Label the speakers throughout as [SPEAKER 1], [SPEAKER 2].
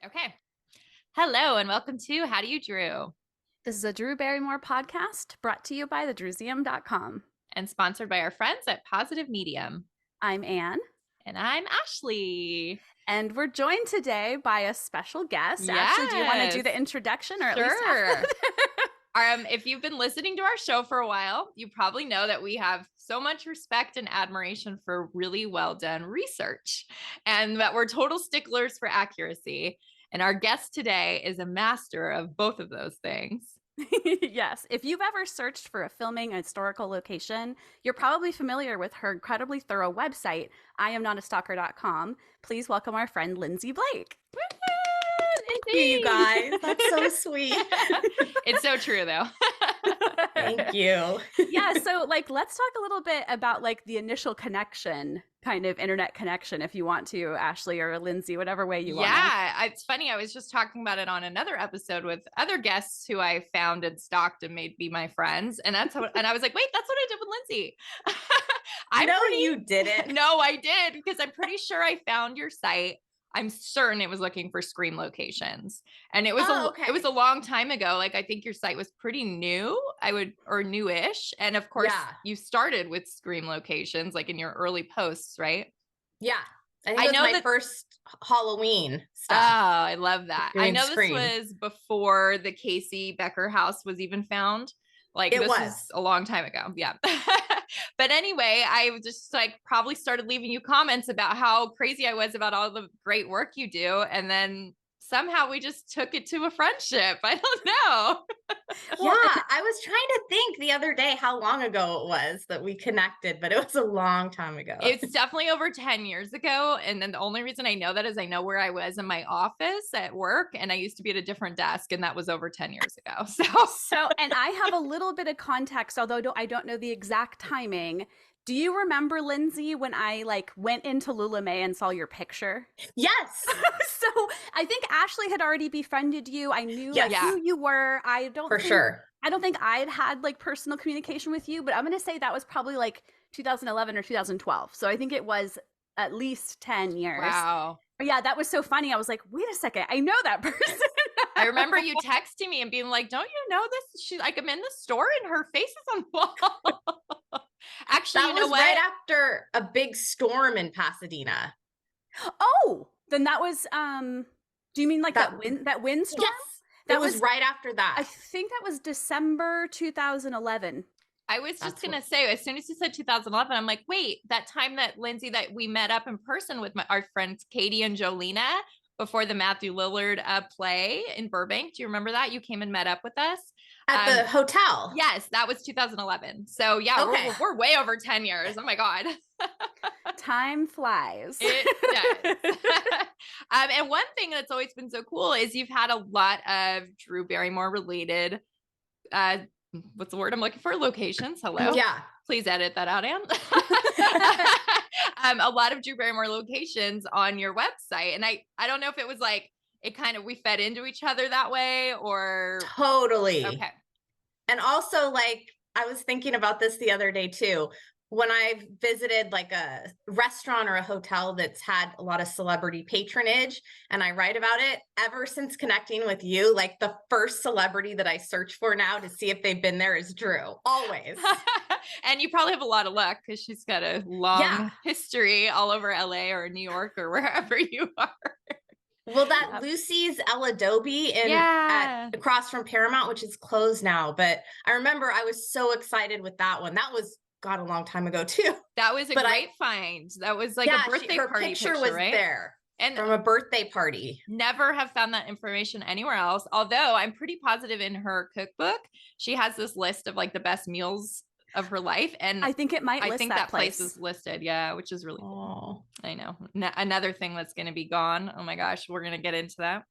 [SPEAKER 1] Okay. Hello and welcome to How Do You Drew?
[SPEAKER 2] This is a Drew Barrymore podcast brought to you by thedrewseum.com.
[SPEAKER 1] And sponsored by our friends at Positive Medium.
[SPEAKER 2] I'm Anne.
[SPEAKER 1] And I'm Ashley.
[SPEAKER 2] And we're joined today by a special guest.
[SPEAKER 1] Yes.
[SPEAKER 2] Ashley, do you want to do the introduction or at least
[SPEAKER 1] Sure. If you've been listening to our show for a while, you probably know that we have so much respect and admiration for really well done research and that we're total sticklers for accuracy. And our guest today is a master of both of those things.
[SPEAKER 2] Yes. If you've ever searched for a filming a historical location, you're probably familiar with her incredibly thorough website, IamNotAstalker.com. Please welcome our friend Lindsay Blake.
[SPEAKER 3] Thank you, guys. That's so sweet.
[SPEAKER 1] It's so true, though.
[SPEAKER 3] Thank you.
[SPEAKER 2] Yeah, so let's talk a little bit about the initial connection, kind of internet connection, if you want to, Ashley or Lindsay, whatever way you want.
[SPEAKER 1] Yeah, it's funny. I was just talking about it on another episode with other guests who I found and stalked and made be my friends, and that's how. And I was like, wait, that's what I did with Lindsay.
[SPEAKER 3] You didn't.
[SPEAKER 1] No, I did, because I'm pretty sure I found your site. I'm certain it was looking for Scream locations, and it was it was a long time ago. I think your site was pretty new, or newish, and of course you started with Scream locations in your early posts, right?
[SPEAKER 3] Yeah, I know my first Halloween stuff.
[SPEAKER 1] Oh, I love that. I know
[SPEAKER 3] Scream.
[SPEAKER 1] This was before the Casey Becker house was even found. This was a long time ago. Yeah. But anyway, I just probably started leaving you comments about how crazy I was about all the great work you do. And then somehow we just took it to a friendship. I don't know.
[SPEAKER 3] I was trying to think the other day how long ago it was that we connected, but it was a long time ago.
[SPEAKER 1] It's definitely over 10 years ago. And then the only reason I know that is I know where I was in my office at work, and I used to be at a different desk, and that was over 10 years ago.
[SPEAKER 2] So, and I have a little bit of context, although I don't know the exact timing. Do you remember, Lindsay, when I went into Lula May and saw your picture?
[SPEAKER 3] Yes.
[SPEAKER 2] So I think Ashley had already befriended you. I knew who you were. I don't think I'd had personal communication with you, but I'm going to say that was probably 2011 or 2012. So I think it was at least 10 years.
[SPEAKER 1] Wow.
[SPEAKER 2] But yeah, that was so funny. I was like, wait a second, I know that person.
[SPEAKER 1] I remember you texting me and being like, don't you know this? She's I'm in the store and her face is on the wall. Actually,
[SPEAKER 3] that was right after a big storm in Pasadena.
[SPEAKER 2] Oh, then that was do you mean that windstorm?
[SPEAKER 3] Yes. That was right after that.
[SPEAKER 2] I think that was December 2011.
[SPEAKER 1] I was just going to say, as soon as you said 2011, I'm like, wait, that time that Lindsay, that we met up in person with our friends Katie and Jolena before the Matthew Lillard play in Burbank. Do you remember that? You came and met up with us.
[SPEAKER 3] At the hotel.
[SPEAKER 1] Yes, that was 2011. So yeah, we're way over 10 years. Oh my God.
[SPEAKER 2] Time flies.
[SPEAKER 1] It does. And one thing that's always been so cool is you've had a lot of Drew Barrymore related, what's the word I'm looking for? Locations. Hello.
[SPEAKER 3] Yeah.
[SPEAKER 1] Please edit that out, Anne. A lot of Drew Barrymore locations on your website. And I don't know if it was we fed into each other that way or.
[SPEAKER 3] Totally.
[SPEAKER 1] Okay.
[SPEAKER 3] And also I was thinking about this the other day too. When I've visited a restaurant or a hotel that's had a lot of celebrity patronage and I write about it, ever since connecting with you, the first celebrity that I search for now to see if they've been there is Drew. Always.
[SPEAKER 1] And you probably have a lot of luck because she's got a long history all over LA or New York or wherever you are.
[SPEAKER 3] Well, that Lucy's El Adobe across from Paramount, which is closed now. But I remember I was so excited with that one. That was a long time ago too.
[SPEAKER 1] That was a great find. That was a birthday
[SPEAKER 3] her
[SPEAKER 1] party
[SPEAKER 3] picture was
[SPEAKER 1] right?
[SPEAKER 3] there.
[SPEAKER 1] And
[SPEAKER 3] from a birthday party.
[SPEAKER 1] Never have found that information anywhere else. Although I'm pretty positive in her cookbook, she has this list of the best meals of her life. And
[SPEAKER 2] I think it might
[SPEAKER 1] I
[SPEAKER 2] list
[SPEAKER 1] think that place is listed. Yeah, which is really cool. I know. Another thing that's going to be gone. Oh my gosh, we're going to get into that.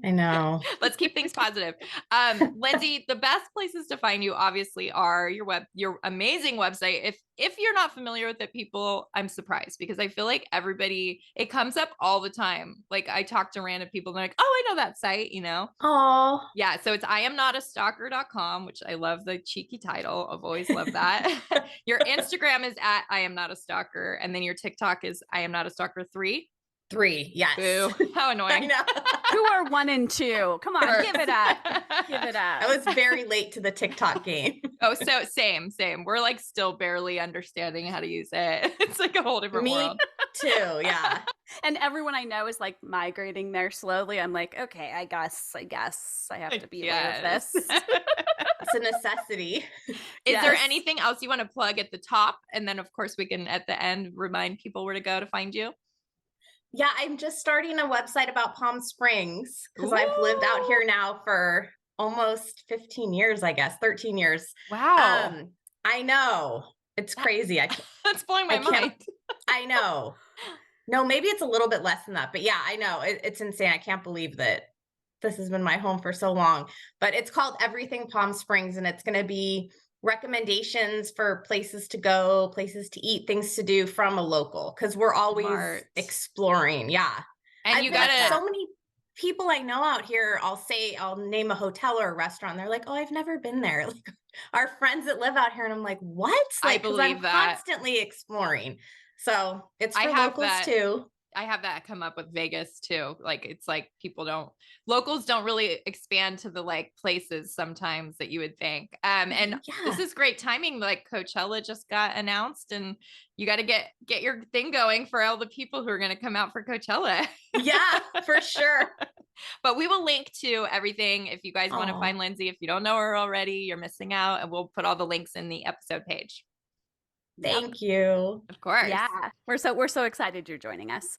[SPEAKER 3] I know.
[SPEAKER 1] Let's keep things positive. Lindsay, the best places to find you obviously are your amazing website. If you're not familiar with it, people, I'm surprised because I feel like it comes up all the time. I talk to random people and they're like, oh, I know that site,
[SPEAKER 3] Oh.
[SPEAKER 1] Yeah. So it's IamNotAstalker.com, which I love the cheeky title. I've always loved that. Your Instagram is at I am not a stalker. And then your TikTok is I am not a stalker 3.
[SPEAKER 3] 3, yes.
[SPEAKER 1] Boo. How annoying.
[SPEAKER 2] Who are 1 and 2? Come on, give it up. Give it up.
[SPEAKER 3] I was very late to the TikTok game.
[SPEAKER 1] Oh, so same. We're like still barely understanding how to use it. It's like a whole different world.
[SPEAKER 3] Me too, yeah.
[SPEAKER 2] And everyone I know is like migrating there slowly. I'm like, okay, I guess I have to be aware of this.
[SPEAKER 3] It's a necessity.
[SPEAKER 1] Is there anything else you want to plug at the top? And then of course we can at the end remind people where to go to find you.
[SPEAKER 3] Yeah, I'm just starting a website about Palm Springs because I've lived out here now for almost 15 years, I guess, 13 years.
[SPEAKER 1] Wow.
[SPEAKER 3] I know. It's crazy.
[SPEAKER 1] That's blowing my mind.
[SPEAKER 3] I know. No, maybe it's a little bit less than that. But yeah, I know. It's insane. I can't believe that this has been my home for so long. But it's called Everything Palm Springs, and it's going to be recommendations for places to go, places to eat, things to do from a local, because we're always exploring. Yeah.
[SPEAKER 1] And you got
[SPEAKER 3] so many people I know out here, I'll name a hotel or a restaurant. And they're like, oh, I've never been there. Like our friends that live out here. And I'm like, what? Like,
[SPEAKER 1] I believe
[SPEAKER 3] I'm
[SPEAKER 1] that.
[SPEAKER 3] Constantly exploring. So it's for locals too.
[SPEAKER 1] I have that come up with Vegas too. Like, it's like locals don't really expand to the like places sometimes that you would think. And this is great timing. Like Coachella just got announced and you got to get your thing going for all the people who are going to come out for Coachella.
[SPEAKER 3] Yeah, for sure.
[SPEAKER 1] But we will link to everything. If you guys want to find Lindsay, if you don't know her already, you're missing out, and we'll put all the links in the episode page.
[SPEAKER 3] Thank you.
[SPEAKER 1] Of course.
[SPEAKER 2] Yeah. We're so excited you're joining us.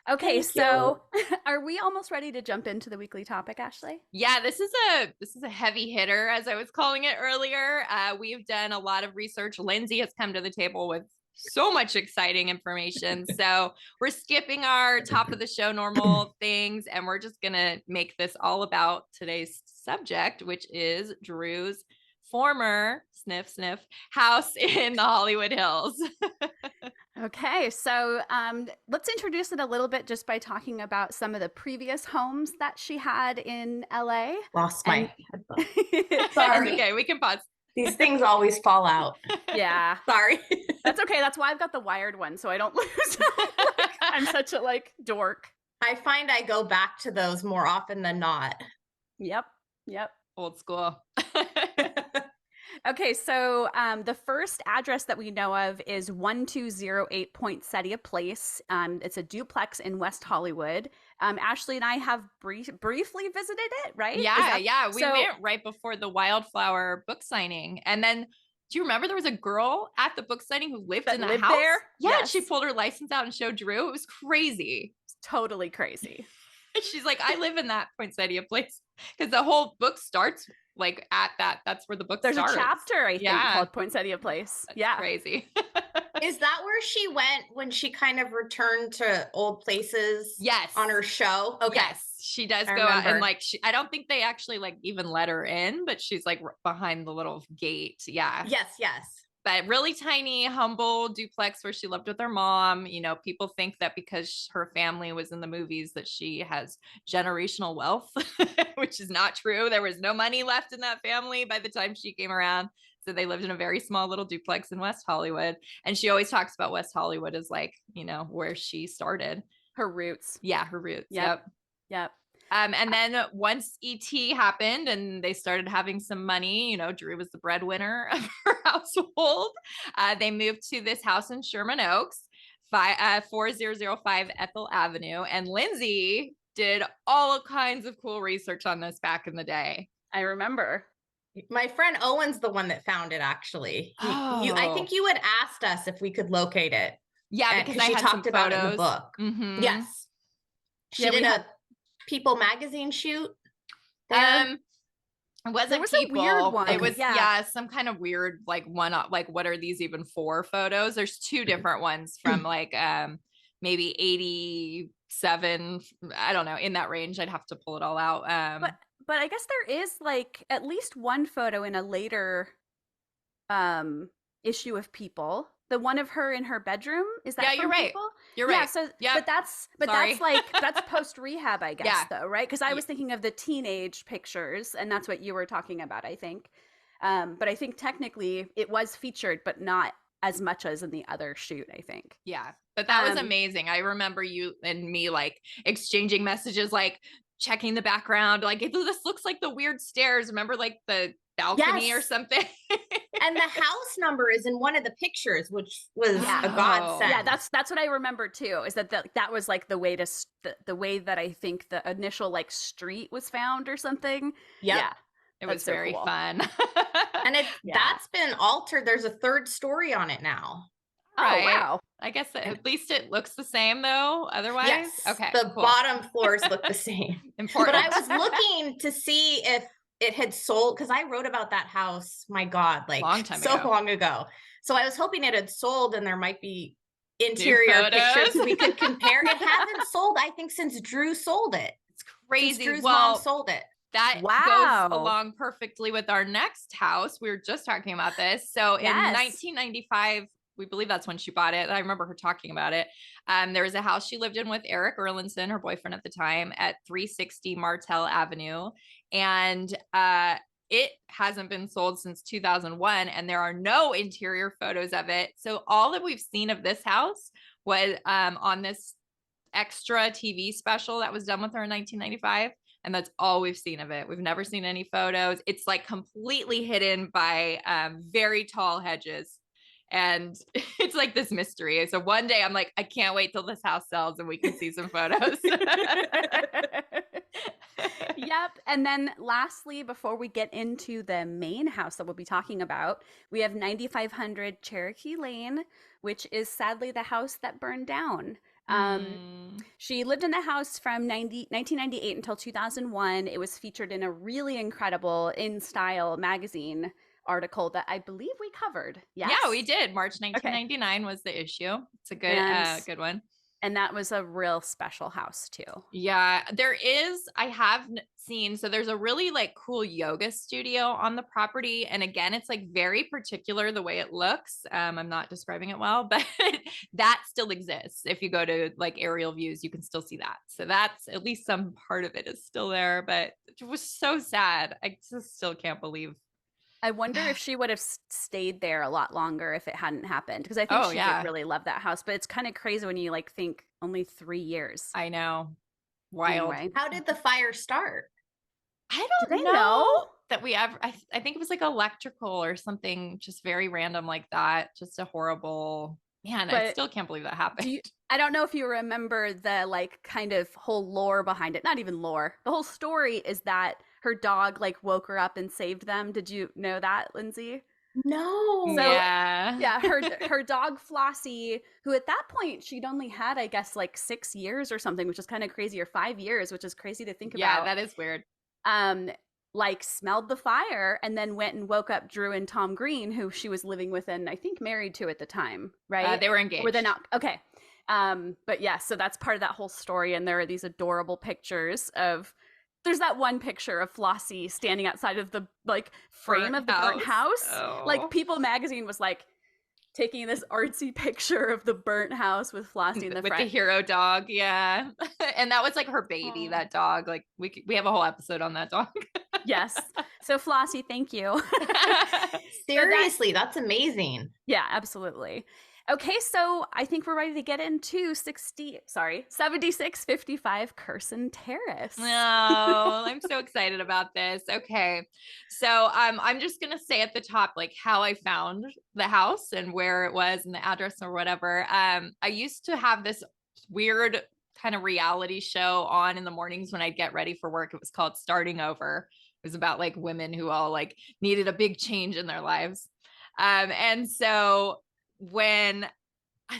[SPEAKER 2] Okay, so are we almost ready to jump into the weekly topic, Ashley?
[SPEAKER 1] Yeah, this is a heavy hitter, as I was calling it earlier. We've done a lot of research. Lindsay has come to the table with so much exciting information. So we're skipping our top of the show normal things, and we're just gonna make this all about today's subject, which is Drew's former sniff house in the Hollywood Hills.
[SPEAKER 2] Okay, so let's introduce it a little bit just by talking about some of the previous homes that she had in LA.
[SPEAKER 3] Lost my headphones. Sorry.
[SPEAKER 1] Okay, we can pause.
[SPEAKER 3] These things always fall out.
[SPEAKER 2] Yeah.
[SPEAKER 3] Sorry.
[SPEAKER 2] That's okay. That's why I've got the wired one, so I don't lose. I'm such a dork.
[SPEAKER 3] I find I go back to those more often than not.
[SPEAKER 2] Yep.
[SPEAKER 1] Old school.
[SPEAKER 2] Okay, so the first address that we know of is 1208 Poinsettia Place. It's a duplex in West Hollywood. Ashley and I have briefly visited it, right?
[SPEAKER 1] Yeah. We went right before the Wildflower book signing. And then, do you remember there was a girl at the book signing who lived in that house?
[SPEAKER 2] There?
[SPEAKER 1] Yeah,
[SPEAKER 2] yes.
[SPEAKER 1] She pulled her license out and showed Drew. It was crazy.
[SPEAKER 2] It's totally crazy.
[SPEAKER 1] She's like, I live in that Poinsettia Place, because the whole book starts like at that. That's where the book starts.
[SPEAKER 2] There's a chapter, I think, called Poinsettia Place.
[SPEAKER 1] That's crazy.
[SPEAKER 3] Is that where she went when she kind of returned to old places?
[SPEAKER 1] Yes.
[SPEAKER 3] On her show? Okay.
[SPEAKER 1] Yes, she does go out and I don't think they actually even let her in, but she's like behind the little gate. Yeah.
[SPEAKER 3] Yes.
[SPEAKER 1] But really tiny, humble duplex where she lived with her mom. You know, people think that because her family was in the movies that she has generational wealth, which is not true. There was no money left in that family by the time she came around. So they lived in a very small little duplex in West Hollywood. And she always talks about West Hollywood as where she started.
[SPEAKER 2] Her roots.
[SPEAKER 1] Yeah, her roots.
[SPEAKER 2] Yep.
[SPEAKER 1] And then once ET happened and they started having some money, Drew was the breadwinner of her household. They moved to this house in Sherman Oaks, 4005 Ethel Avenue. And Lindsay did all kinds of cool research on this back in the day.
[SPEAKER 2] I remember.
[SPEAKER 3] My friend Owen's the one that found it, actually. I think you had asked us if we could locate it.
[SPEAKER 1] Yeah, because she talked about it in the book.
[SPEAKER 3] Mm-hmm. Yes. She did a People magazine shoot.
[SPEAKER 1] It wasn't People.
[SPEAKER 2] A weird one.
[SPEAKER 1] It was some kind of weird one up. Like, what are these even for photos? There's two different ones from maybe 87. I don't know, in that range. I'd have to pull it all out.
[SPEAKER 2] But I guess there is at least one photo in a later issue of People. The one of her in her bedroom, is that
[SPEAKER 1] you're right.
[SPEAKER 2] People?
[SPEAKER 1] You're right.
[SPEAKER 2] So, but that's post rehab, I guess, though, right? Because I was thinking of the teenage pictures, and that's what you were talking about, I think. But I think technically it was featured, but not as much as in the other shoot, I think.
[SPEAKER 1] Yeah. But that was amazing. I remember you and me like exchanging messages, like checking the background. Like, this looks like the weird stairs. Remember like the balcony or something?
[SPEAKER 3] And the house number is in one of the pictures, which was a godsend.
[SPEAKER 2] Yeah, that's what I remember too, is that was like the way the way that I think the initial like street was found or something.
[SPEAKER 3] Yep.
[SPEAKER 2] Yeah.
[SPEAKER 1] It was so very fun.
[SPEAKER 3] And that's been altered. There's a third story on it now.
[SPEAKER 1] Right. Oh, wow. I guess at least it looks the same though. Otherwise,
[SPEAKER 3] yes,
[SPEAKER 1] okay.
[SPEAKER 3] The bottom floors look the same.
[SPEAKER 1] Important.
[SPEAKER 3] But I was looking to see if it had sold, because I wrote about that house, my God, like long ago. So I was hoping it had sold and there might be interior pictures we could compare. It hasn't sold, I think, since Drew sold it.
[SPEAKER 1] It's crazy.
[SPEAKER 3] Since Drew's mom sold it.
[SPEAKER 1] That goes along perfectly with our next house. We were just talking about this. So in 1995, we believe that's when she bought it. I remember her talking about it. There was a house she lived in with Eric Erlinson, her boyfriend at the time, at 360 Martell Avenue. And it hasn't been sold since 2001. And there are no interior photos of it. So all that we've seen of this house was on this extra TV special that was done with her in 1995. And that's all we've seen of it. We've never seen any photos. It's like completely hidden by very tall hedges. And it's like this mystery. So one day I'm like, I can't wait till this house sells and we can see some photos.
[SPEAKER 2] Yep. And then lastly, before we get into the main house that we'll be talking about, we have 9500 Cherokee Lane, which is sadly the house that burned down. She lived in the house from 1998 until 2001. It was featured in a really incredible In Style magazine article that I believe we covered. Yes?
[SPEAKER 1] Yeah, we did. March 1999 was the issue. It's a good one.
[SPEAKER 2] And that was a real special house too.
[SPEAKER 1] Yeah, I have seen, so there's a really like cool yoga studio on the property. And again, it's like very particular the way it looks. I'm not describing it well, but that still exists. If you go to like aerial views, you can still see that. So that's at least some part of it is still there, but it was so sad. I just still can't believe.
[SPEAKER 2] I wonder if she would have stayed there a lot longer if it hadn't happened. Because I think she did really love that house. But it's kind of crazy when you like think only 3 years.
[SPEAKER 1] I know. Wild.
[SPEAKER 3] Anyway. How did the fire start?
[SPEAKER 1] I don't know that we ever, I think it was like electrical or something just very random like that. Just a horrible, man, I still can't believe that happened.
[SPEAKER 2] I don't know if you remember the like kind of whole lore behind it. Not even lore. The whole story is that her dog like woke her up and saved them. Did you know that, Lindsay?
[SPEAKER 3] No.
[SPEAKER 2] So, yeah, her dog Flossie, who at that point she'd only had, I guess, like 6 years or something, which is kind of crazy, or 5 years, which is crazy to think about.
[SPEAKER 1] Yeah, that is weird.
[SPEAKER 2] Like smelled the fire and then went and woke up Drew and Tom Green, who she was living with and I think married to at the time, right?
[SPEAKER 1] They were engaged.
[SPEAKER 2] Were they not? Okay. But yeah, so that's part of that whole story. And there are these adorable pictures of, there's that one picture of Flossie standing outside of the like frame of the burnt house. Oh. Like People magazine was like taking this artsy picture of the burnt house with Flossie in the front.
[SPEAKER 1] With the hero dog, yeah. And that was like her baby, that dog. Like we have a whole episode on that dog.
[SPEAKER 2] Yes. So Flossie, thank you.
[SPEAKER 3] Seriously, that's amazing.
[SPEAKER 2] Yeah, absolutely. Okay, so I think we're ready to get into 7655 Curson Terrace.
[SPEAKER 1] Oh, I'm so excited about this. Okay. So I'm just going to say at the top, like how I found the house and where it was and the address or whatever. I used to have this weird kind of reality show on in the mornings when I'd get ready for work. It was called Starting Over. It was about like women who all like needed a big change in their lives. And so when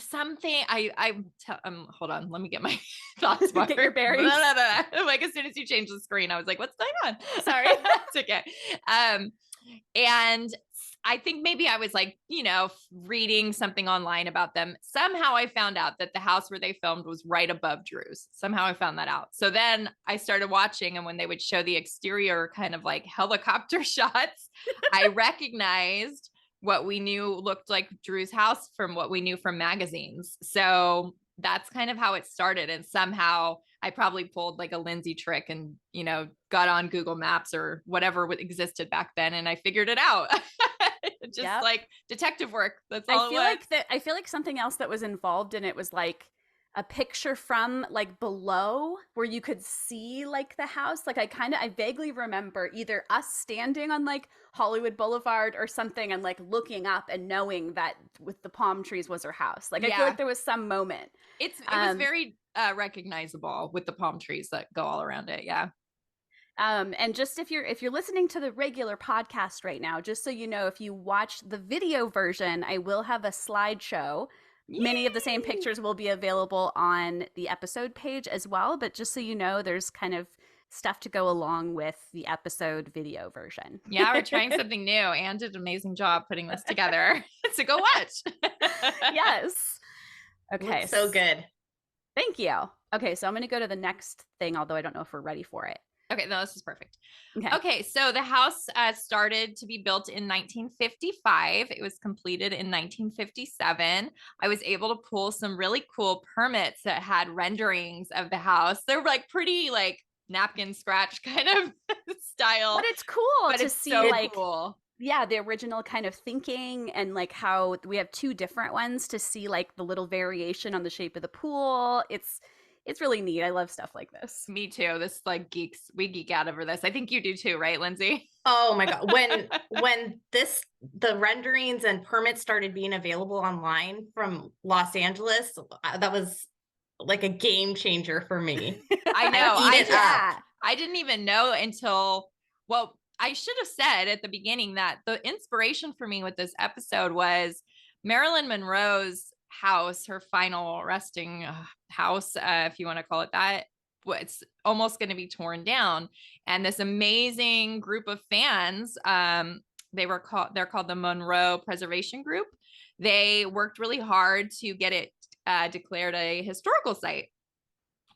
[SPEAKER 1] something hold on, let me get my thoughts.
[SPEAKER 2] Get your bearings.
[SPEAKER 1] Like as soon as you change the screen, I was like, what's going on? Sorry. It's okay. And I think maybe I was like, reading something online about them. Somehow I found out that the house where they filmed was right above Drew's. Somehow I found that out. So then I started watching, and when they would show the exterior kind of like helicopter shots, I recognized what we knew looked like Drew's house from what we knew from magazines. So that's kind of how it started. And somehow I probably pulled like a Lindsay trick and, got on Google Maps or whatever existed back then. And I figured it out. just like detective work. That's all
[SPEAKER 2] I feel like something else that was involved in it was like a picture from like below where you could see like the house. Like I vaguely remember either us standing on like Hollywood Boulevard or something and like looking up and knowing that with the palm trees was her house. Like I feel like there was some moment.
[SPEAKER 1] It was very recognizable with the palm trees that go all around it. Yeah.
[SPEAKER 2] And just if you're listening to the regular podcast right now, just so you know, if you watch the video version, I will have a slideshow. Yay! Many of the same pictures will be available on the episode page as well. But just so you know, there's kind of stuff to go along with the episode video version.
[SPEAKER 1] Yeah, we're trying something new. Anne did an amazing job putting this together. So go watch.
[SPEAKER 2] Yes. Okay.
[SPEAKER 3] Looks so good.
[SPEAKER 2] Thank you. Okay, so I'm going to go to the next thing, although I don't know if we're ready for it.
[SPEAKER 1] Okay, no, this is perfect. Okay, so the house started to be built in 1955. It was completed in 1957. I was able to pull some really cool permits that had renderings of the house. They're like pretty like napkin scratch kind of style.
[SPEAKER 2] But it's cool to see
[SPEAKER 1] so
[SPEAKER 2] like
[SPEAKER 1] cool.
[SPEAKER 2] Yeah, the original kind of thinking and like how we have two different ones to see like the little variation on the shape of the pool. It's really neat. I love stuff like this.
[SPEAKER 1] Me too. This like we geek out over this. I think you do too, right, Lindsay?
[SPEAKER 3] Oh my God. When the renderings and permits started being available online from Los Angeles, that was like a game changer for me.
[SPEAKER 1] I know. I didn't even know until, well, I should have said at the beginning that the inspiration for me with this episode was Marilyn Monroe's house, her final resting house, if you want to call it that. It's almost going to be torn down, and this amazing group of fans, they're called the Monroe Preservation Group. They worked really hard to get it declared a historical site.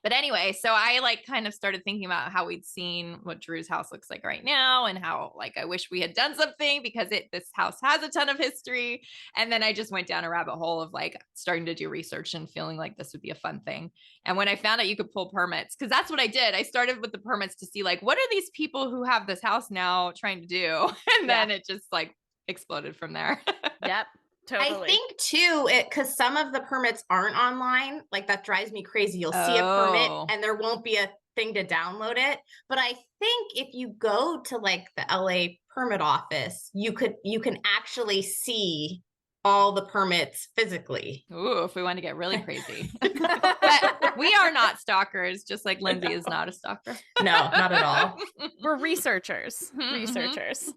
[SPEAKER 1] But anyway, so I like kind of started thinking about how we'd seen what Drew's house looks like right now and how like I wish we had done something because this house has a ton of history. And then I just went down a rabbit hole of like starting to do research and feeling like this would be a fun thing. And when I found out you could pull permits, because that's what I did. I started with the permits to see like, what are these people who have this house now trying to do? And then it just like exploded from there.
[SPEAKER 2] Yep. Totally.
[SPEAKER 3] I think too, because some of the permits aren't online, like that drives me crazy. You'll see a permit and there won't be a thing to download it. But I think if you go to like the LA permit office, you can actually see all the permits physically.
[SPEAKER 1] Ooh, if we want to get really crazy. But we are not stalkers, just like Lindsay is not a stalker.
[SPEAKER 3] No, not at all.
[SPEAKER 2] We're researchers. Researchers.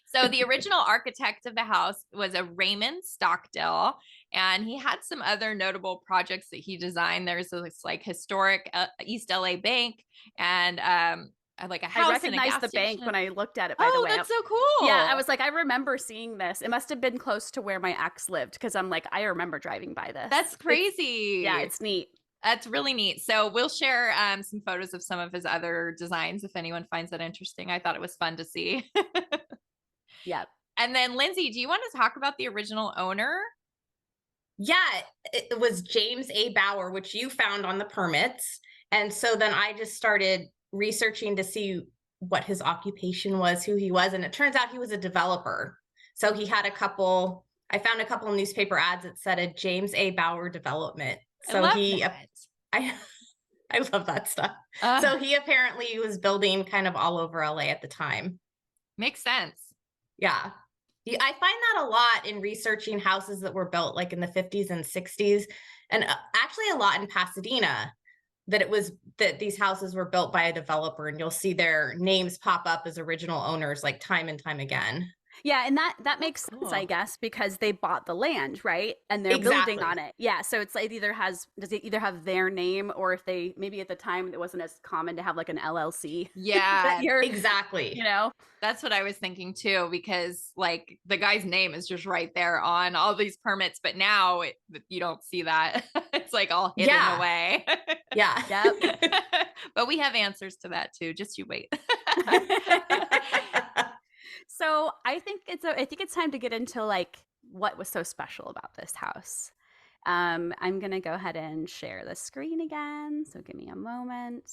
[SPEAKER 1] So the original architect of the house was a Raymond Stockdale, and he had some other notable projects that he designed. There's this like historic East LA bank and like a house.
[SPEAKER 2] I recognized the bank when I looked at it, by the way.
[SPEAKER 1] Oh, that's so cool.
[SPEAKER 2] Yeah, I was like, I remember seeing this. It must have been close to where my ex lived because I'm like, I remember driving by this.
[SPEAKER 1] That's crazy.
[SPEAKER 2] It's neat.
[SPEAKER 1] That's really neat. So we'll share some photos of some of his other designs if anyone finds that interesting. I thought it was fun to see.
[SPEAKER 2] Yeah.
[SPEAKER 1] And then Lindsay, do you want to talk about the original owner?
[SPEAKER 3] Yeah, it was James A. Bauer, which you found on the permits. And so then I just started researching to see what his occupation was, who he was. And it turns out he was a developer. So he had I found a couple of newspaper ads that said a James A. Bauer development. So I love that stuff. So he apparently was building kind of all over LA at the time.
[SPEAKER 1] Makes sense.
[SPEAKER 3] Yeah. I find that a lot in researching houses that were built like in the 50s and 60s, and actually a lot in Pasadena, that these houses were built by a developer, and you'll see their names pop up as original owners like time and time again.
[SPEAKER 2] Yeah, and that makes sense, I guess, because they bought the land, right? And they're building on it. Yeah, so it's like does it either have their name, or if they maybe at the time it wasn't as common to have like an LLC.
[SPEAKER 3] Yeah, exactly.
[SPEAKER 2] You know,
[SPEAKER 1] that's what I was thinking too, because like the guy's name is just right there on all these permits, but now you don't see that. It's like all hidden away.
[SPEAKER 3] Yeah.
[SPEAKER 2] Yep.
[SPEAKER 1] But we have answers to that too. Just you wait.
[SPEAKER 2] So I think it's time to get into like what was so special about this house. I'm gonna go ahead and share the screen again. So give me a moment.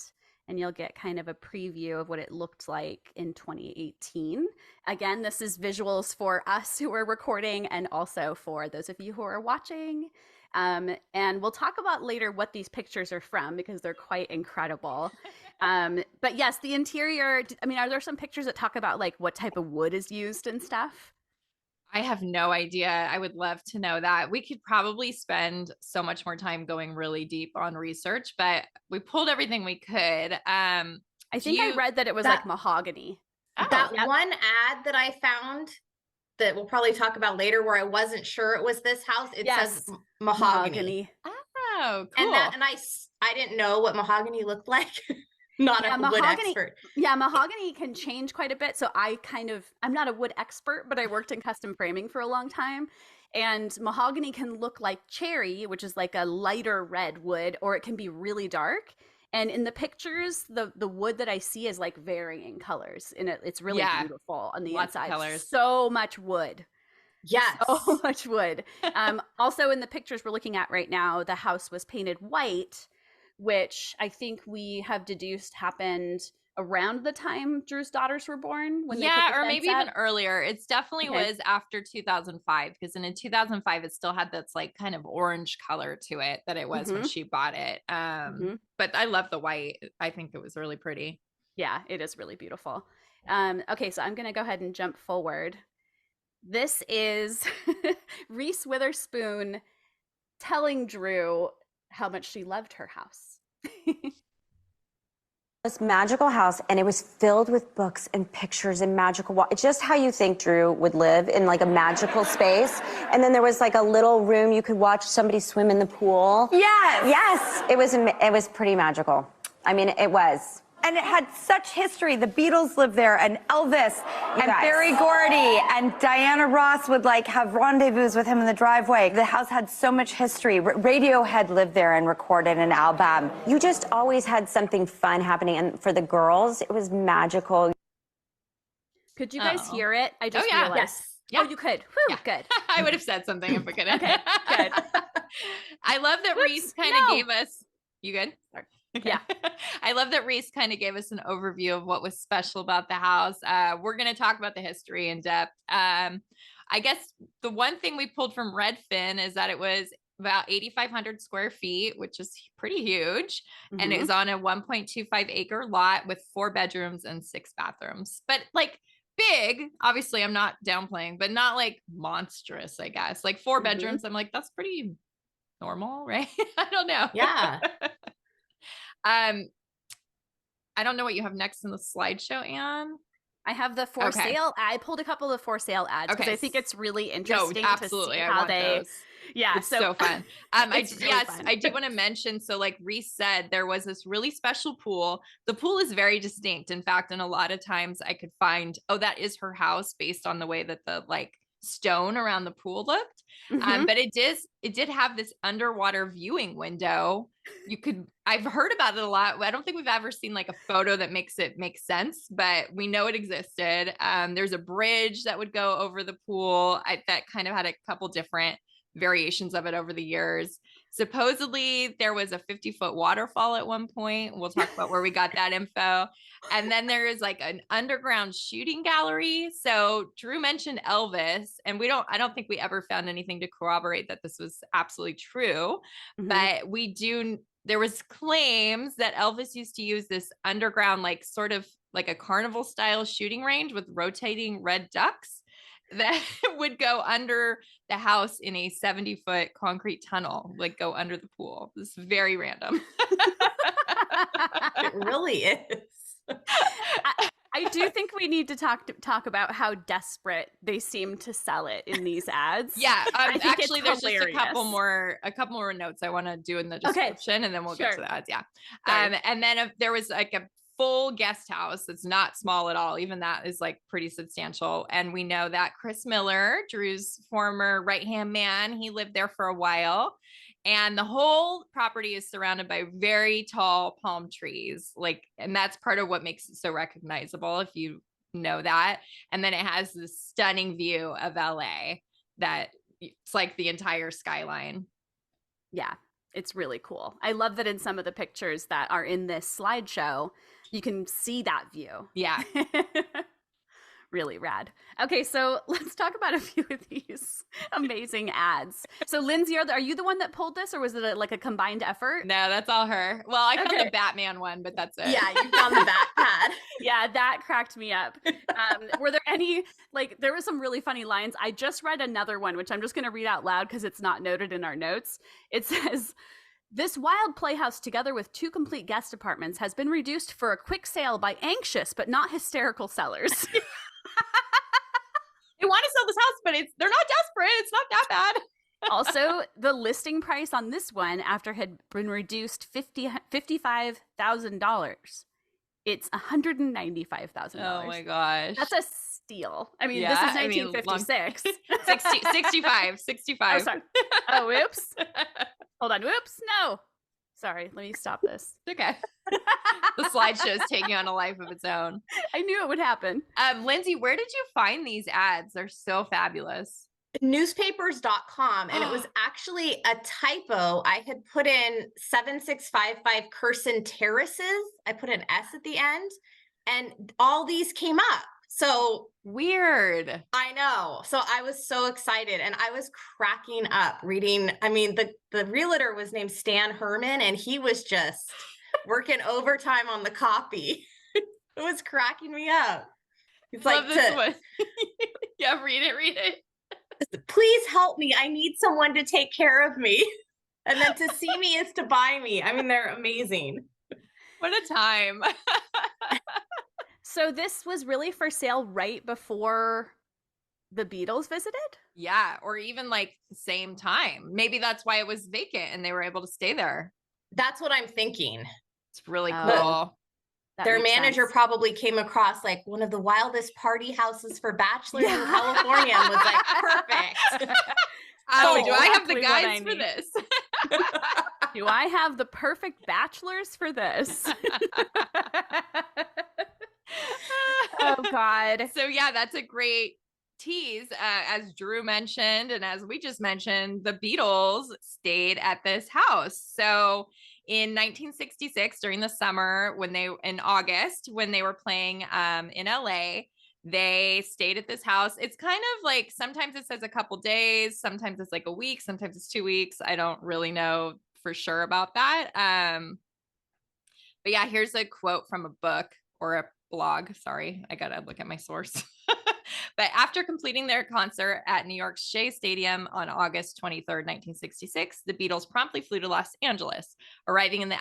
[SPEAKER 2] and you'll get kind of a preview of what it looked like in 2018. Again, this is visuals for us who are recording and also for those of you who are watching. And we'll talk about later what these pictures are from because they're quite incredible. But yes, the interior, I mean, are there some pictures that talk about like what type of wood is used and stuff?
[SPEAKER 1] I have no idea. I would love to know that. We could probably spend so much more time going really deep on research, but we pulled everything we could.
[SPEAKER 2] I think I read that it was like mahogany.
[SPEAKER 3] That one ad that I found that we'll probably talk about later where I wasn't sure it was this house, it says mahogany.
[SPEAKER 1] Oh, cool.
[SPEAKER 3] And I didn't know what mahogany looked like. Not a wood expert.
[SPEAKER 2] Yeah, mahogany can change quite a bit. So I'm not a wood expert, but I worked in custom framing for a long time. And mahogany can look like cherry, which is like a lighter red wood, or it can be really dark. And in the pictures, the wood that I see is like varying colors. And it's really beautiful on the inside. Colors. So much wood.
[SPEAKER 3] Yes.
[SPEAKER 2] So much wood. Also in the pictures we're looking at right now, the house was painted white, which I think we have deduced happened around the time Drew's daughters were born. When
[SPEAKER 1] or maybe even earlier. It's definitely was after 2005 because in 2005 it still had this like kind of orange color to it that it was when she bought it. But I love the white. I think it was really pretty.
[SPEAKER 2] Yeah, it is really beautiful. Okay, so I'm going to go ahead and jump forward. This is Reese Witherspoon telling Drew how much she loved her house.
[SPEAKER 4] This magical house, and it was filled with books and pictures and magical it's just how you think Drew would live, in like a magical space. And then there was like a little room you could watch somebody swim in the pool. Yes, it was pretty magical. I mean, it was.
[SPEAKER 5] And it had such history. The Beatles lived there, and Elvis, and Berry Gordy, and Diana Ross would like have rendezvous with him in the driveway. The house had so much history. Radiohead lived there and recorded an album.
[SPEAKER 4] You just always had something fun happening, and for the girls, it was magical.
[SPEAKER 2] Could you guys hear it? I just realized.
[SPEAKER 3] Yes.
[SPEAKER 2] Yeah. Oh, you could. Whew, good.
[SPEAKER 1] I would have said something if we could.
[SPEAKER 2] Okay, good.
[SPEAKER 1] I love that Reese kind of gave us. You good? Sorry. Okay.
[SPEAKER 2] Yeah.
[SPEAKER 1] I love that Reese kind of gave us an overview of what was special about the house. We're going to talk about the history in depth. I guess the one thing we pulled from Redfin is that it was about 8,500 square feet, which is pretty huge. And it was on a 1.25 acre lot with 4 bedrooms and 6 bathrooms. But like big, obviously I'm not downplaying, but not like monstrous, I guess. Like 4 bedrooms, I'm like, that's pretty normal, right? I don't know.
[SPEAKER 3] Yeah.
[SPEAKER 1] I don't know what you have next in the slideshow, Anne.
[SPEAKER 2] I have the for sale. I pulled a couple of for sale ads because I think it's really interesting to see how
[SPEAKER 1] those. Yeah, it's so fun. I do want to mention. So, like Reese said, there was this really special pool. The pool is very distinct. In fact, and a lot of times I could find, that is her house based on the way that the like stone around the pool looked. But it did have this underwater viewing window. I've heard about it a lot. I don't think we've ever seen like a photo that makes it make sense, but we know it existed. There's a bridge that would go over the pool that kind of had a couple different variations of it over the years. Supposedly there was a 50-foot waterfall at one point. We'll talk about where we got that info. And then there is like an underground shooting gallery. So Drew mentioned Elvis, and I don't think we ever found anything to corroborate that this was absolutely true, but there was claims that Elvis used to use this underground, like sort of like a carnival style shooting range with rotating red ducks that would go under the house in a 70-foot concrete tunnel, like go under the pool. This is very random.
[SPEAKER 3] It really is.
[SPEAKER 2] I do think we need to talk about how desperate they seem to sell it in these ads.
[SPEAKER 1] Yeah, actually, there's just a couple more notes I want to do in the description, and then we'll get to the ads. Yeah, and then there was like a full guest house. It's not small at all. Even that is like pretty substantial. And we know that Chris Miller, Drew's former right-hand man, he lived there for a while. And the whole property is surrounded by very tall palm trees. And that's part of what makes it so recognizable, if you know that. And then it has this stunning view of LA that it's like the entire skyline.
[SPEAKER 2] Yeah. It's really cool. I love that in some of the pictures that are in this slideshow, you can see that view.
[SPEAKER 1] Yeah.
[SPEAKER 2] Really rad. Okay, so let's talk about a few of these amazing ads. So Lindsay, are you the one that pulled this, or was it like a combined effort?
[SPEAKER 1] No, that's all her. Well, I found the Batman one, but that's it.
[SPEAKER 3] Yeah, you found the Bat pad.
[SPEAKER 2] Yeah, that cracked me up. Were there any, like, there were some really funny lines. I just read another one, which I'm just going to read out loud because it's not noted in our notes. It says, "This wild playhouse, together with 2 complete guest apartments, has been reduced for a quick sale by anxious but not hysterical sellers."
[SPEAKER 1] They want to sell this house, but they're not desperate. It's not that bad.
[SPEAKER 2] Also, the listing price on this one, after had been reduced $55,000, it's $195,000.
[SPEAKER 1] Oh my gosh.
[SPEAKER 2] That's a steal. I mean, this is 1956.
[SPEAKER 1] 65.
[SPEAKER 2] Oh, sorry. Oh, whoops. Hold on. Whoops. No. Sorry. Let me stop this.
[SPEAKER 1] Okay. The slideshow is taking on a life of its own.
[SPEAKER 2] I knew it would happen.
[SPEAKER 1] Lindsay, where did you find these ads? They're so fabulous.
[SPEAKER 3] Newspapers.com, and it was actually a typo. I had put in 7655 Curson Terraces. I put an S at the end, and all these came up. So
[SPEAKER 1] weird.
[SPEAKER 3] I know. So I was so excited, and I was cracking up reading. I mean, the realtor was named Stan Herman, and he was just working overtime on the copy. It was cracking me up. It's
[SPEAKER 1] love this one. Yeah, read it.
[SPEAKER 3] "Please help me. I need someone to take care of me." And then "to see me is to buy me." I mean, they're amazing.
[SPEAKER 1] What a time.
[SPEAKER 2] So this was really for sale right before the Beatles visited?
[SPEAKER 1] Yeah, or even like the same time. Maybe that's why it was vacant and they were able to stay there.
[SPEAKER 3] That's what I'm thinking.
[SPEAKER 1] It's really cool.
[SPEAKER 3] Their manager probably came across like one of the wildest party houses for bachelors in California and was like, perfect.
[SPEAKER 1] Do I have the guys for this?
[SPEAKER 2] Do I have the perfect bachelors for this? Oh, God.
[SPEAKER 1] So, yeah, that's a great tease. As Drew mentioned, and as we just mentioned, the Beatles stayed at this house. So in 1966, during the summer, in August, when they were playing in LA, they stayed at this house. It's kind of like, sometimes it says a couple days, sometimes it's like a week, sometimes it's 2 weeks. I don't really know for sure about that. But yeah, here's a quote from a book or a blog. Sorry, I gotta look at my source. But after completing their concert at New York's Shea Stadium on August 23rd, 1966, the Beatles promptly flew to Los Angeles, arriving in the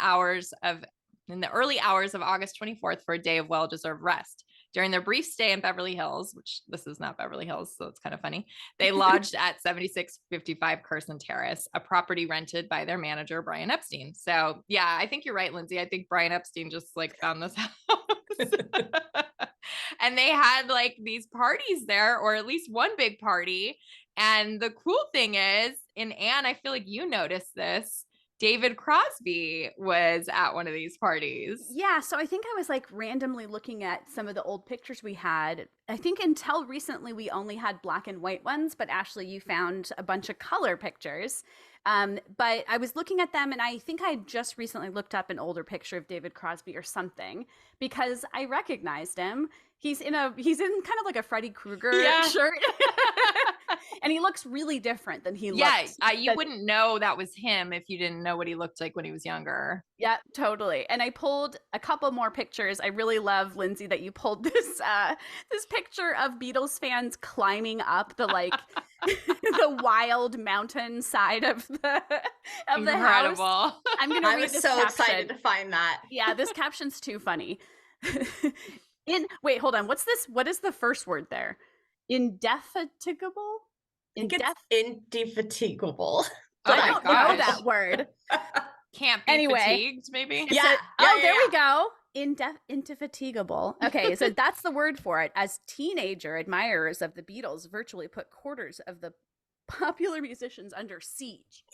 [SPEAKER 1] early hours of August 24th for a day of well-deserved rest. During their brief stay in Beverly Hills, which this is not Beverly Hills, so it's kind of funny, they lodged at 7655 Curson Terrace, a property rented by their manager, Brian Epstein. So yeah, I think you're right, Lindsay. I think Brian Epstein just like found this house. And they had like these parties there, or at least one big party. And the cool thing is, and Anne, I feel like you noticed this, David Crosby was at one of these parties.
[SPEAKER 2] Yeah, so I think I was like randomly looking at some of the old pictures we had. I think until recently we only had black and white ones, but Ashley, you found a bunch of color pictures. But I was looking at them, and I think I just recently looked up an older picture of David Crosby or something because I recognized him. He's in kind of like a Freddy Krueger shirt. And he looks really different than he looked.
[SPEAKER 1] Yeah, you wouldn't know that was him if you didn't know what he looked like when he was younger.
[SPEAKER 2] Yeah, totally. And I pulled a couple more pictures. I really love, Lindsay, that you pulled this picture of Beatles fans climbing up the like the wild mountain side of the house. I'm gonna read this caption. I was so excited
[SPEAKER 3] to find that.
[SPEAKER 2] Yeah, this caption's too funny. Wait, hold on. What's this? What is the first word there? Indefatigable?
[SPEAKER 3] Indefatigable.
[SPEAKER 2] I don't know that word.
[SPEAKER 1] Can't be fatigued, maybe?
[SPEAKER 2] Yeah. There we go. Indefatigable. Okay, so that's the word for it. As teenager admirers of the Beatles virtually put quarters of the popular musicians under siege.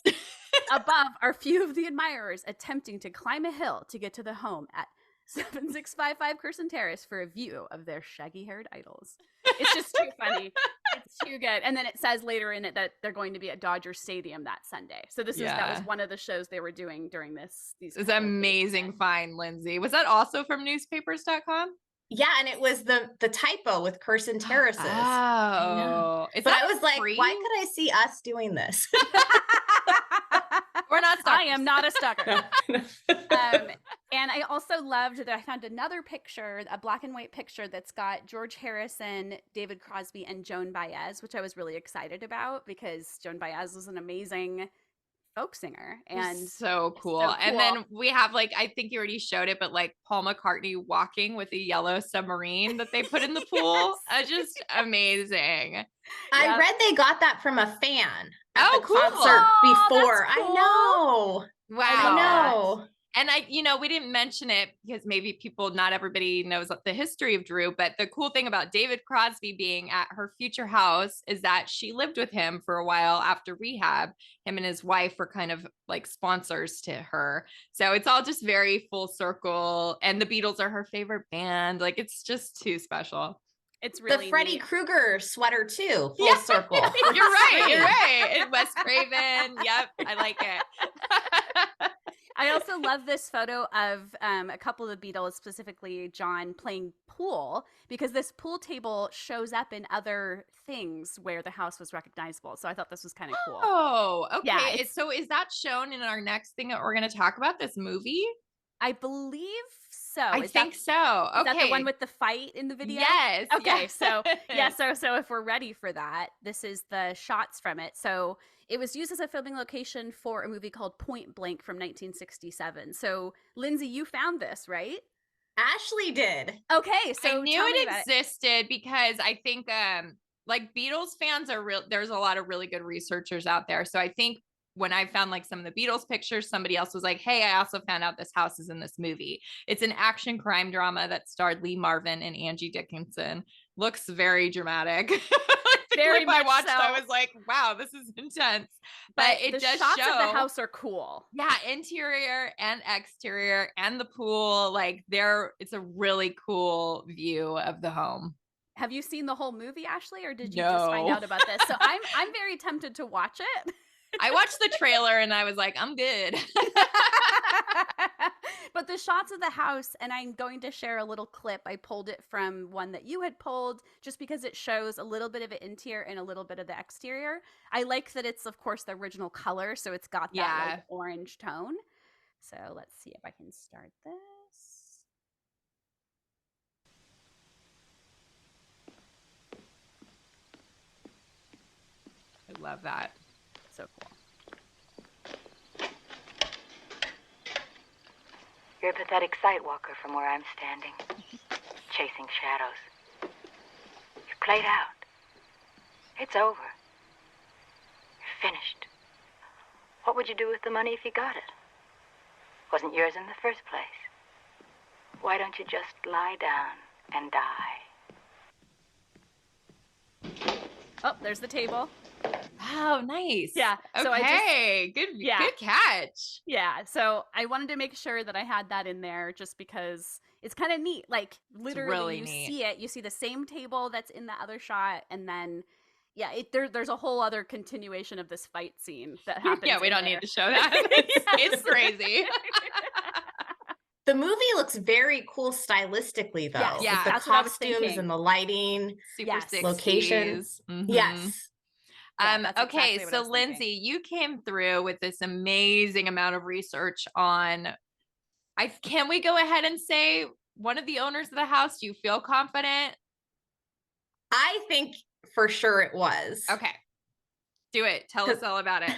[SPEAKER 2] Above are few of the admirers attempting to climb a hill to get to the home at 7655 Curson Terrace for a view of their shaggy-haired idols. It's just too funny. It's too good. And then it says later in it that they're going to be at Dodger Stadium that Sunday. So that was one of the shows they were doing during these.
[SPEAKER 1] It's amazing find, Lindsay. Was that also from newspapers.com?
[SPEAKER 3] Yeah, and it was the typo with Curson Terraces.
[SPEAKER 1] Oh,
[SPEAKER 3] I was like, why could I see us doing this?
[SPEAKER 1] We're not stalkers.
[SPEAKER 2] I am not a stalker. And I also loved that I found another picture, a black and white picture that's got George Harrison, David Crosby, and Joan Baez, which I was really excited about because Joan Baez was an amazing folk singer and
[SPEAKER 1] so cool. And then we have I think you already showed it, but Paul McCartney walking with a yellow submarine that they put in the pool. Just amazing.
[SPEAKER 3] I read they got that from a fan at the concert before. Cool. I know.
[SPEAKER 1] Wow.
[SPEAKER 3] I know.
[SPEAKER 1] And we didn't mention it because maybe not everybody knows the history of Drew, but the cool thing about David Crosby being at her future house is that she lived with him for a while after rehab. Him and his wife were kind of sponsors to her. So it's all just very full circle. And the Beatles are her favorite band. It's just too special.
[SPEAKER 2] It's really
[SPEAKER 3] the Freddy Krueger sweater too. Full circle.
[SPEAKER 1] You're right. And Wes Craven. Yep. I like it.
[SPEAKER 2] I also love this photo of a couple of the Beatles, specifically John, playing pool because this pool table shows up in other things where the house was recognizable. So I thought this was kind of cool.
[SPEAKER 1] Oh, okay. Yeah, so is that shown in our next thing that we're going to talk about, this movie?
[SPEAKER 2] I believe so.
[SPEAKER 1] I think so. Okay.
[SPEAKER 2] Is that the one with the fight in the video?
[SPEAKER 1] Yes.
[SPEAKER 2] Okay. Yes. So if we're ready for that, this is the shots from it. So it was used as a filming location for a movie called Point Blank from 1967. So Lindsay, you found this, right?
[SPEAKER 3] Ashley did.
[SPEAKER 2] Okay. So
[SPEAKER 1] I knew it existed because I think Beatles fans are real. There's a lot of really good researchers out there. So I think when I found some of the Beatles pictures, somebody else was like, hey, I also found out this house is in this movie. It's an action crime drama that starred Lee Marvin and Angie Dickinson. Looks very dramatic.
[SPEAKER 2] Very much
[SPEAKER 1] I watched,
[SPEAKER 2] so.
[SPEAKER 1] I was like, wow, this is intense. But it
[SPEAKER 2] the
[SPEAKER 1] does
[SPEAKER 2] shots
[SPEAKER 1] show
[SPEAKER 2] of the house are cool.
[SPEAKER 1] Yeah, interior and exterior and the pool. It's a really cool view of the home.
[SPEAKER 2] Have you seen the whole movie, Ashley, or did you just find out about this? So I'm very tempted to watch it.
[SPEAKER 1] I watched the trailer and I was like, I'm good.
[SPEAKER 2] But the shots of the house, and I'm going to share a little clip. I pulled it from one that you had pulled just because it shows a little bit of the interior and a little bit of the exterior. I like that it's, of course, the original color, so it's got that orange tone. So let's see if I can start this.
[SPEAKER 1] I love that.
[SPEAKER 2] So cool.
[SPEAKER 6] You're a pathetic sight walker from where I'm standing, chasing shadows. You played out. It's over. You're finished. What would you do with the money if you got it? Wasn't yours in the first place. Why don't you just lie down and die?
[SPEAKER 2] Oh, there's the table.
[SPEAKER 1] Oh, nice.
[SPEAKER 2] Yeah. So
[SPEAKER 1] good catch.
[SPEAKER 2] Yeah. So I wanted to make sure that I had that in there just because it's kind of neat. Literally really neat. See it. You see the same table that's in the other shot. And then, there's a whole other continuation of this fight scene that happens.
[SPEAKER 1] Yeah, we don't need to show that. It's crazy.
[SPEAKER 3] The movie looks very cool stylistically, though.
[SPEAKER 2] Yes. Yeah,
[SPEAKER 3] the costumes and the lighting.
[SPEAKER 1] Super 60s.
[SPEAKER 3] Locations.
[SPEAKER 1] Mm-hmm.
[SPEAKER 3] Yes.
[SPEAKER 1] Okay, exactly so Lindsay, you came through with this amazing amount of research on, can we go ahead and say one of the owners of the house? Do you feel confident?
[SPEAKER 3] I think for sure it was.
[SPEAKER 1] Okay. Do it. Tell us all about it.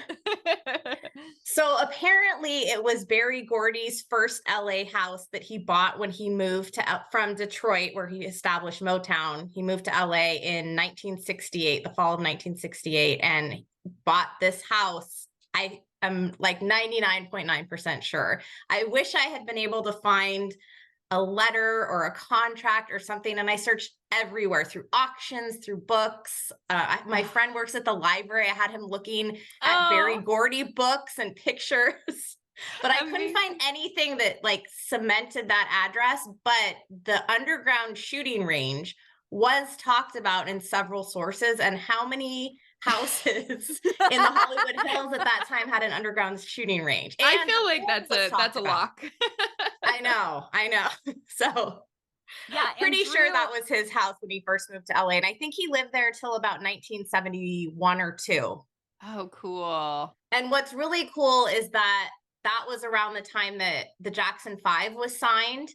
[SPEAKER 3] So apparently it was Berry Gordy's first LA house that he bought when he moved from Detroit, where he established Motown. He moved to LA in 1968, the fall of 1968, and bought this house. I am 99.9% sure. I wish I had been able to find a letter or a contract or something. And I searched everywhere through auctions, through books. My friend works at the library. I had him looking at Berry Gordy books and pictures, but I couldn't find anything that cemented that address. But the underground shooting range was talked about in several sources, and how many houses in the Hollywood Hills at that time had an underground shooting range. And
[SPEAKER 1] I feel like that's a lock.
[SPEAKER 3] I know. So
[SPEAKER 2] yeah,
[SPEAKER 3] pretty sure that was his house when he first moved to LA. And I think he lived there till about 1971 or 2.
[SPEAKER 1] Oh, cool.
[SPEAKER 3] And what's really cool is that was around the time that the Jackson 5 was signed,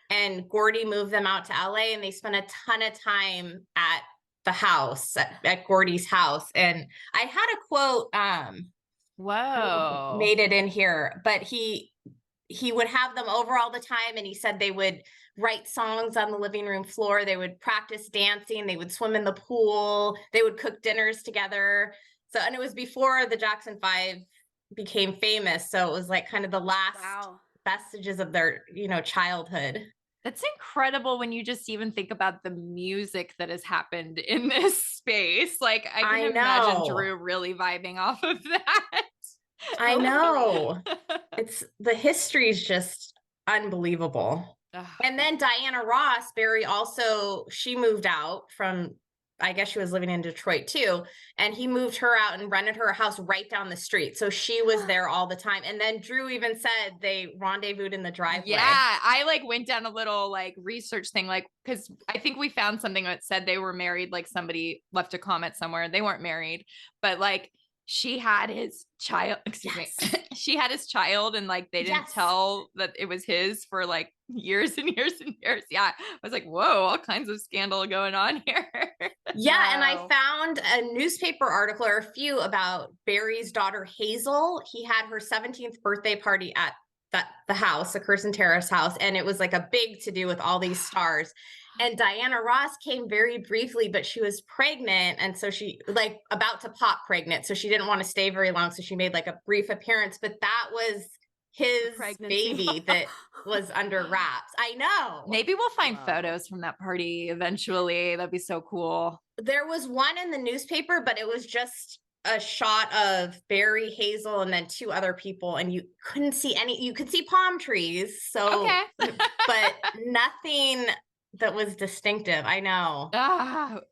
[SPEAKER 3] and Gordy moved them out to LA, and they spent a ton of time at the house, at Gordy's house. And I had a quote,
[SPEAKER 1] whoa,
[SPEAKER 3] made it in here, but he would have them over all the time, and he said they would write songs on the living room floor, they would practice dancing, they would swim in the pool, they would cook dinners together. So, and it was before the Jackson 5 became famous, so it was like kind of the last vestiges of their, childhood.
[SPEAKER 1] That's incredible when you just even think about the music that has happened in this space. Like, I can imagine Drew really vibing off of that.
[SPEAKER 3] I know. The history is just unbelievable. And then Diana Ross, Barry she moved out from, I guess she was living in Detroit too. And he moved her out and rented her a house right down the street. So she was there all the time. And then Drew even said they rendezvoused in the driveway.
[SPEAKER 1] Yeah. I went down a little research thing, cause I think we found something that said they were married. Somebody left a comment somewhere. They weren't married, but she had his child, excuse me. She had his child, and they didn't tell that it was his for years and years and years. Yeah. I was like, whoa, all kinds of scandal going on here.
[SPEAKER 3] Yeah. Wow. And I found a newspaper article or a few about Barry's daughter, Hazel. He had her 17th birthday party at the house, the Curson Terrace house. And it was a big to do with all these stars. And Diana Ross came very briefly, but she was pregnant. And so she about to pop pregnant. So she didn't want to stay very long. So she made a brief appearance, but that was his baby that was under wraps. I know.
[SPEAKER 1] Maybe we'll find photos from that party eventually. That'd be so cool.
[SPEAKER 3] There was one in the newspaper, but it was just a shot of Barry, Hazel, and then 2 other people, and you couldn't see you could see palm trees. So, okay. But nothing that was distinctive. I know.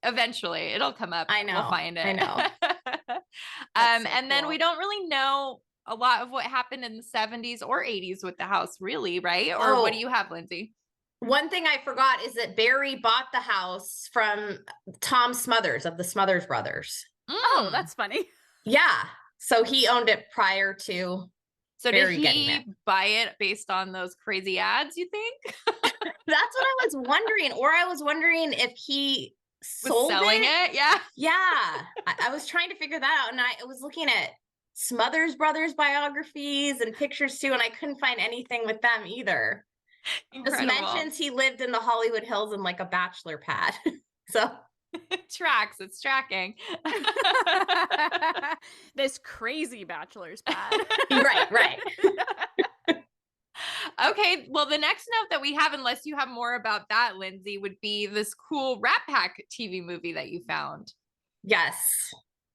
[SPEAKER 1] Eventually it'll come up.
[SPEAKER 3] I know.
[SPEAKER 1] We'll find it.
[SPEAKER 3] I know.
[SPEAKER 1] And then we don't really know a lot of what happened in the 70s or 80s with the house, really, right? Or what do you have, Lindsay?
[SPEAKER 3] One thing I forgot is that Barry bought the house from Tom Smothers of the Smothers Brothers.
[SPEAKER 2] Oh, that's funny.
[SPEAKER 3] Yeah. So he owned it prior to Barry getting it.
[SPEAKER 1] Did he buy it based on those crazy ads, you think?
[SPEAKER 3] That's what I was wondering. Or I was wondering if he sold
[SPEAKER 1] selling it. Yeah.
[SPEAKER 3] Yeah. I was trying to figure that out. And I was looking at Smothers Brothers biographies and pictures too, and I couldn't find anything with them either. Incredible. Just mentions he lived in the Hollywood Hills in a bachelor pad. So
[SPEAKER 1] it's tracking.
[SPEAKER 2] This crazy bachelor's pad.
[SPEAKER 3] Right.
[SPEAKER 1] Okay, well, the next note that we have, unless you have more about that, Lindsay, would be this cool Rat Pack TV movie that you found.
[SPEAKER 3] Yes.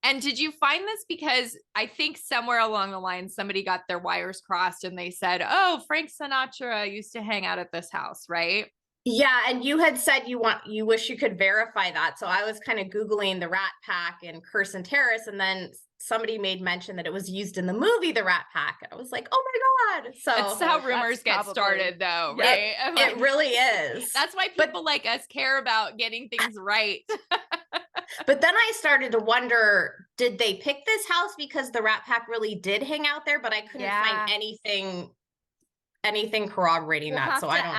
[SPEAKER 1] And did you find this because I think somewhere along the line, somebody got their wires crossed and they said, oh, Frank Sinatra used to hang out at this house, right?
[SPEAKER 3] Yeah. And you had said you wish you could verify that. So I was kind of Googling the Rat Pack and Curson Terrace, and then somebody made mention that it was used in the movie The Rat Pack. And I was like, oh my God. So
[SPEAKER 1] that's how rumors get started though, right?
[SPEAKER 3] It really is.
[SPEAKER 1] That's why people like us care about getting things right.
[SPEAKER 3] But then I started to wonder, did they pick this house because the Rat Pack really did hang out there? But I couldn't find anything corroborating that. So I don't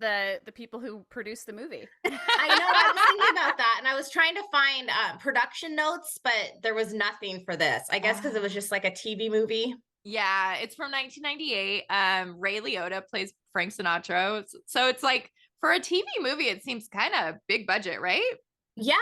[SPEAKER 3] know.
[SPEAKER 2] The people who produced the movie.
[SPEAKER 3] I know. I was thinking about that, and I was trying to find production notes, but there was nothing for this. I guess because it was just a TV movie.
[SPEAKER 1] Yeah, it's from 1998. Ray Liotta plays Frank Sinatra. So it's for a TV movie, it seems kind of big budget, right?
[SPEAKER 3] Yeah,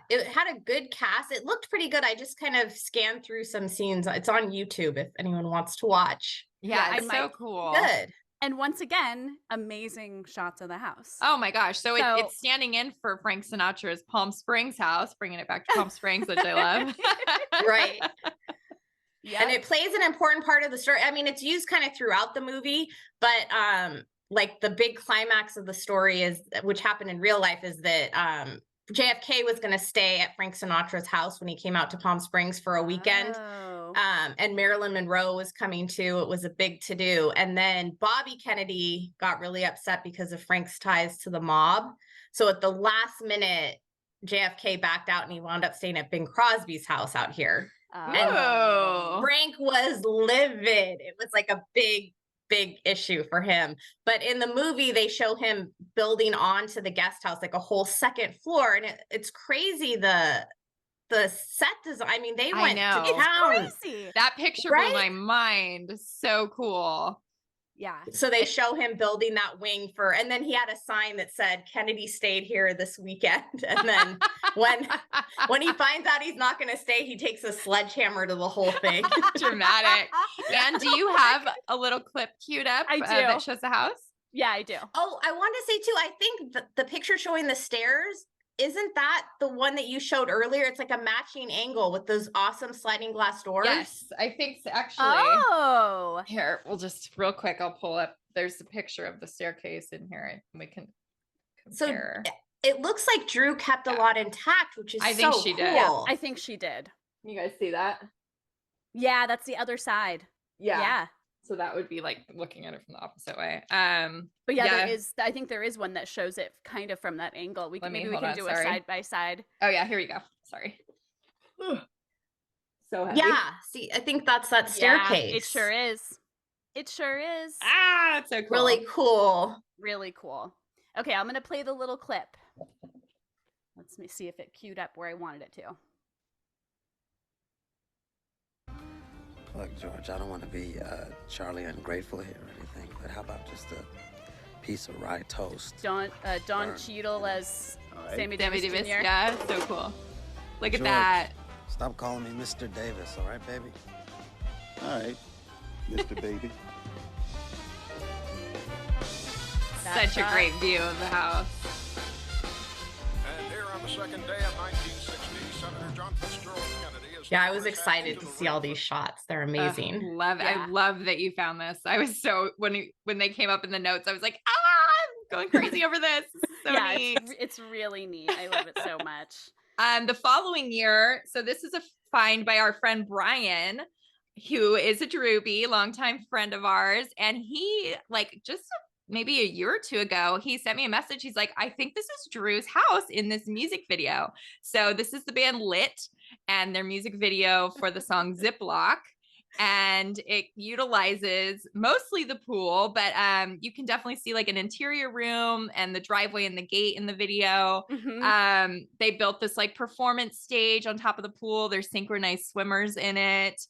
[SPEAKER 3] it had a good cast. It looked pretty good. I just kind of scanned through some scenes. It's on YouTube if anyone wants to watch.
[SPEAKER 1] Yeah, it's so cool.
[SPEAKER 3] Good.
[SPEAKER 2] And once again, amazing shots of the house.
[SPEAKER 1] Oh my gosh. So it's standing in for Frank Sinatra's Palm Springs house, bringing it back to Palm Springs, which I love.
[SPEAKER 3] Right. Yeah. And it plays an important part of the story. I mean, it's used kind of throughout the movie, but the big climax of the story which happened in real life, is that JFK was going to stay at Frank Sinatra's house when he came out to Palm Springs for a weekend. And Marilyn Monroe was coming too. It was a big to-do. And then Bobby Kennedy got really upset because of Frank's ties to the mob. So at the last minute, JFK backed out and he wound up staying at Bing Crosby's house out here. And Frank was livid. It was like a big issue for him. But in the movie, they show him building onto the guest house, like a whole second floor. And it's crazy. The set design, I mean, they went to town.
[SPEAKER 2] It's crazy.
[SPEAKER 1] That picture blew my mind. So cool.
[SPEAKER 2] Yeah.
[SPEAKER 3] So they show him building that wing and then he had a sign that said Kennedy stayed here this weekend. And then when he finds out he's not going to stay, he takes a sledgehammer to the whole thing.
[SPEAKER 1] Dramatic. And do you have a little clip queued up that shows the house?
[SPEAKER 2] Yeah, I do.
[SPEAKER 3] Oh, I want to say too, I think the picture showing the stairs, isn't that the one that you showed earlier? It's like a matching angle with those awesome sliding glass doors.
[SPEAKER 1] Yes, I think so, actually.
[SPEAKER 2] Oh.
[SPEAKER 1] Here, we'll just real quick. I'll pull up. There's a picture of the staircase in here, and we can compare.
[SPEAKER 3] So it looks like Drew kept a lot intact, which is
[SPEAKER 1] I think she did.
[SPEAKER 2] Yeah, I think she did.
[SPEAKER 1] You guys see that?
[SPEAKER 2] Yeah, that's the other side. Yeah.
[SPEAKER 1] So that would be like looking at it from the opposite way.
[SPEAKER 2] But yeah, I think there is one that shows it kind of from that angle. Maybe we can do a side by side.
[SPEAKER 1] Oh yeah, here we go. Sorry. So heavy.
[SPEAKER 3] Yeah. See, I think that's that staircase.
[SPEAKER 2] Yeah, it sure is. It sure is.
[SPEAKER 1] It's so cool.
[SPEAKER 3] Really cool.
[SPEAKER 2] Really cool. Okay, I'm gonna play the little clip. Let's see if it queued up where I wanted it to.
[SPEAKER 7] Look, George, I don't want to be Charlie ungrateful here or anything, but how about just a piece of rye toast?
[SPEAKER 2] Don Cheadle as Sammy Davis Jr.
[SPEAKER 1] Yeah, so cool. Look
[SPEAKER 7] George,
[SPEAKER 1] at that.
[SPEAKER 7] Stop calling me Mr. Davis, all right, baby?
[SPEAKER 8] All right, Mr. Baby.
[SPEAKER 1] Such a great view of the house.
[SPEAKER 9] And here on the second day of 1960, Senator John Fitzgerald Kennedy is...
[SPEAKER 3] Yeah, I was excited to see all these shots. They're amazing.
[SPEAKER 1] Love it. I love that you found this. I was so when they came up in the notes, I was like, I'm going crazy over this. So neat.
[SPEAKER 2] It's really neat. I love it so much.
[SPEAKER 1] The following year, so this is a find by our friend Brian, who is a Drewbie, longtime friend of ours, and he just maybe a year or two ago, he sent me a message. He's like, I think this is Drew's house in this music video. So this is the band Lit and their music video for the song Ziploc. And it utilizes mostly the pool, but you can definitely see like an interior room and the driveway and the gate in the video.
[SPEAKER 2] Mm-hmm.
[SPEAKER 1] They built this like performance stage on top of the pool. There's synchronized swimmers in it.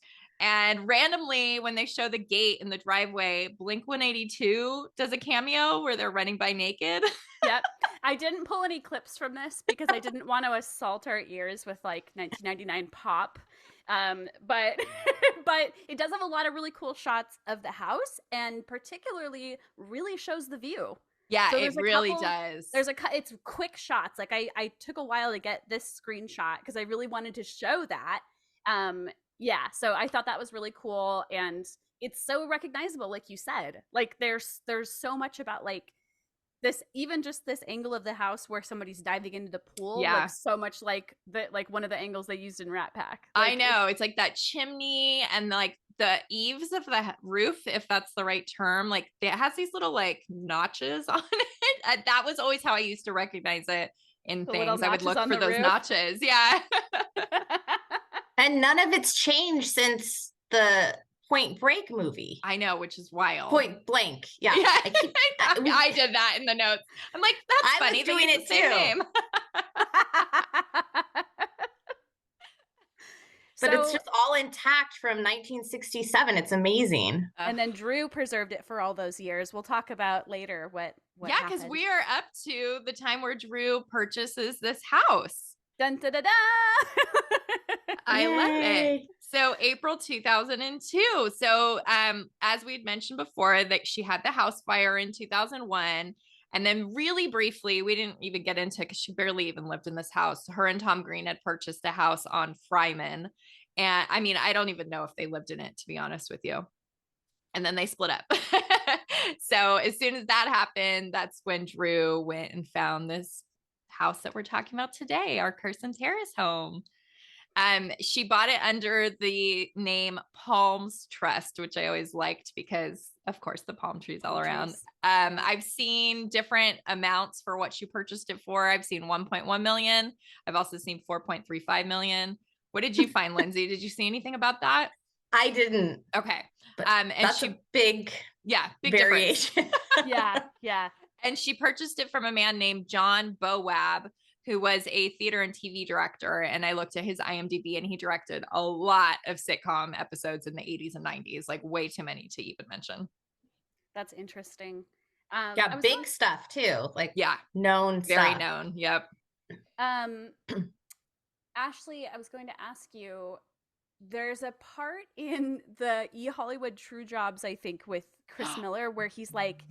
[SPEAKER 1] And randomly, when they show the gate in the driveway, Blink-182 does a cameo where they're running by naked.
[SPEAKER 2] Yep. I didn't pull any clips from this because I didn't want to assault our ears with like 1999 pop. But it does have a lot of really cool shots of the house and particularly really shows the view.
[SPEAKER 1] Yeah, so it really does.
[SPEAKER 2] It's quick shots. Like I took a while to get this screenshot because I really wanted to show that. Yeah, so I thought that was really cool, and it's so recognizable, like you said. Like there's so much about like this, even just this angle of the house where somebody's diving into the pool.
[SPEAKER 1] Yeah,
[SPEAKER 2] looks so much like one of the angles they used in Rat Pack.
[SPEAKER 1] Like, I know, it's like that chimney and like the eaves of the roof, if that's the right term. Like it has these little like notches on it. That was always how I used to recognize it in things. I would look for those notches. Yeah.
[SPEAKER 3] And none of it's changed since the Point Break movie.
[SPEAKER 1] I know, which is wild.
[SPEAKER 3] Point Blank. Yeah.
[SPEAKER 1] I did that in the notes. I'm like, that's funny.
[SPEAKER 3] I was doing it too. But it's just all intact from 1967. It's amazing.
[SPEAKER 2] And then Drew preserved it for all those years. We'll talk about later what
[SPEAKER 1] yeah, because we are up to the time where Drew purchases this house.
[SPEAKER 2] Dun, da, da, da.
[SPEAKER 1] I love it. So April 2002. So as we'd mentioned before, that she had the house fire in 2001. And then really briefly, we didn't even get into it because she barely even lived in this house. Her and Tom Green had purchased a house on Fryman. And I mean, I don't even know if they lived in it, to be honest with you. And then they split up. So as soon as that happened, that's when Drew went and found this house that we're talking about today, our Curson Terrace home. She bought it under the name Palms Trust, which I always liked because, of course, the palm trees all around. I've seen different amounts for what she purchased it for. I've seen 1.1 million. I've also seen 4.35 million. What did you find, Lindsay? Did you see anything about that?
[SPEAKER 3] I didn't.
[SPEAKER 1] Okay.
[SPEAKER 3] And that's a big variation.
[SPEAKER 2] Yeah.
[SPEAKER 1] And she purchased it from a man named John Bowab, who was a theater and TV director. And I looked at his IMDb, and he directed a lot of sitcom episodes in the 80s and 90s, like way too many to even mention.
[SPEAKER 2] That's interesting.
[SPEAKER 3] Big stuff too. Like known
[SPEAKER 1] very
[SPEAKER 3] stuff.
[SPEAKER 1] known. Yep.
[SPEAKER 2] Ashley, I was going to ask you, there's a part in the Hollywood True Jobs, I think, with Chris Miller where he's like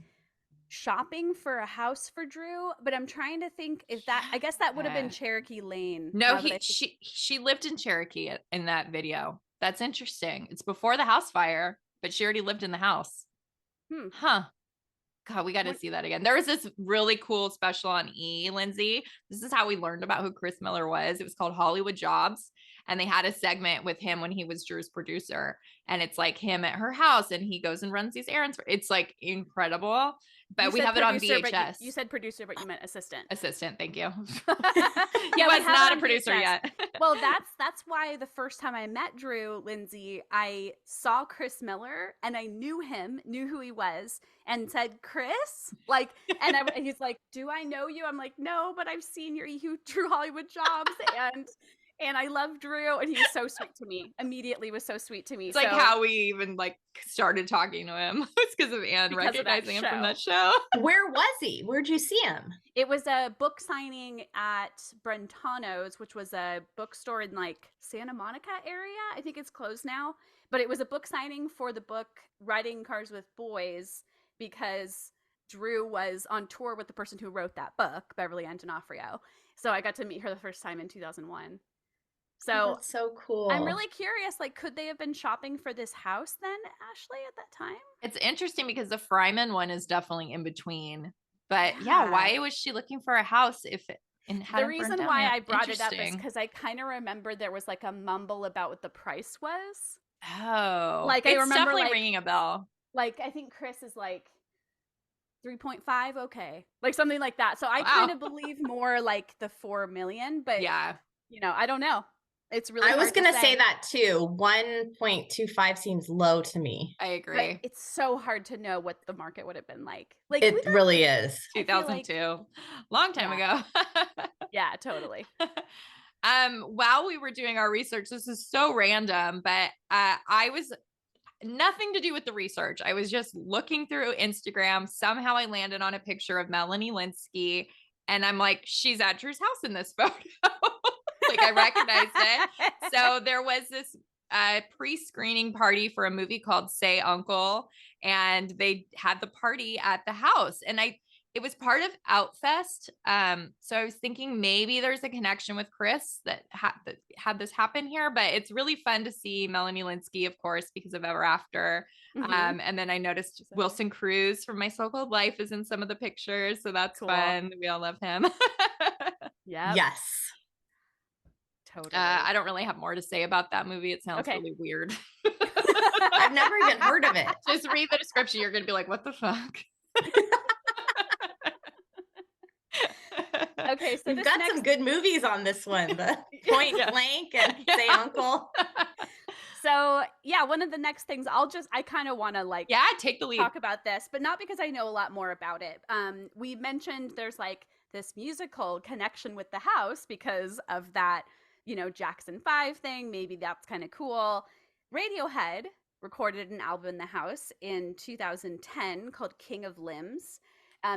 [SPEAKER 2] shopping for a house for Drew, but I'm trying to think if that, I guess that would have been Cherokee Lane.
[SPEAKER 1] No, she lived in Cherokee in that video. That's interesting. It's before the house fire, but she already lived in the house. Huh. God, we got to see that again. There was this really cool special on E, Lindsay. This is how we learned about who Chris Miller was. It was called Hollywood Jobs. And they had a segment with him when he was Drew's producer. And it's like him at her house, and he goes and runs these errands. It's like incredible. But we have it on VHS.
[SPEAKER 2] You said producer, but you meant assistant.
[SPEAKER 1] Assistant, thank you. He was not a producer yet.
[SPEAKER 2] Well, that's why the first time I met Drew, Lindsay, I saw Chris Miller and I knew who he was, and said, Chris? Like, and he's like, do I know you? I'm like, no, but I've seen your Drew Hollywood Jobs, and I love Drew, and he was so sweet to me. Immediately was so sweet to me.
[SPEAKER 1] It's like how we even like started talking to him. It's because of Anne recognizing him from that show.
[SPEAKER 3] Where was he? Where'd you see him?
[SPEAKER 2] It was a book signing at Brentano's, which was a bookstore in like Santa Monica area. I think it's closed now, but it was a book signing for the book Riding Cars with Boys, because Drew was on tour with the person who wrote that book, Beverly Ann D'Onofrio. So I got to meet her the first time in 2001. So
[SPEAKER 3] that's so cool.
[SPEAKER 2] I'm really curious, like, could they have been shopping for this house then, Ashley, at that time?
[SPEAKER 1] It's interesting because the Fryman one is definitely in between. But yeah, why was she looking for a house if it
[SPEAKER 2] the reason why I brought it up is because I kind of remember there was like a mumble about what the price was.
[SPEAKER 1] Oh,
[SPEAKER 2] like I remember
[SPEAKER 1] definitely
[SPEAKER 2] like,
[SPEAKER 1] ringing a bell.
[SPEAKER 2] Like I think Chris is like 3.5, okay, like something like that. So I kind of believe more like the 4 million, but
[SPEAKER 1] yeah,
[SPEAKER 2] I don't know. It's really.
[SPEAKER 3] I was gonna say that too. 1.25 seems low to me.
[SPEAKER 1] I agree.
[SPEAKER 2] But it's so hard to know what the market would have been like. Like
[SPEAKER 3] it really is.
[SPEAKER 1] 2002, long time ago.
[SPEAKER 2] Yeah, totally.
[SPEAKER 1] While we were doing our research, this is so random, but I was nothing to do with the research. I was just looking through Instagram. Somehow I landed on a picture of Melanie Lynskey, and I'm like, she's at Drew's house in this photo. Like I recognized it. So there was this pre-screening party for a movie called Say Uncle, and they had the party at the house, and it was part of Outfest. So I was thinking maybe there's a connection with Chris that had this happen here, but it's really fun to see Melanie Lynskey, of course, because of Ever After. Mm-hmm. And then I noticed Wilson Cruz from My So-Called Life is in some of the pictures. So that's fun. We all love him.
[SPEAKER 2] Yeah.
[SPEAKER 3] Yes.
[SPEAKER 2] Totally.
[SPEAKER 1] I don't really have more to say about that movie. It sounds really weird.
[SPEAKER 3] I've never even heard of it.
[SPEAKER 1] Just read the description. You're going to be like, what the fuck?
[SPEAKER 2] Okay, so
[SPEAKER 3] we've got some good movies on this one. The Point Blank and Say Uncle.
[SPEAKER 2] So yeah, one of the next things I kind of want to
[SPEAKER 1] take the lead,
[SPEAKER 2] talk about this, but not because I know a lot more about it. We mentioned there's like this musical connection with the house because of that, Jackson 5 thing. Maybe that's kind of cool. Radiohead recorded an album in the house in 2010 called King of Limbs.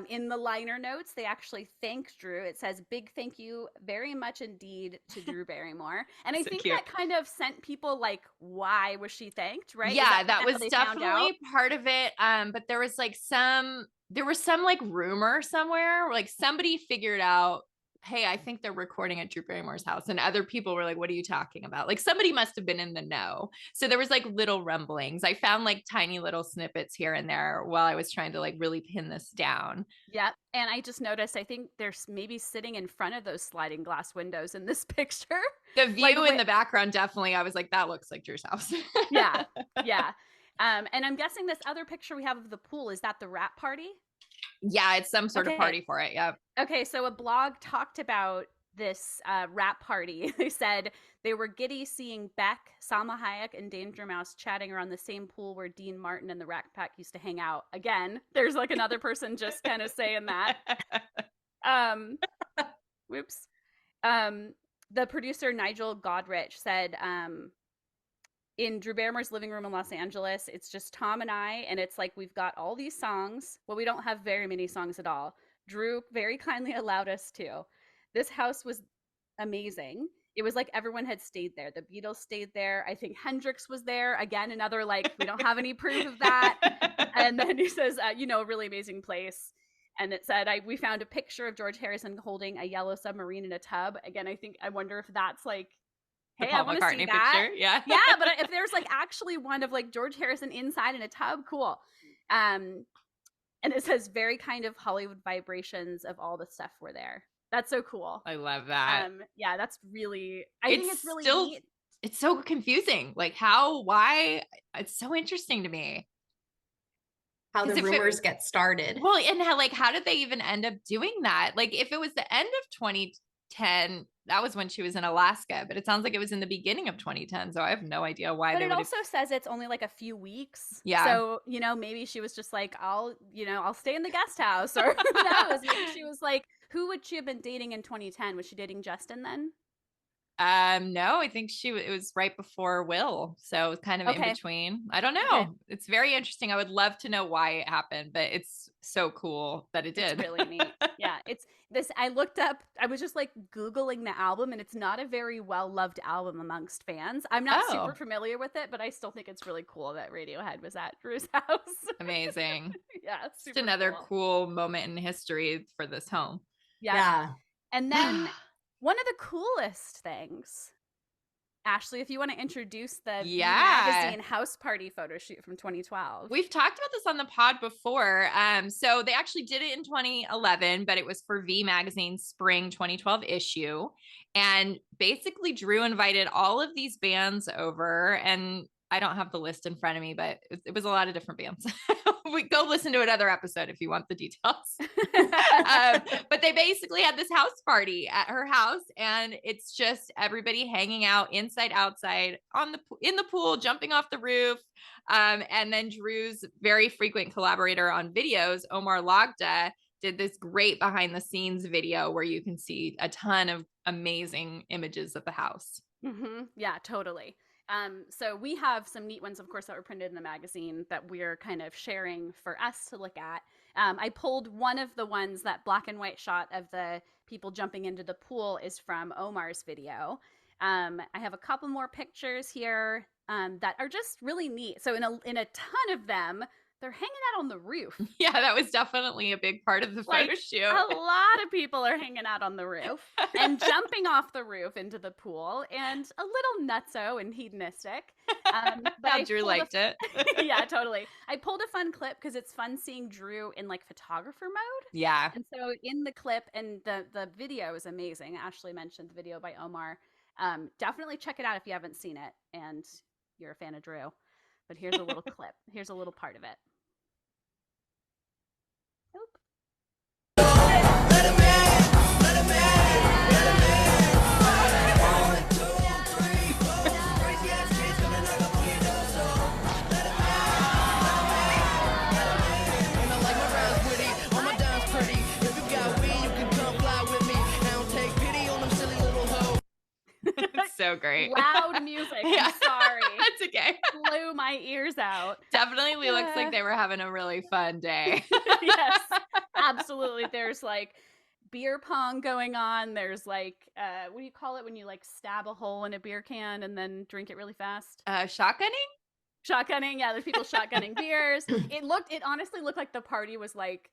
[SPEAKER 2] In the liner notes, they actually thank Drew. It says, "Big thank you very much indeed to Drew Barrymore." And I think that kind of sent people like, why was she thanked, right?
[SPEAKER 1] Yeah, that was definitely part of it. But there was like some like rumor somewhere, like somebody figured out hey, I think they're recording at Drew Barrymore's house. And other people were like, what are you talking about? Like somebody must have been in the know. So there was like little rumblings. I found like tiny little snippets here and there while I was trying to like really pin this down.
[SPEAKER 2] Yep. And I just noticed, I think there's maybe sitting in front of those sliding glass windows in this picture.
[SPEAKER 1] The view in the background, definitely. I was like, that looks like Drew's house.
[SPEAKER 2] Yeah. Yeah. And I'm guessing this other picture we have of the pool, is that the wrap party?
[SPEAKER 1] Yeah, it's some sort of party for it. Yeah.
[SPEAKER 2] Okay, so a blog talked about this wrap party. They said they were giddy seeing Beck, Salma Hayek, and Danger Mouse chatting around the same pool where Dean Martin and the Rat Pack used to hang out. Again, there's like another person just kind of saying that. Whoops. The producer Nigel Godrich said, in Drew Barrymore's living room in Los Angeles, it's just Tom and I, and it's like we've got all these songs. Well, we don't have very many songs at all. Drew very kindly allowed us to. This house was amazing. It was like everyone had stayed there. The Beatles stayed there. I think Hendrix was there. Again, another like, we don't have any proof of that. And then he says, a really amazing place. And it said, we found a picture of George Harrison holding a yellow submarine in a tub. Again, I wonder if that's like, hey, I want to see that.
[SPEAKER 1] Picture. Yeah.
[SPEAKER 2] Yeah, but if there's like actually one of like George Harrison inside in a tub, cool. And it says very kind of Hollywood vibrations of all the stuff were there. That's so cool.
[SPEAKER 1] I love that.
[SPEAKER 2] Yeah, that's really, I think it's really neat.
[SPEAKER 1] It's so confusing. Like why? It's so interesting to me.
[SPEAKER 3] How the rumors get started.
[SPEAKER 1] Well, and how did they even end up doing that? Like if it was the end of 2010, that was when she was in Alaska, but it sounds like it was in the beginning of 2010. So I have no idea why.
[SPEAKER 2] But it also says it's only like a few weeks.
[SPEAKER 1] Yeah.
[SPEAKER 2] So, maybe she was just like, I'll stay in the guest house, or who knows? Maybe she was like, who would she have been dating in 2010? Was she dating Justin then?
[SPEAKER 1] No, I think it was right before Will. So kind of in between. I don't know. Okay. It's very interesting. I would love to know why it happened, but it's so cool that it did.
[SPEAKER 2] It's really neat. Yeah. It's this, I looked up, I was just like Googling the album, and it's not a very well-loved album amongst fans. I'm not super familiar with it, but I still think it's really cool that Radiohead was at Drew's house.
[SPEAKER 1] Amazing.
[SPEAKER 2] Yeah.
[SPEAKER 1] It's just another cool moment in history for this home.
[SPEAKER 2] Yeah. And then one of the coolest things, Ashley, if you want to introduce the magazine house party photo shoot from 2012.
[SPEAKER 1] We've talked about this on the pod before. So they actually did it in 2011, but it was for V Magazine's spring 2012 issue. And basically Drew invited all of these bands over, and I don't have the list in front of me, but it was a lot of different bands. We go listen to another episode if you want the details. But they basically had this house party at her house, and it's just everybody hanging out inside, outside, in the pool, jumping off the roof. And then Drew's very frequent collaborator on videos, Omar Lagda, did this great behind the scenes video where you can see a ton of amazing images of the house.
[SPEAKER 2] Mm-hmm. Yeah, totally. So we have some neat ones, of course, that were printed in the magazine that we're kind of sharing for us to look at. I pulled one of the ones, that black and white shot of the people jumping into the pool is from Omar's video. I have a couple more pictures here that are just really neat. So in a ton of them, they're hanging out on the roof.
[SPEAKER 1] Yeah, that was definitely a big part of the photo shoot.
[SPEAKER 2] A lot of people are hanging out on the roof and jumping off the roof into the pool, and a little nutso and hedonistic.
[SPEAKER 1] But Drew liked it.
[SPEAKER 2] Yeah, totally. I pulled a fun clip because it's fun seeing Drew in like photographer mode.
[SPEAKER 1] Yeah.
[SPEAKER 2] And so in the clip, and the video is amazing. Ashley mentioned the video by Omar. Definitely check it out if you haven't seen it and you're a fan of Drew. But here's a little clip. Here's a little part of it.
[SPEAKER 1] It's so great.
[SPEAKER 2] Loud music. I'm sorry.
[SPEAKER 1] That's okay.
[SPEAKER 2] Blew my ears out.
[SPEAKER 1] Definitely looks like they were having a really fun day.
[SPEAKER 2] Yes, absolutely. There's like beer pong going on. There's like, what do you call it when you like stab a hole in a beer can and then drink it really fast?
[SPEAKER 1] Shotgunning?
[SPEAKER 2] Shotgunning. Yeah, there's people shotgunning beers. It honestly looked like the party was like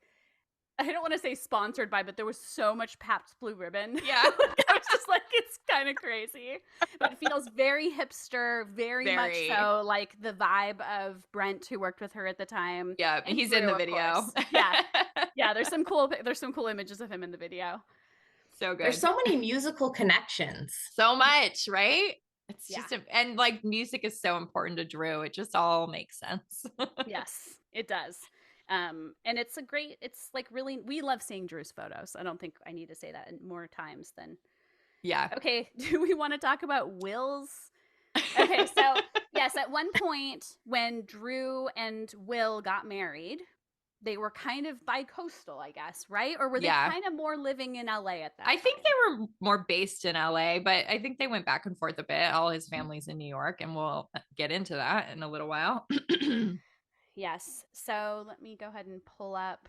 [SPEAKER 2] I don't want to say sponsored by, but there was so much Pabst Blue Ribbon.
[SPEAKER 1] Yeah.
[SPEAKER 2] I was just like, it's kind of crazy. But it feels very hipster, very much so like the vibe of Brent, who worked with her at the time.
[SPEAKER 1] Yeah,
[SPEAKER 2] and
[SPEAKER 1] he's
[SPEAKER 2] Drew,
[SPEAKER 1] in the video.
[SPEAKER 2] Yeah, there's some cool images of him in the video.
[SPEAKER 1] So good.
[SPEAKER 3] There's so many musical connections.
[SPEAKER 1] So much, right? It's just and like music is so important to Drew. It just all makes sense.
[SPEAKER 2] Yes, it does. And it's like really, we love seeing Drew's photos. I don't think I need to say that more times than.
[SPEAKER 1] Yeah.
[SPEAKER 2] Okay. Do we want to talk about Will's? Okay. So yes, at one point when Drew and Will got married, they were kind of bi-coastal, I guess, right? Or were they kind of more living in LA at that
[SPEAKER 1] I think they were more based in LA, but I think they went back and forth a bit. All his family's in New York, and we'll get into that in a little while.
[SPEAKER 2] Yes. So let me go ahead and pull up.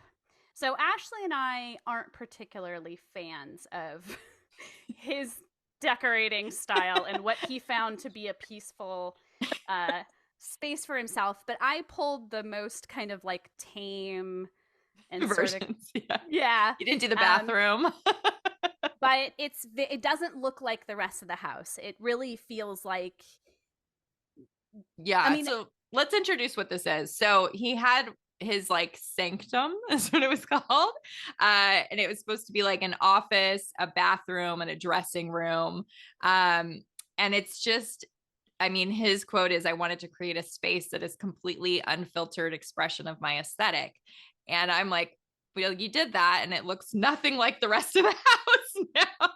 [SPEAKER 2] So Ashley and I aren't particularly fans of his decorating style and what he found to be a peaceful space for himself. But I pulled the most kind of like tame and
[SPEAKER 1] versions.
[SPEAKER 2] Yeah.
[SPEAKER 1] You didn't do the bathroom.
[SPEAKER 2] But it doesn't look like the rest of the house. It really feels like.
[SPEAKER 1] Yeah. I mean, so let's introduce what this is. So he had his like sanctum, is what it was called. And it was supposed to be like an office, a bathroom, and a dressing room. And it's just, I mean, his quote is, "I wanted to create a space that is completely unfiltered expression of my aesthetic." And I'm like, well, you did that, and it looks nothing like the rest of the house now.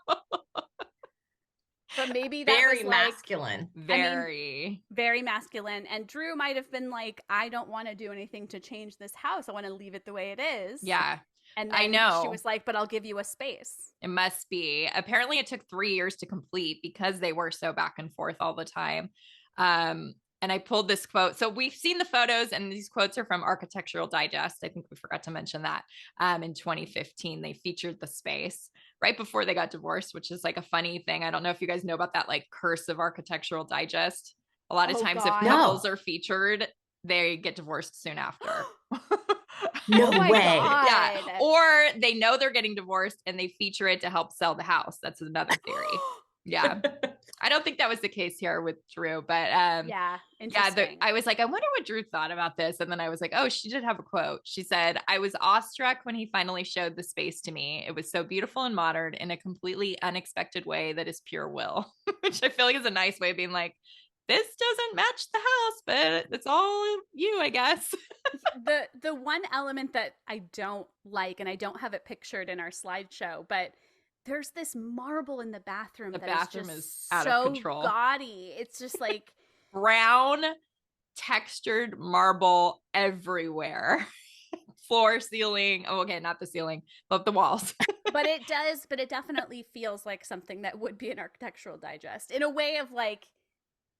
[SPEAKER 2] But maybe that
[SPEAKER 3] very
[SPEAKER 2] was
[SPEAKER 3] masculine.
[SPEAKER 2] Very masculine. And Drew might have been like, I don't want to do anything to change this house. I want to leave it the way it is.
[SPEAKER 1] Yeah.
[SPEAKER 2] And then
[SPEAKER 1] I know.
[SPEAKER 2] She was like, but I'll give you a space.
[SPEAKER 1] It must be. Apparently it took 3 years to complete because they were so back and forth all the time. And I pulled this quote. So we've seen the photos, and these quotes are from Architectural Digest. I think we forgot to mention that. In 2015, they featured the space right before they got divorced, which is like a funny thing. I don't know if you guys know about that like curse of Architectural Digest. A lot of times if couples are featured, they get divorced soon after.
[SPEAKER 3] No way.
[SPEAKER 1] Yeah. Or they know they're getting divorced and they feature it to help sell the house. That's another theory. Yeah. I don't think that was the case here with Drew, but interesting. I was like, I wonder what Drew thought about this. And then I was like, oh, she did have a quote. She said, "I was awestruck when he finally showed the space to me. It was so beautiful and modern in a completely unexpected way that is pure Will," which I feel like is a nice way of being like, this doesn't match the house, but it's all you, I guess.
[SPEAKER 2] The one element that I don't like, and I don't have it pictured in our slideshow, but there's this marble in the bathroom.
[SPEAKER 1] The bathroom is out
[SPEAKER 2] of
[SPEAKER 1] control.
[SPEAKER 2] Gaudy. It's just like
[SPEAKER 1] brown textured marble everywhere. Floor, ceiling. Oh, okay, not the ceiling, but the walls.
[SPEAKER 2] But it definitely feels like something that would be an Architectural Digest in a way of like,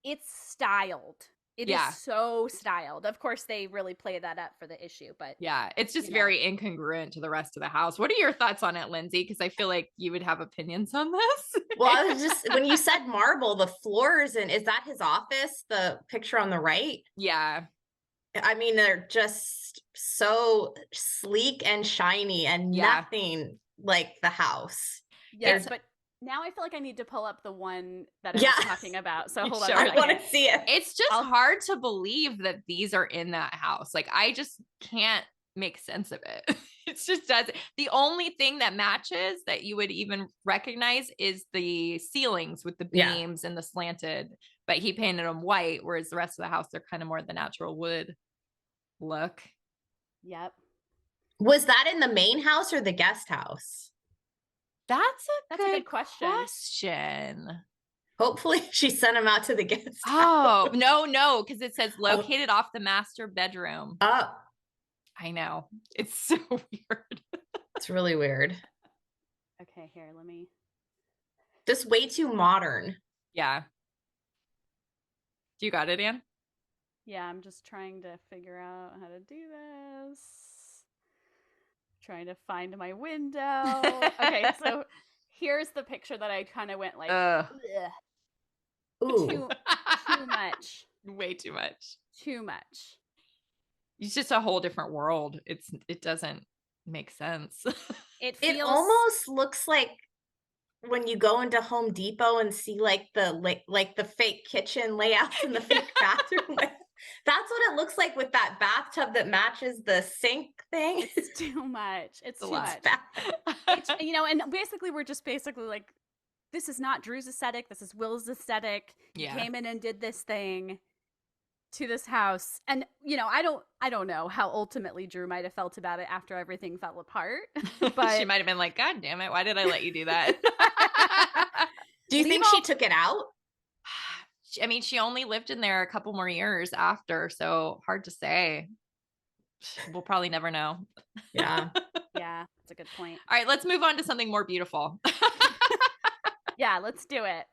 [SPEAKER 2] it's styled. It is so styled. Of course, they really play that up for the issue, but
[SPEAKER 1] yeah, it's just very incongruent to the rest of the house. What are your thoughts on it, Lindsay? Because I feel like you would have opinions on this.
[SPEAKER 3] Well, I was just, when you said marble, the floors, and is that his office? The picture on the right?
[SPEAKER 1] Yeah.
[SPEAKER 3] I mean, they're just so sleek and shiny and nothing like the house.
[SPEAKER 2] Yes, but now I feel like I need to pull up the one that I was talking about. So hold on.
[SPEAKER 3] I want to see it.
[SPEAKER 1] It's just hard to believe that these are in that house. Like, I just can't make sense of it. It just doesn't. The only thing that matches that you would even recognize is the ceilings with the beams and the slanted, but he painted them white, whereas the rest of the house, they're kind of more the natural wood look.
[SPEAKER 2] Yep.
[SPEAKER 3] Was that in the main house or the guest house?
[SPEAKER 1] That's a good
[SPEAKER 2] question.
[SPEAKER 3] Hopefully she sent him out to the guest
[SPEAKER 1] house. No, because it says located off the master bedroom.
[SPEAKER 3] Oh.
[SPEAKER 1] I know. It's so weird.
[SPEAKER 3] It's really weird.
[SPEAKER 2] Okay, here, let me.
[SPEAKER 3] Just way too modern.
[SPEAKER 1] Yeah. Do you got it, Anne?
[SPEAKER 2] Yeah, I'm just trying to figure out how to do this. Trying to find my window. Okay, so here's the picture that I kind of went like,
[SPEAKER 3] ooh,
[SPEAKER 2] too much.
[SPEAKER 1] Way too much.
[SPEAKER 2] Too much.
[SPEAKER 1] It's just a whole different world. It doesn't Makes sense.
[SPEAKER 3] It almost looks like when you go into Home Depot and see like the fake kitchen layouts in the fake bathroom. That's what it looks like with that bathtub that matches the sink thing.
[SPEAKER 2] It's too much. It's too much. You know, and basically we're just like, this is not Drew's aesthetic. This is Will's aesthetic.
[SPEAKER 1] Yeah.
[SPEAKER 2] He came in and did this thing to this house. And, you know, I don't know how ultimately Drew might have felt about it after everything fell apart. But
[SPEAKER 1] she might have been like, God damn it. Why did I let you do that?
[SPEAKER 3] Do you think she took it out?
[SPEAKER 1] I mean, she only lived in there a couple more years after, so hard to say. We'll probably never know.
[SPEAKER 3] Yeah.
[SPEAKER 2] Yeah, that's a good point.
[SPEAKER 1] All right, let's move on to something more beautiful.
[SPEAKER 2] Yeah, let's do it.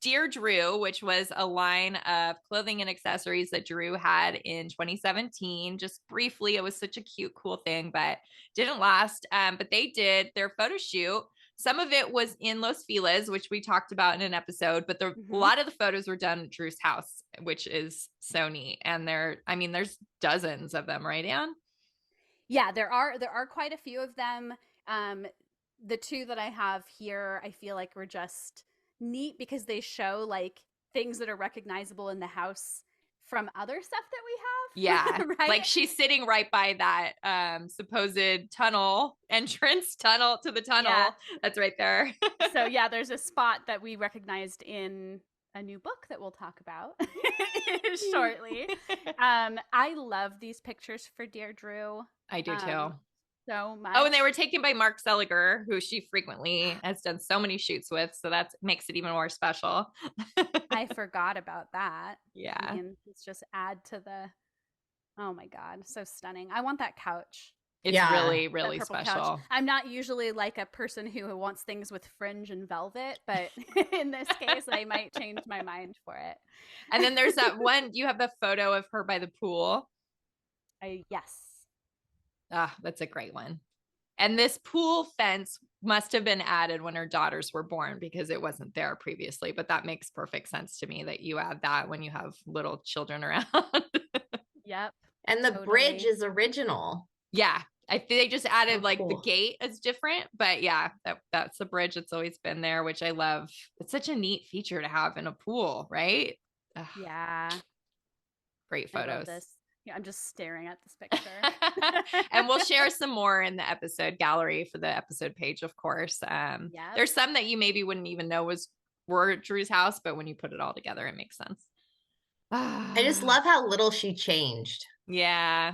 [SPEAKER 1] Dear Drew, which was a line of clothing and accessories that Drew had in 2017. Just briefly, it was such a cute, cool thing, but didn't last. But they did their photo shoot. Some of it was in Los Feliz, which we talked about in an episode, but a lot of the photos were done at Drew's house, which is so neat. And there's dozens of them, right, Anne?
[SPEAKER 2] Yeah, there are quite a few of them. The two that I have here, I feel like were just neat because they show like things that are recognizable in the house from other stuff that we have.
[SPEAKER 1] Yeah.
[SPEAKER 2] Right?
[SPEAKER 1] Like she's sitting right by that supposed entrance tunnel to the tunnel. Yeah. That's right there.
[SPEAKER 2] So yeah, there's a spot that we recognized in a new book that we'll talk about shortly. I love these pictures for Dear Drew.
[SPEAKER 1] I do too.
[SPEAKER 2] So much.
[SPEAKER 1] Oh, and they were taken by Mark Seliger, who she frequently has done so many shoots with. So that makes it even more special.
[SPEAKER 2] I forgot about that.
[SPEAKER 1] Yeah.
[SPEAKER 2] I mean, let's just add to the, oh my God, so stunning. I want that couch.
[SPEAKER 1] It's really, really special.
[SPEAKER 2] Couch. I'm not usually like a person who wants things with fringe and velvet, but in this case, I might change my mind for it.
[SPEAKER 1] And then there's that one, you have the photo of her by the pool.
[SPEAKER 2] Yes.
[SPEAKER 1] Ah, that's a great one. And this pool fence must have been added when her daughters were born because it wasn't there previously. But that makes perfect sense to me that you add that when you have little children around.
[SPEAKER 2] Yep.
[SPEAKER 3] And the bridge is original.
[SPEAKER 1] Yeah. I think they just added the gate is different, but yeah, that's the bridge that's always been there, which I love. It's such a neat feature to have in a pool, right? Ugh.
[SPEAKER 2] Yeah.
[SPEAKER 1] Great photos.
[SPEAKER 2] Yeah, I'm just staring at this picture.
[SPEAKER 1] And we'll share some more in the episode gallery for the episode page, of course. There's some that you maybe wouldn't even know were at Drew's house, but when you put it all together, it makes sense.
[SPEAKER 3] I just love how little she changed.
[SPEAKER 1] Yeah.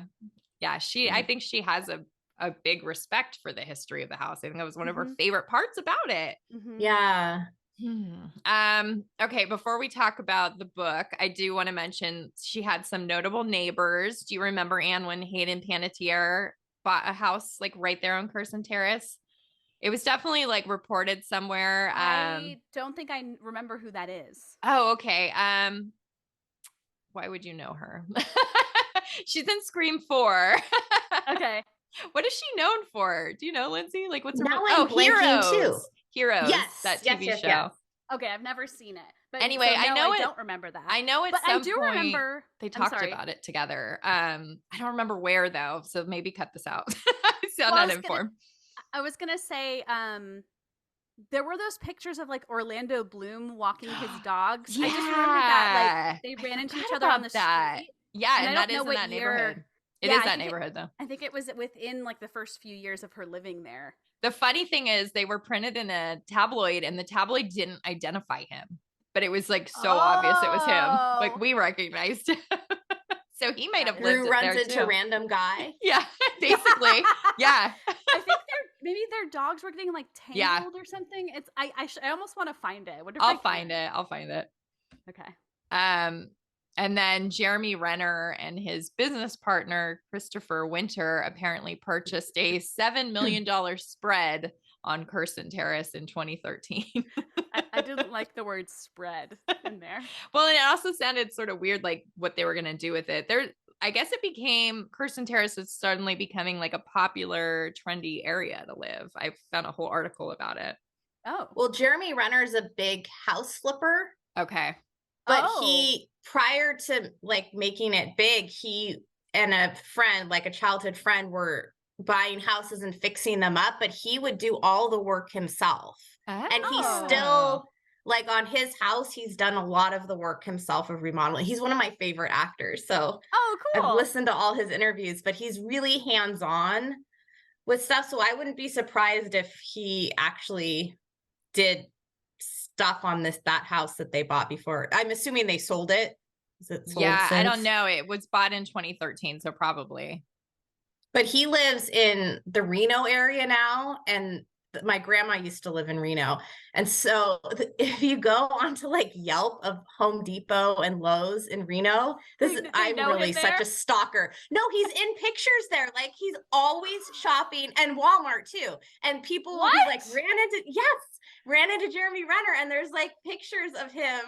[SPEAKER 1] Yeah. I think she has a big respect for the history of the house. I think that was one of her favorite parts about it.
[SPEAKER 3] Yeah.
[SPEAKER 1] Okay, before we talk about the book, I do want to mention she had some notable neighbors. Do you remember, Anne, when Hayden Panettiere bought a house right there on Curson Terrace? It was definitely reported somewhere.
[SPEAKER 2] I don't think I remember who that is.
[SPEAKER 1] Oh, okay. Why would you know her? She's in Scream 4.
[SPEAKER 2] Okay.
[SPEAKER 1] What is she known for? Do you know, Lindsay? What's her
[SPEAKER 3] now I'm blanking too.
[SPEAKER 1] Heroes,
[SPEAKER 3] yes,
[SPEAKER 1] that TV show.
[SPEAKER 2] Yes. Okay, I've never seen it. But
[SPEAKER 1] anyway,
[SPEAKER 2] I don't remember that.
[SPEAKER 1] I know at
[SPEAKER 2] but
[SPEAKER 1] some
[SPEAKER 2] I do
[SPEAKER 1] point
[SPEAKER 2] remember
[SPEAKER 1] they talked about it together. I don't remember where though, so maybe cut this out. I sound uninformed.
[SPEAKER 2] I was gonna say, there were those pictures of Orlando Bloom walking his dogs.
[SPEAKER 1] Yeah.
[SPEAKER 2] I just remember that they ran into each other on the street.
[SPEAKER 1] Yeah, and that is
[SPEAKER 2] in
[SPEAKER 1] that neighborhood. It is that neighborhood though.
[SPEAKER 2] I think it was within the first few years of her living there.
[SPEAKER 1] The funny thing is they were printed in a tabloid and the tabloid didn't identify him, but it was so obvious it was him. We recognized him. So he might have lived
[SPEAKER 3] runs
[SPEAKER 1] there
[SPEAKER 3] into
[SPEAKER 1] too.
[SPEAKER 3] Random guy.
[SPEAKER 1] Yeah, basically. Yeah.
[SPEAKER 2] I think maybe their dogs were getting tangled or something. It's I almost want to find it.
[SPEAKER 1] I'll find it.
[SPEAKER 2] Okay.
[SPEAKER 1] And then Jeremy Renner and his business partner, Christopher Winter, apparently purchased a $7 million spread on Curson Terrace in 2013.
[SPEAKER 2] I didn't like the word spread in there.
[SPEAKER 1] Well, and it also sounded sort of weird, what they were going to do with it. I guess it became, Curson Terrace is suddenly becoming a popular, trendy area to live. I found a whole article about it.
[SPEAKER 2] Oh.
[SPEAKER 3] Well, Jeremy Renner's a big house flipper.
[SPEAKER 1] Okay.
[SPEAKER 3] But he, prior to making it big, he and a friend, a childhood friend, were buying houses and fixing them up, but he would do all the work himself. And he's still like on his house, he's done a lot of the work himself of remodeling. He's one of my favorite actors. So
[SPEAKER 2] cool.
[SPEAKER 3] I've listened to all his interviews, but he's really hands-on with stuff. So I wouldn't be surprised if he actually did stuff on that house that they bought before. I'm assuming they sold it. Is it sold since?
[SPEAKER 1] I don't know. It was bought in 2013, so probably.
[SPEAKER 3] But he lives in the Reno area now, and my grandma used to live in Reno. And so if you go onto like Yelp of Home Depot and Lowe's in Reno, I'm really such a stalker. No, he's in pictures there. Like he's always shopping, and Walmart too. And people will be like, ran into Jeremy Renner, and there's like pictures of him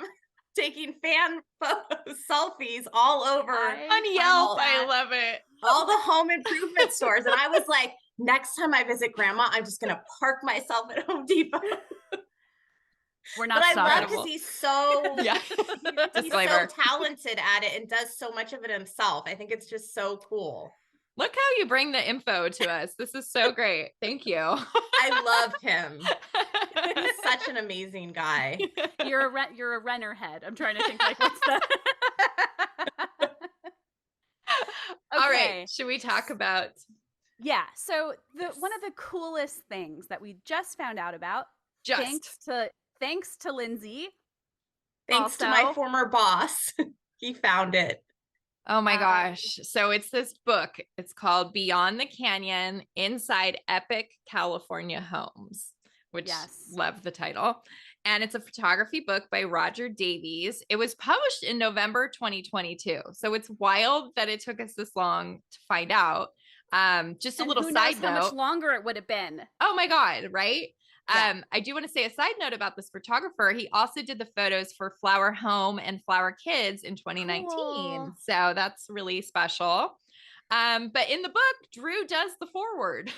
[SPEAKER 3] taking fan photos, selfies all over
[SPEAKER 1] on Yelp. I love it.
[SPEAKER 3] All the home improvement stores. And I was like, next time I visit grandma, I'm just going to park myself at Home Depot.
[SPEAKER 2] We're not.
[SPEAKER 3] But I love because he's so, he's so
[SPEAKER 1] talented
[SPEAKER 3] at it and does so much of it himself. I think it's just so cool.
[SPEAKER 1] Look how you bring the info to us. This is so great. Thank you.
[SPEAKER 3] I love him. He's such an amazing guy.
[SPEAKER 2] You're a Renner head. I'm trying to think like what's that?
[SPEAKER 1] All right. Should we talk about?
[SPEAKER 2] Yeah. So one of the coolest things that we just found out about, thanks to Lindsay,
[SPEAKER 3] thanks to my former boss, he found it.
[SPEAKER 1] Oh my gosh. So it's this book. It's called Beyond the Canyon, Inside Epic California Homes, which love the title. And it's a photography book by Roger Davies. It was published in November 2022. So it's wild that it took us this long to find out. Just a little side note.
[SPEAKER 2] How much longer it would have been.
[SPEAKER 1] Oh my God, right? Yeah. I do want to say a side note about this photographer. He also did the photos for Flower Home and Flower Kids in 2019. Cool. So that's really special. But in the book, Drew does the foreword,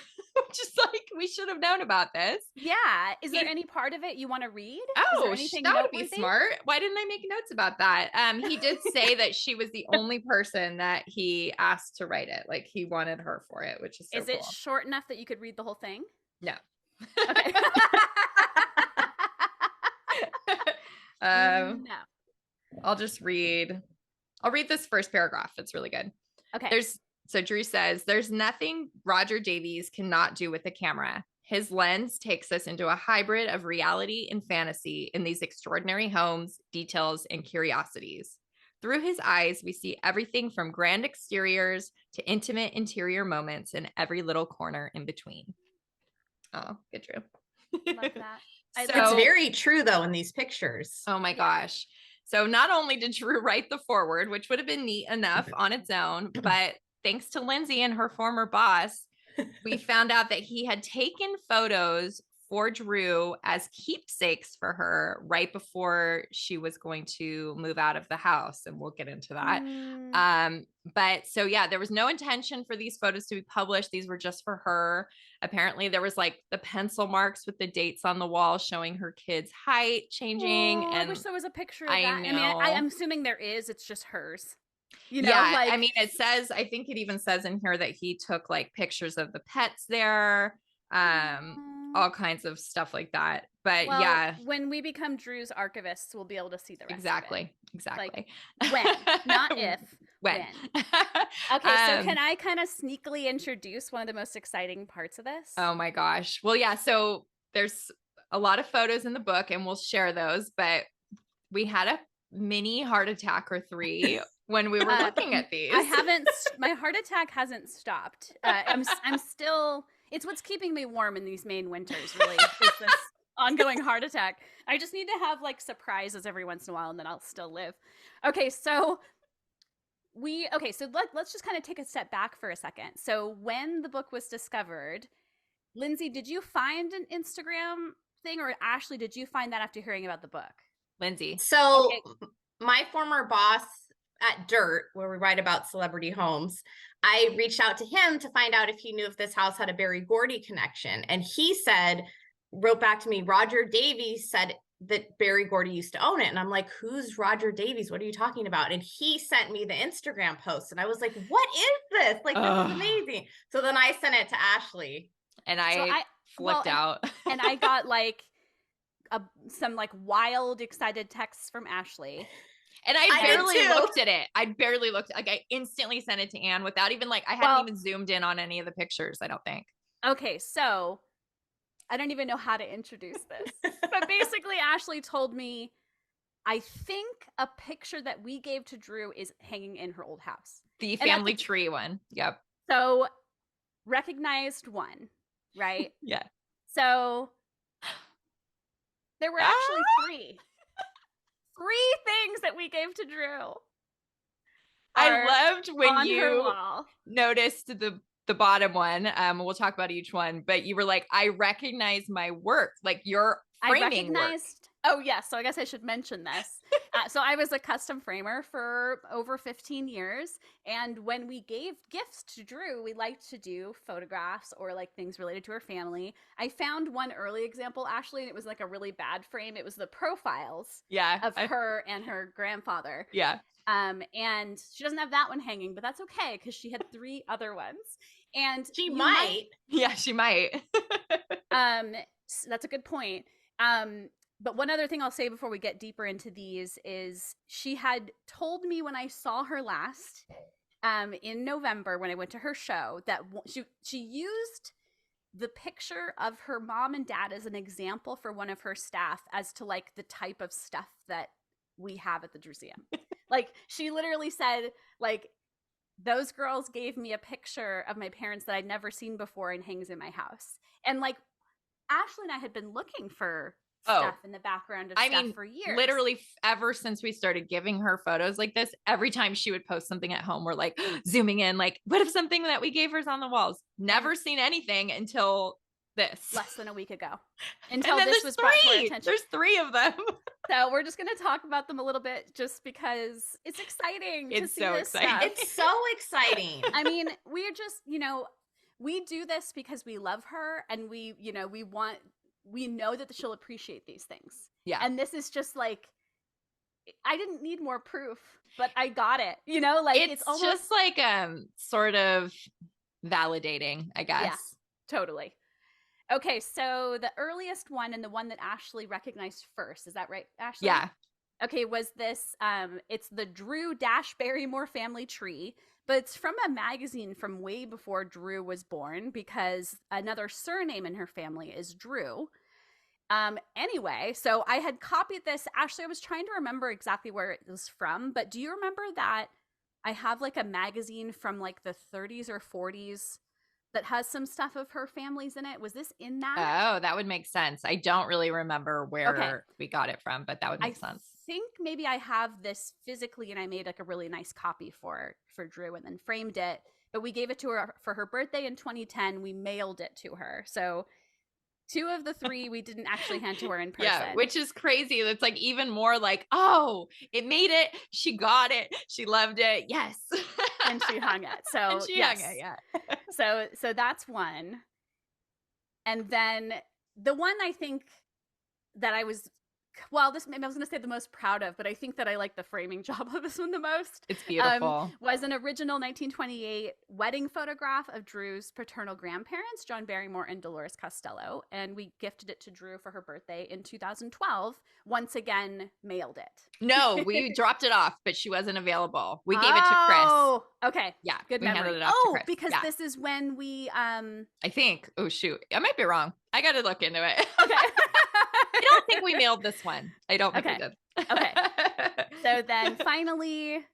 [SPEAKER 1] which is like, we should have known about this.
[SPEAKER 2] Yeah. Is there any part of it you want to read?
[SPEAKER 1] Oh, that would be smart. Why didn't I make notes about that? He did say that she was the only person that he asked to write it. Like he wanted her for it, which is so cool.
[SPEAKER 2] Is it short enough that you could read the whole thing?
[SPEAKER 1] No.
[SPEAKER 2] Okay.
[SPEAKER 1] No. I'll read this first paragraph. It's really good.
[SPEAKER 2] Okay.
[SPEAKER 1] So Drew says, there's nothing Roger Davies cannot do with the camera. His lens takes us into a hybrid of reality and fantasy in these extraordinary homes, details, and curiosities. Through his eyes, we see everything from grand exteriors to intimate interior moments in every little corner in between. Oh, good, Drew.
[SPEAKER 2] Love that.
[SPEAKER 3] It's very true, though, in these pictures.
[SPEAKER 1] Oh, my gosh. So not only did Drew write the foreword, which would have been neat enough on its own, but thanks to Lindsay and her former boss, we found out that he had taken photos for Drew as keepsakes for her right before she was going to move out of the house. And we'll get into that. But so, yeah, there was no intention for these photos to be published. These were just for her. Apparently there was like the pencil marks with the dates on the wall showing her kid's height changing. And
[SPEAKER 2] I wish there was a picture of that.
[SPEAKER 1] Know.
[SPEAKER 2] I mean, I'm assuming there is. It's just hers. You know,
[SPEAKER 1] yeah,
[SPEAKER 2] like,
[SPEAKER 1] I mean, it says, I think it even says in here that he took like pictures of the pets there, all kinds of stuff like that. But yeah,
[SPEAKER 2] when we become Drew's archivists, we'll be able to see the rest.
[SPEAKER 1] Exactly.
[SPEAKER 2] Like, when, not if. When. Okay, so can I kind of sneakily introduce one of the most exciting parts of this?
[SPEAKER 1] Oh my gosh. Well, yeah. So there's a lot of photos in the book, and we'll share those. But we had a mini heart attack or three when we were looking at these.
[SPEAKER 2] My heart attack hasn't stopped. I'm still, it's what's keeping me warm in these Maine winters, really, is this ongoing heart attack. I just need to have like surprises every once in a while and then I'll still live. Okay, so let's just kind of take a step back for a second. So when the book was discovered, Lindsay, did you find an Instagram thing, or Ashley, did you find that after hearing about the book?
[SPEAKER 1] Lindsay.
[SPEAKER 3] So my former boss at Dirt, where we write about celebrity homes, I reached out to him to find out if he knew if this house had a Berry Gordy connection. And he wrote back to me, Roger Davies said that Berry Gordy used to own it. And I'm like, who's Roger Davies? What are you talking about? And he sent me the Instagram post and I was like, what is this? Like, this is amazing. So then I sent it to Ashley.
[SPEAKER 1] And I flipped out.
[SPEAKER 2] And I got like some like wild excited texts from Ashley.
[SPEAKER 1] And I barely looked at it. I barely looked. Like I instantly sent it to Anne without even like, I hadn't even zoomed in on any of the pictures, I don't think.
[SPEAKER 2] Okay, so I don't even know how to introduce this. But basically, Ashley told me, I think a picture that we gave to Drew is hanging in her old house.
[SPEAKER 1] The family tree one. Yep.
[SPEAKER 2] So recognized one, right?
[SPEAKER 1] Yeah.
[SPEAKER 2] So there were actually three things that we gave to Drew.
[SPEAKER 1] I loved when you noticed the bottom one. We'll talk about each one, but you were like, I recognize my work, like your framing work.
[SPEAKER 2] Oh yeah, so I guess I should mention this. So I was a custom framer for over 15 years, and when we gave gifts to Drew, we liked to do photographs or like things related to her family. I found one early example, Ashley, and it was like a really bad frame. It was the profiles of her and her grandfather.
[SPEAKER 1] Yeah.
[SPEAKER 2] And she doesn't have that one hanging, but that's okay because she had 3 other ones. And
[SPEAKER 3] she might.
[SPEAKER 1] Yeah, she might.
[SPEAKER 2] So that's a good point. But one other thing I'll say before we get deeper into these is she had told me when I saw her last in November when I went to her show that she used the picture of her mom and dad as an example for one of her staff as to like the type of stuff that we have at the Museum. Like she literally said like, those girls gave me a picture of my parents that I'd never seen before and hangs in my house. And like Ashley and I had been looking for stuff in the background of stuff for years.
[SPEAKER 1] Literally ever since we started giving her photos like this, every time she would post something at home, we're like zooming in, like, what if something that we gave her's on the walls? Never seen anything until this.
[SPEAKER 2] Less than a week ago. Until this was brought to our attention.
[SPEAKER 1] There's 3 of them.
[SPEAKER 2] So we're just going to talk about them a little bit just because it's exciting to see this stuff.
[SPEAKER 3] It's so exciting.
[SPEAKER 2] I mean, we're just, we do this because we love her and we know that she'll appreciate these things.
[SPEAKER 1] Yeah.
[SPEAKER 2] And this is just like, I didn't need more proof, but I got it. Like it's almost
[SPEAKER 1] just like sort of validating, I guess.
[SPEAKER 2] Yeah, totally. Okay, so the earliest one and the one that Ashley recognized first, is that right, Ashley?
[SPEAKER 1] Yeah.
[SPEAKER 2] Okay, was this, it's the Drew Barrymore family tree, but it's from a magazine from way before Drew was born because another surname in her family is Drew. Anyway, so I had copied this. Ashley, I was trying to remember exactly where it was from, but do you remember that I have like a magazine from like the 30s or 40s that has some stuff of her families in it? Was this in that?
[SPEAKER 1] Oh, that would make sense. I don't really remember where we got it from, but that would make sense.
[SPEAKER 2] I think maybe I have this physically and I made like a really nice copy for Drew and then framed it, but we gave it to her for her birthday in 2010. We mailed it to her. So 2 of the 3 we didn't actually hand to her in person.
[SPEAKER 1] Yeah, which is crazy. It's like even more like, oh, it made it. She got it. She loved it. Yes.
[SPEAKER 2] And she hung it. So
[SPEAKER 1] hung it, yeah.
[SPEAKER 2] So that's one. And then the one I think that I was, maybe I was going to say the most proud of, but I think that I like the framing job of this one the most.
[SPEAKER 1] It's beautiful.
[SPEAKER 2] Was an original 1928 wedding photograph of Drew's paternal grandparents, John Barrymore and Dolores Costello. And we gifted it to Drew for her birthday in 2012. Once again, mailed it.
[SPEAKER 1] No, we dropped it off, but she wasn't available. We gave it to Chris.
[SPEAKER 2] Oh, okay.
[SPEAKER 1] Yeah.
[SPEAKER 2] Good
[SPEAKER 1] we
[SPEAKER 2] memory.
[SPEAKER 1] handed it off to Chris.
[SPEAKER 2] Because this is when we,
[SPEAKER 1] I think, oh shoot, I might be wrong. I got to look into it.
[SPEAKER 2] Okay.
[SPEAKER 1] I don't think we mailed this one. I don't think we did.
[SPEAKER 2] Okay. So then finally,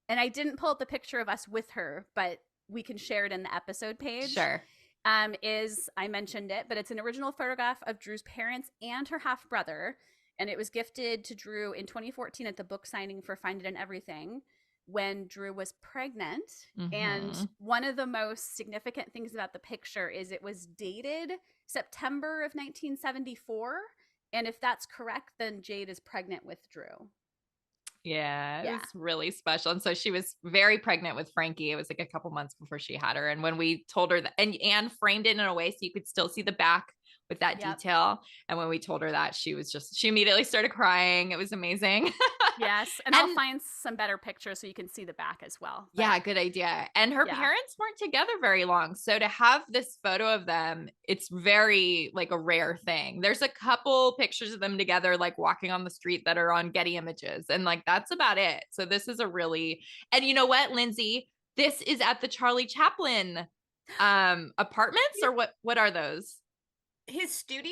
[SPEAKER 2] and I didn't pull up the picture of us with her, but we can share it in the episode page.
[SPEAKER 1] Sure.
[SPEAKER 2] I mentioned it, but it's an original photograph of Drew's parents and her half brother. And it was gifted to Drew in 2014 at the book signing for Find It in Everything when Drew was pregnant.
[SPEAKER 1] Mm-hmm.
[SPEAKER 2] And one of the most significant things about the picture is it was dated September of 1974. And if that's correct, then Jade is pregnant with Drew.
[SPEAKER 1] Yeah, it was really special. And so she was very pregnant with Frankie. It was like a couple months before she had her. And when we told her that, and Anne framed it in a way so you could still see the back with that detail. And when we told her that, she immediately started crying. It was amazing.
[SPEAKER 2] Yes. And I'll find some better pictures so you can see the back as well.
[SPEAKER 1] But, yeah, good idea. And her parents weren't together very long. So to have this photo of them, it's very like a rare thing. There's a couple pictures of them together, like walking on the street that are on Getty Images. And like, that's about it. So this is and you know what, Lindsay, this is at the Charlie Chaplin apartments, or what are those?
[SPEAKER 3] His studio?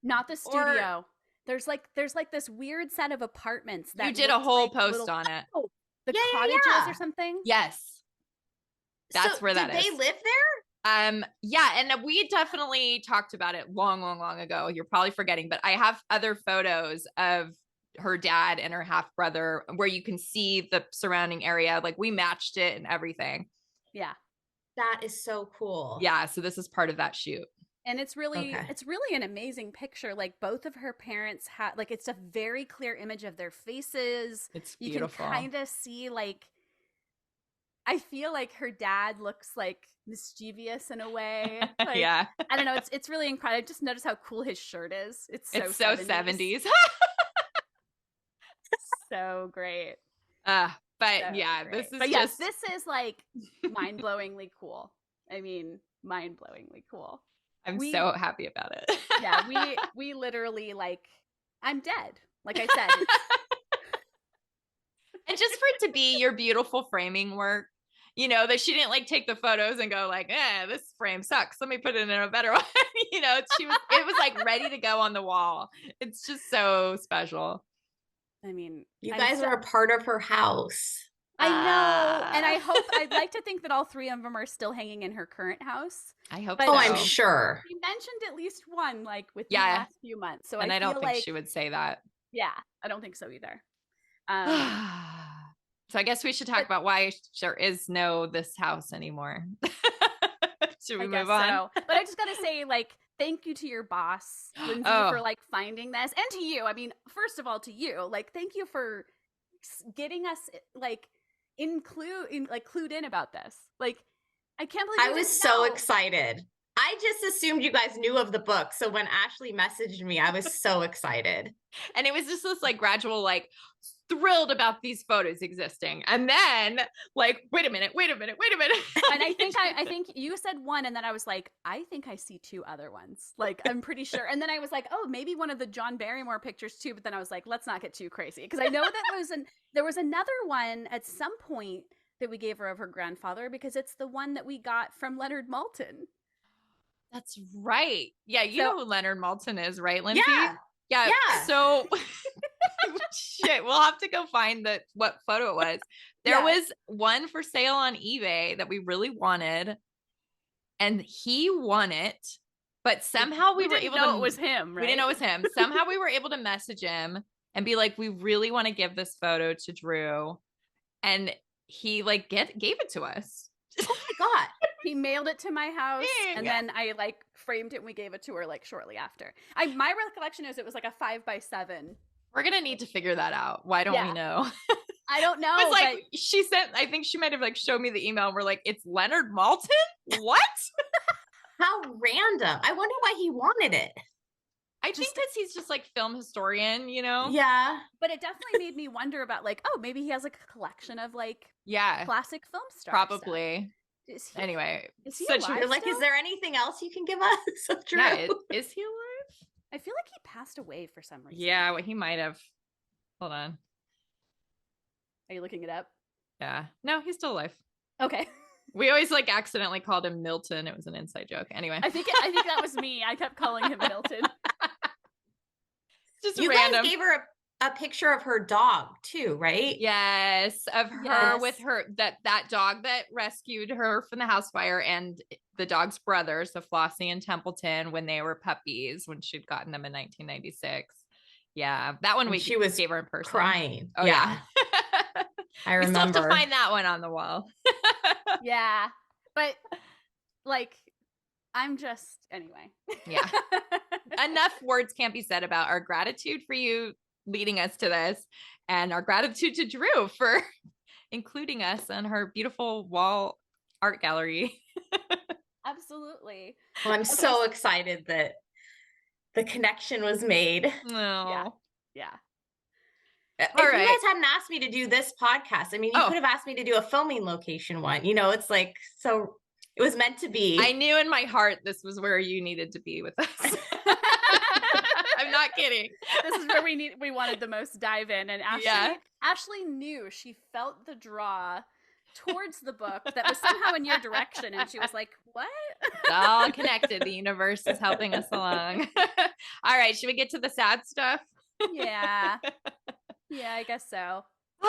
[SPEAKER 2] Not the studio. There's like this weird set of apartments that
[SPEAKER 1] you did a whole post on it.
[SPEAKER 2] The cottages or something.
[SPEAKER 1] Yes, that's where that is.
[SPEAKER 3] Did they live there?
[SPEAKER 1] Yeah, and we definitely talked about it long ago. You're probably forgetting, but I have other photos of her dad and her half brother where you can see the surrounding area. Like we matched it and everything.
[SPEAKER 2] Yeah,
[SPEAKER 3] that is so cool.
[SPEAKER 1] Yeah, so this is part of that shoot.
[SPEAKER 2] And it's really an amazing picture. Like both of her parents had, like, it's a very clear image of their faces.
[SPEAKER 1] It's beautiful.
[SPEAKER 2] You can kind of see, like, I feel like her dad looks like mischievous in a way. Like,
[SPEAKER 1] yeah.
[SPEAKER 2] I don't know. It's really incredible. Just notice how cool his shirt is. It's so
[SPEAKER 1] 70s.
[SPEAKER 2] So great.
[SPEAKER 1] But
[SPEAKER 2] so
[SPEAKER 1] yeah,
[SPEAKER 2] great. This is like mind-blowingly cool. I mean, mind-blowingly cool.
[SPEAKER 1] I'm so happy about it.
[SPEAKER 2] Yeah, we literally, like, I'm dead. Like I said.
[SPEAKER 1] And just for it to be your beautiful framing work, you know, that she didn't like take the photos and go like, this frame sucks. Let me put it in a better one. You know, it was like ready to go on the wall. It's just so special.
[SPEAKER 2] I mean,
[SPEAKER 3] you guys are a part of her house.
[SPEAKER 2] I know. And I'd like to think that all three of them are still hanging in her current house.
[SPEAKER 1] I hope
[SPEAKER 3] so. Oh, I'm sure.
[SPEAKER 2] She mentioned at least one, like, within the last few months. So
[SPEAKER 1] I don't think she would say that.
[SPEAKER 2] Yeah, I don't think so either.
[SPEAKER 1] So I guess we should talk about why there is no this house anymore. Should we move on?
[SPEAKER 2] So. But I just got to say, like, thank you to your boss, Lindsay, for like finding this, and to you. I mean, first of all, to you, like, thank you for getting us like clued in about this. Like, I can't believe
[SPEAKER 3] I was so excited. I just assumed you guys knew of the book. So when Ashley messaged me, I was so excited.
[SPEAKER 1] And it was just this like gradual, like, thrilled about these photos existing. And then like, wait a minute.
[SPEAKER 2] And I think you said one, and then I was like, I think I see two other ones. Like, I'm pretty sure. And then I was like, oh, maybe one of the John Barrymore pictures too. But then I was like, let's not get too crazy. Because I know that there was another one at some point that we gave her of her grandfather, because it's the one that we got from Leonard Maltin.
[SPEAKER 1] That's right. Yeah, you know who Leonard Maltin is, right, Lindsay?
[SPEAKER 3] Yeah.
[SPEAKER 1] So shit, we'll have to go find what photo it was. There was one for sale on eBay that we really wanted, and he won it. But somehow we were able to
[SPEAKER 2] know it was him, right?
[SPEAKER 1] We didn't know it was him. Somehow we were able to message him and be like, we really want to give this photo to Drew. And he like gave it to us.
[SPEAKER 3] Oh my God.
[SPEAKER 2] He mailed it to my house, and then I like framed it and we gave it to her like shortly after. My recollection is it was like a 5x7.
[SPEAKER 1] We're gonna need to figure that out. Why don't we know?
[SPEAKER 2] I don't know.
[SPEAKER 1] It's like she sent, I think she might have like showed me the email and we're like, it's Leonard Maltin? What?
[SPEAKER 3] How random. I wonder why he wanted it.
[SPEAKER 1] I think because he's just like film historian, you know?
[SPEAKER 3] Yeah.
[SPEAKER 2] But it definitely made me wonder about like, oh, maybe he has like a collection of like classic film stars.
[SPEAKER 1] Probably. Anyway.
[SPEAKER 2] Is he alive?
[SPEAKER 3] Like, is there anything else you can give us? Drew?
[SPEAKER 1] Yeah, is he alive?
[SPEAKER 2] I feel like he passed away for some reason.
[SPEAKER 1] Yeah, well, he might have. Hold on.
[SPEAKER 2] Are you looking it up?
[SPEAKER 1] Yeah. No, he's still alive.
[SPEAKER 2] Okay.
[SPEAKER 1] We always like accidentally called him Milton. It was an inside joke. Anyway.
[SPEAKER 2] I think that was me. I kept calling him Milton.
[SPEAKER 1] Just
[SPEAKER 3] you
[SPEAKER 1] random.
[SPEAKER 3] Guys gave her a picture of her dog too, right?
[SPEAKER 1] Yes, of her with her that dog that rescued her from the house fire, and the dog's brothers, so Flossie and Templeton, when they were puppies, when she'd gotten them in 1996. Yeah, that one
[SPEAKER 3] she was
[SPEAKER 1] gave her in person,
[SPEAKER 3] crying.
[SPEAKER 1] Oh yeah,
[SPEAKER 3] I remember.
[SPEAKER 1] We still have to find that one on the wall.
[SPEAKER 2] Yeah, but like, I'm just anyway.
[SPEAKER 1] Yeah, enough words can't be said about our gratitude for you leading us to this, and our gratitude to Drew for including us in her beautiful wall art gallery.
[SPEAKER 2] Absolutely.
[SPEAKER 3] Well, I'm so excited that the connection was made.
[SPEAKER 1] No.
[SPEAKER 2] Yeah.
[SPEAKER 3] If you guys hadn't asked me to do this podcast, I mean, you could have asked me to do a filming location one. You know, it's like, so it was meant to be.
[SPEAKER 1] I knew in my heart this was where you needed to be with us. I'm not kidding.
[SPEAKER 2] This is where we wanted the most dive in. And Ashley knew, she felt the draw towards the book that was somehow in your direction. And she was like, what?
[SPEAKER 1] It's all connected. The universe is helping us along. All right. Should we get to the sad stuff?
[SPEAKER 2] Yeah. Yeah, I guess so.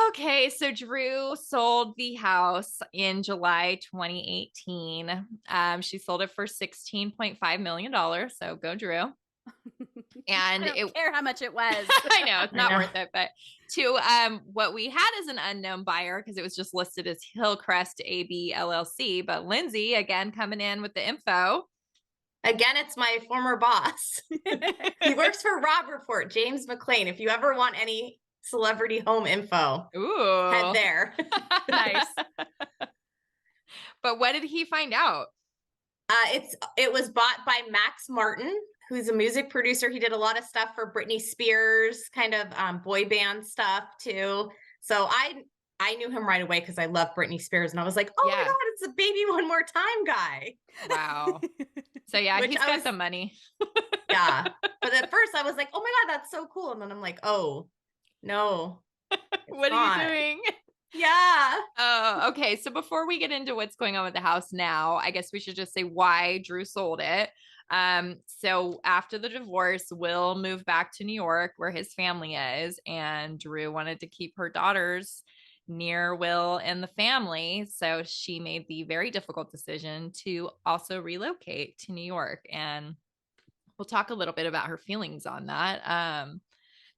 [SPEAKER 1] Okay, so Drew sold the house in July 2018. She sold it for $16.5 million. So go, Drew. And
[SPEAKER 2] I don't care how much it was.
[SPEAKER 1] I know it's not worth it, but to what we had as an unknown buyer, because it was just listed as Hillcrest AB LLC. But Lindsay, again, coming in with the info.
[SPEAKER 3] Again, it's my former boss. He works for Rob Report, James McLean. If you ever want any celebrity home info, head there.
[SPEAKER 2] Nice.
[SPEAKER 1] But what did he find out?
[SPEAKER 3] It was bought by Max Martin, who's a music producer. He did a lot of stuff for Britney Spears, kind of boy band stuff too. So I knew him right away because I love Britney Spears, and I was like, oh my God, it's a Baby One More Time guy.
[SPEAKER 1] Wow. So yeah, he's got the money.
[SPEAKER 3] Yeah. But at first I was like, oh my God, that's so cool. And then I'm like, oh no.
[SPEAKER 1] What are you doing?
[SPEAKER 3] Yeah.
[SPEAKER 1] Oh, okay. So before we get into what's going on with the house now, I guess we should just say why Drew sold it. So after the divorce, Will moved back to New York where his family is, and Drew wanted to keep her daughters near Will and the family. So she made the very difficult decision to also relocate to New York. And we'll talk a little bit about her feelings on that.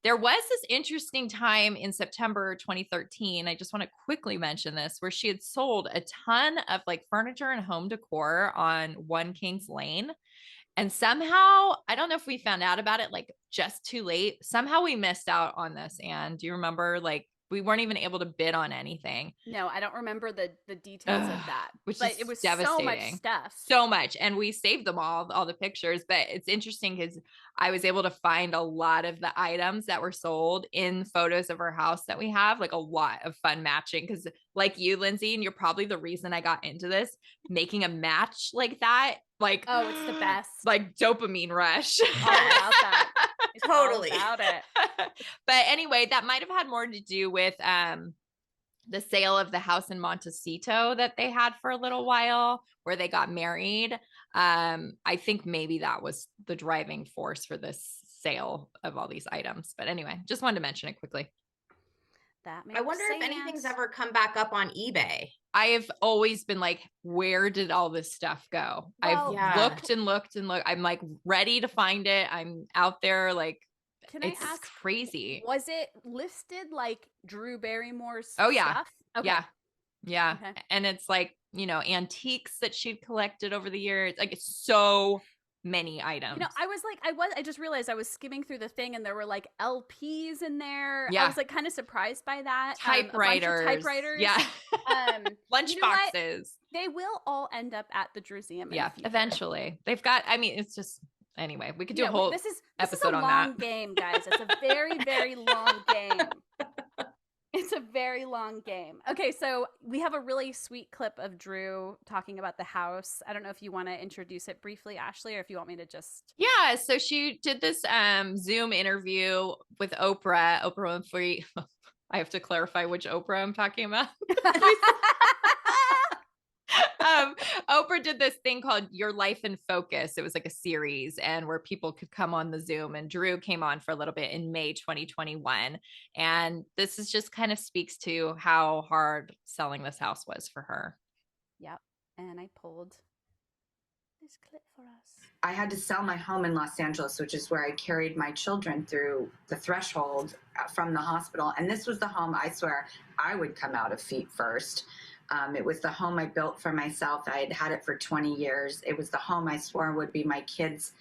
[SPEAKER 1] There was this interesting time in September 2013. I just want to quickly mention this, where she had sold a ton of like furniture and home decor on One Kings Lane. And somehow, I don't know if we found out about it like just too late. Somehow we missed out on this. And do you remember, like, we weren't even able to bid on anything?
[SPEAKER 2] No, I don't remember the details of that.
[SPEAKER 1] But
[SPEAKER 2] it was
[SPEAKER 1] devastating.
[SPEAKER 2] So much stuff.
[SPEAKER 1] So much. And we saved them all the pictures. But it's interesting because I was able to find a lot of the items that were sold in photos of our house that we have, like a lot of fun matching. Because like you, Lindsay, and you're probably the reason I got into this, making a match like that. Like,
[SPEAKER 2] oh, it's the best.
[SPEAKER 1] Like dopamine rush.
[SPEAKER 2] All about that. It's
[SPEAKER 3] totally
[SPEAKER 2] all about it.
[SPEAKER 1] But anyway, that might have had more to do with the sale of the house in Montecito that they had for a little while, where they got married. I think maybe that was the driving force for this sale of all these items. But anyway, just wanted to mention it quickly.
[SPEAKER 3] I wonder if anything's ever come back up on eBay.
[SPEAKER 1] I have always been like, where did all this stuff go? Well, I've looked and looked and looked. I'm like ready to find it. I'm out there like, it's crazy.
[SPEAKER 2] Was it listed like Drew Barrymore's
[SPEAKER 1] Oh yeah.
[SPEAKER 2] stuff? Okay.
[SPEAKER 1] Yeah. Yeah. Okay. And it's like, you know, antiques that she'd collected over the years. Like it's so many items.
[SPEAKER 2] You know, I just realized I was skimming through the thing and there were like LPs in there.
[SPEAKER 1] Yeah.
[SPEAKER 2] I was like kind of surprised by that.
[SPEAKER 1] Typewriters.
[SPEAKER 2] Typewriters.
[SPEAKER 1] Yeah. Lunch
[SPEAKER 2] you know
[SPEAKER 1] boxes.
[SPEAKER 2] They will all end up at the Drewseum.
[SPEAKER 1] Yeah. Eventually. They've got, I mean, it's just, anyway, we could do a whole episode on that.
[SPEAKER 2] This is a long game, guys. It's a very, very long game. It's a very long game. Okay, so we have a really sweet clip of Drew talking about the house. I don't know if you want to introduce it briefly, Ashley, or if you want me to just...
[SPEAKER 1] Yeah, so she did this Zoom interview with Oprah Winfrey. I have to clarify which Oprah I'm talking about. Oprah did this thing called Your Life in Focus. It was like a series and where people could come on the Zoom, and Drew came on for a little bit in May 2021. And this is just kind of speaks to how hard selling this house was for her.
[SPEAKER 2] Yep. And I pulled this clip for us.
[SPEAKER 10] I had to sell my home in Los Angeles, which is where I carried my children through the threshold from the hospital. And this was the home, I swear, I would come out of feet first. It was the home I built for myself. I had had it for 20 years. It was the home I swore would be my kids.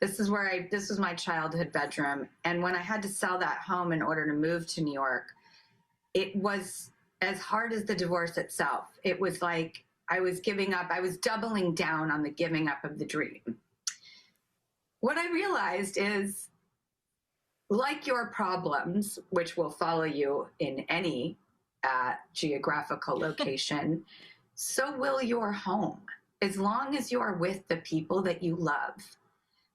[SPEAKER 10] This was my childhood bedroom. And when I had to sell that home in order to move to New York, it was as hard as the divorce itself. It was like I was giving up. I was doubling down on the giving up of the dream. what I realized is, like your problems, which will follow you in any geographical location, so will your home. As long as you are with the people that you love.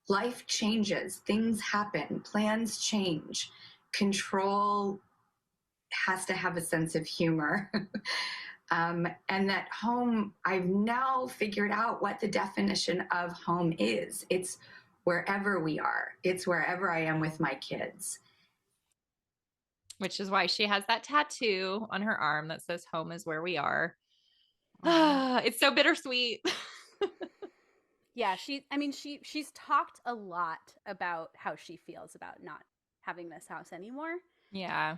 [SPEAKER 10] Life changes, things happen, plans change. Control has to have a sense of humor. And that home, I've now figured out what the definition of home is. It's wherever we are. It's wherever I am with my kids.
[SPEAKER 1] Which is why she has that tattoo on her arm that says home is where we are. It's so bittersweet.
[SPEAKER 2] Yeah, she's talked a lot about how she feels about not having this house anymore.
[SPEAKER 1] Yeah.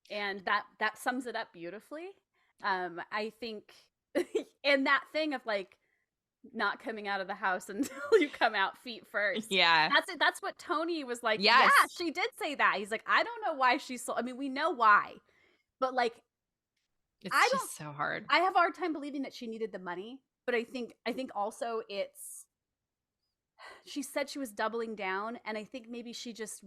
[SPEAKER 2] And that sums it up beautifully. I think, and that thing of like not coming out of the house until you come out feet first.
[SPEAKER 1] Yeah.
[SPEAKER 2] That's it. That's what Tony was like.
[SPEAKER 1] Yes.
[SPEAKER 2] Yeah, she did say that. He's like, I don't know why she's so, I mean, we know why, but like,
[SPEAKER 1] it's just so hard.
[SPEAKER 2] I have a hard time believing that she needed the money, but I think also she said she was doubling down, and I think maybe she just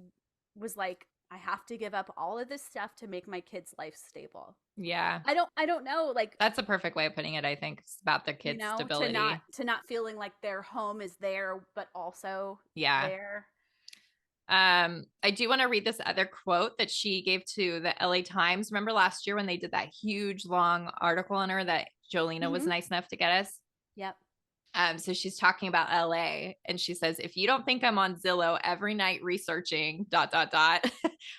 [SPEAKER 2] was like, I have to give up all of this stuff to make my kids' life stable.
[SPEAKER 1] Yeah.
[SPEAKER 2] I don't know. Like,
[SPEAKER 1] that's a perfect way of putting it. I think it's about the kids' stability.
[SPEAKER 2] To not feeling like their home is there, but also there.
[SPEAKER 1] I do want to read this other quote that she gave to the LA Times. Remember last year when they did that huge long article on her that Jolena was nice enough to get us?
[SPEAKER 2] Yep.
[SPEAKER 1] So she's talking about LA, and she says, if you don't think I'm on Zillow every night researching ...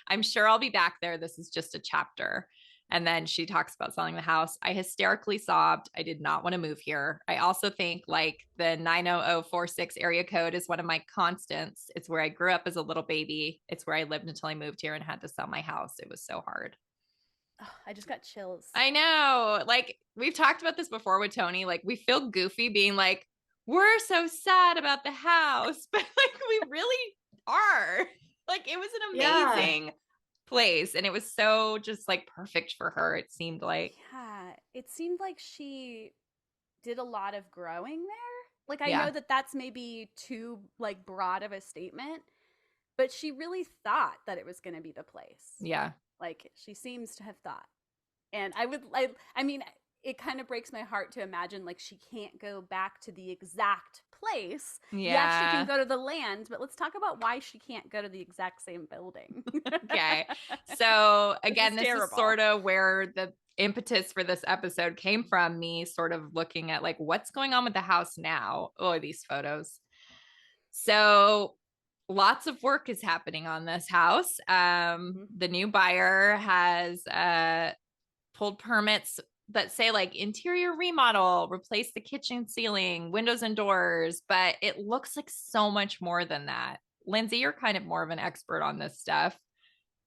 [SPEAKER 1] I'm sure I'll be back there. This is just a chapter. And then she talks about selling the house. I hysterically sobbed. I did not want to move here. I also think like the 90046 area code is one of my constants. It's where I grew up as a little baby. It's where I lived until I moved here and had to sell my house. It was so hard.
[SPEAKER 2] Oh, I just got chills.
[SPEAKER 1] I know. Like, we've talked about this before with Tony. Like, we feel goofy being like, we're so sad about the house, but like, we really are. Like, it was an amazing place, and it was so just like perfect for her. It seemed like.
[SPEAKER 2] Yeah, it seemed like she did a lot of growing there. Like, I know that that's maybe too like broad of a statement, but she really thought that it was going to be the place.
[SPEAKER 1] Yeah.
[SPEAKER 2] Like, she seems to have thought. And I mean, it kind of breaks my heart to imagine like she can't go back to the exact place. Yeah, she can go to the land, but let's talk about why she can't go to the exact same building.
[SPEAKER 1] Okay. So again, this is sort of where the impetus for this episode came from, me sort of looking at like what's going on with the house now. Oh, these photos. So lots of work is happening on this house. The new buyer has pulled permits that say like interior remodel, replace the kitchen ceiling, windows and doors, but it looks like so much more than that. Lindsay, you're kind of more of an expert on this stuff.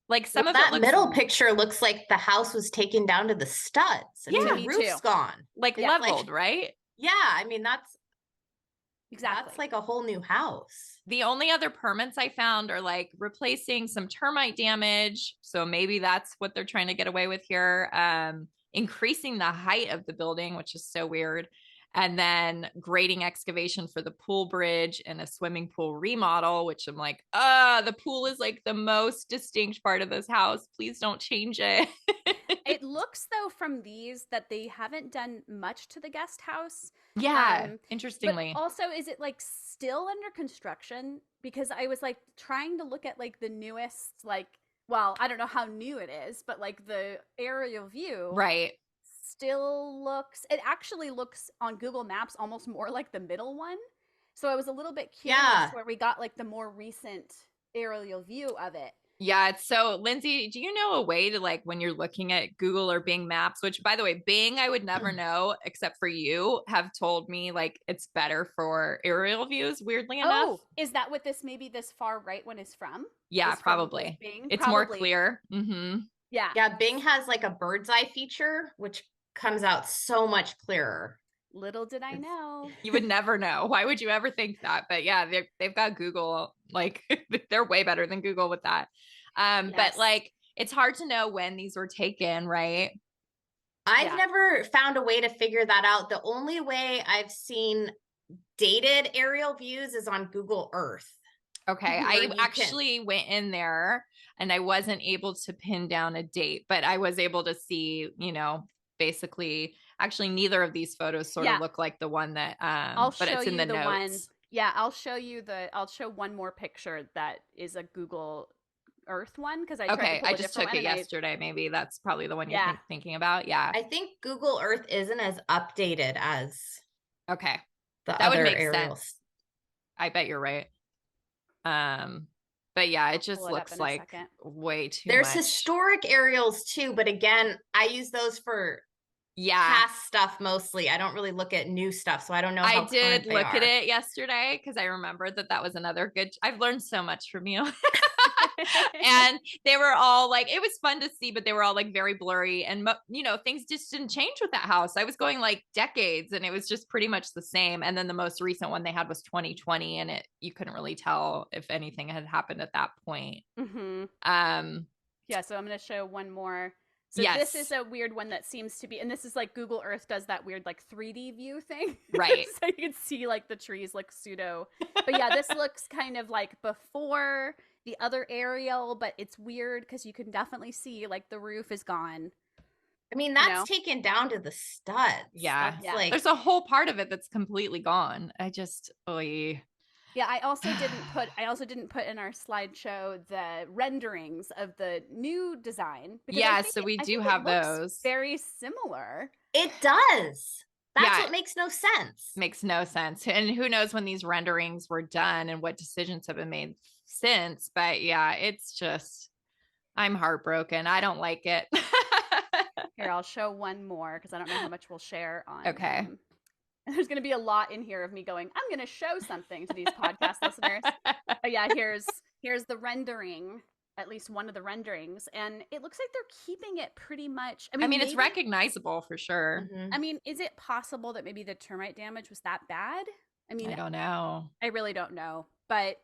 [SPEAKER 1] Like some of
[SPEAKER 3] that
[SPEAKER 1] it
[SPEAKER 3] middle picture looks like the house was taken down to the studs. I mean, the roof's gone.
[SPEAKER 1] Like leveled, right?
[SPEAKER 3] Yeah. I mean, that's like a whole new house.
[SPEAKER 1] The only other permits I found are like replacing some termite damage. So maybe that's what they're trying to get away with here. Increasing the height of the building, which is so weird. And then grading excavation for the pool bridge and a swimming pool remodel, which I'm like, the pool is like the most distinct part of this house. Please don't change it.
[SPEAKER 2] It looks though from these that they haven't done much to the guest house.
[SPEAKER 1] Yeah, interestingly.
[SPEAKER 2] But also, is it like still under construction? Because I was like trying to look at like the newest, like, well, I don't know how new it is, but like the aerial view.
[SPEAKER 1] Right.
[SPEAKER 2] It actually looks on Google Maps almost more like the middle one. So I was a little bit curious where we got like the more recent aerial view of it.
[SPEAKER 1] Yeah. So Lindsay, do you know a way to like, when you're looking at Google or Bing Maps, which by the way, Bing, I would never know except for you have told me like it's better for aerial views, weirdly enough.
[SPEAKER 2] Oh, is that what this far right one is from?
[SPEAKER 1] Yeah, probably.
[SPEAKER 2] Bing?
[SPEAKER 1] It's more clear. Mm-hmm.
[SPEAKER 2] Yeah.
[SPEAKER 3] Yeah. Bing has like a bird's eye feature, which comes out so much clearer.
[SPEAKER 2] Little did I know.
[SPEAKER 1] You would never know. Why would you ever think that? But yeah, they've got Google, like they're way better than Google with that. But like, it's hard to know when these were taken, right?
[SPEAKER 3] I've never found a way to figure that out. The only way I've seen dated aerial views is on Google Earth.
[SPEAKER 1] Okay. I actually went in there and I wasn't able to pin down a date, but I was able to see, you know, basically actually neither of these photos sort of look like the one that but it's in the notes.
[SPEAKER 2] One. Yeah, I'll show one more picture that is a Google Earth one because I
[SPEAKER 1] just took it yesterday. Maybe that's probably the one you're thinking about. Yeah.
[SPEAKER 3] I think Google Earth isn't as updated as
[SPEAKER 1] that would make sense. I bet you're right. But yeah, it just looks like way too
[SPEAKER 3] There's
[SPEAKER 1] much.
[SPEAKER 3] historic aerials too, but again, I use those for past stuff mostly. I don't really look at new stuff, so I don't know how
[SPEAKER 1] I did look at it yesterday because I remembered that was another good. I've learned so much from you. And they were all like, it was fun to see, but they were all like very blurry, and you know, things just didn't change with that house. I was going like decades and it was just pretty much the same. And then the most recent one they had was 2020 and you couldn't really tell if anything had happened at that point.
[SPEAKER 2] So I'm going to show one more. So this is a weird one that seems to be, and this is like Google Earth does that weird like 3D view thing.
[SPEAKER 1] Right.
[SPEAKER 2] So you can see like the trees like pseudo. But yeah, this looks kind of like before the other aerial, but it's weird because you can definitely see like the roof is gone.
[SPEAKER 3] I mean, that's taken down to the studs.
[SPEAKER 1] Yeah. Like, there's a whole part of it that's completely gone.
[SPEAKER 2] Yeah, I also didn't put in our slideshow the renderings of the new design.
[SPEAKER 1] Yeah, so we do have those.
[SPEAKER 2] Very similar.
[SPEAKER 3] It does. That's what makes no sense.
[SPEAKER 1] Makes no sense. And who knows when these renderings were done and what decisions have been made since. But yeah, it's just, I'm heartbroken. I don't like it.
[SPEAKER 2] Here, I'll show one more because I don't know how much we'll share on.
[SPEAKER 1] Okay.
[SPEAKER 2] There's going to be a lot in here of me going, I'm going to show something to these podcast listeners. But yeah, here's the rendering, at least one of the renderings. And it looks like they're keeping it pretty much.
[SPEAKER 1] I mean maybe, it's recognizable for sure.
[SPEAKER 2] I mean, is it possible that maybe the termite damage was that bad? I mean,
[SPEAKER 1] I don't know.
[SPEAKER 2] I really don't know. But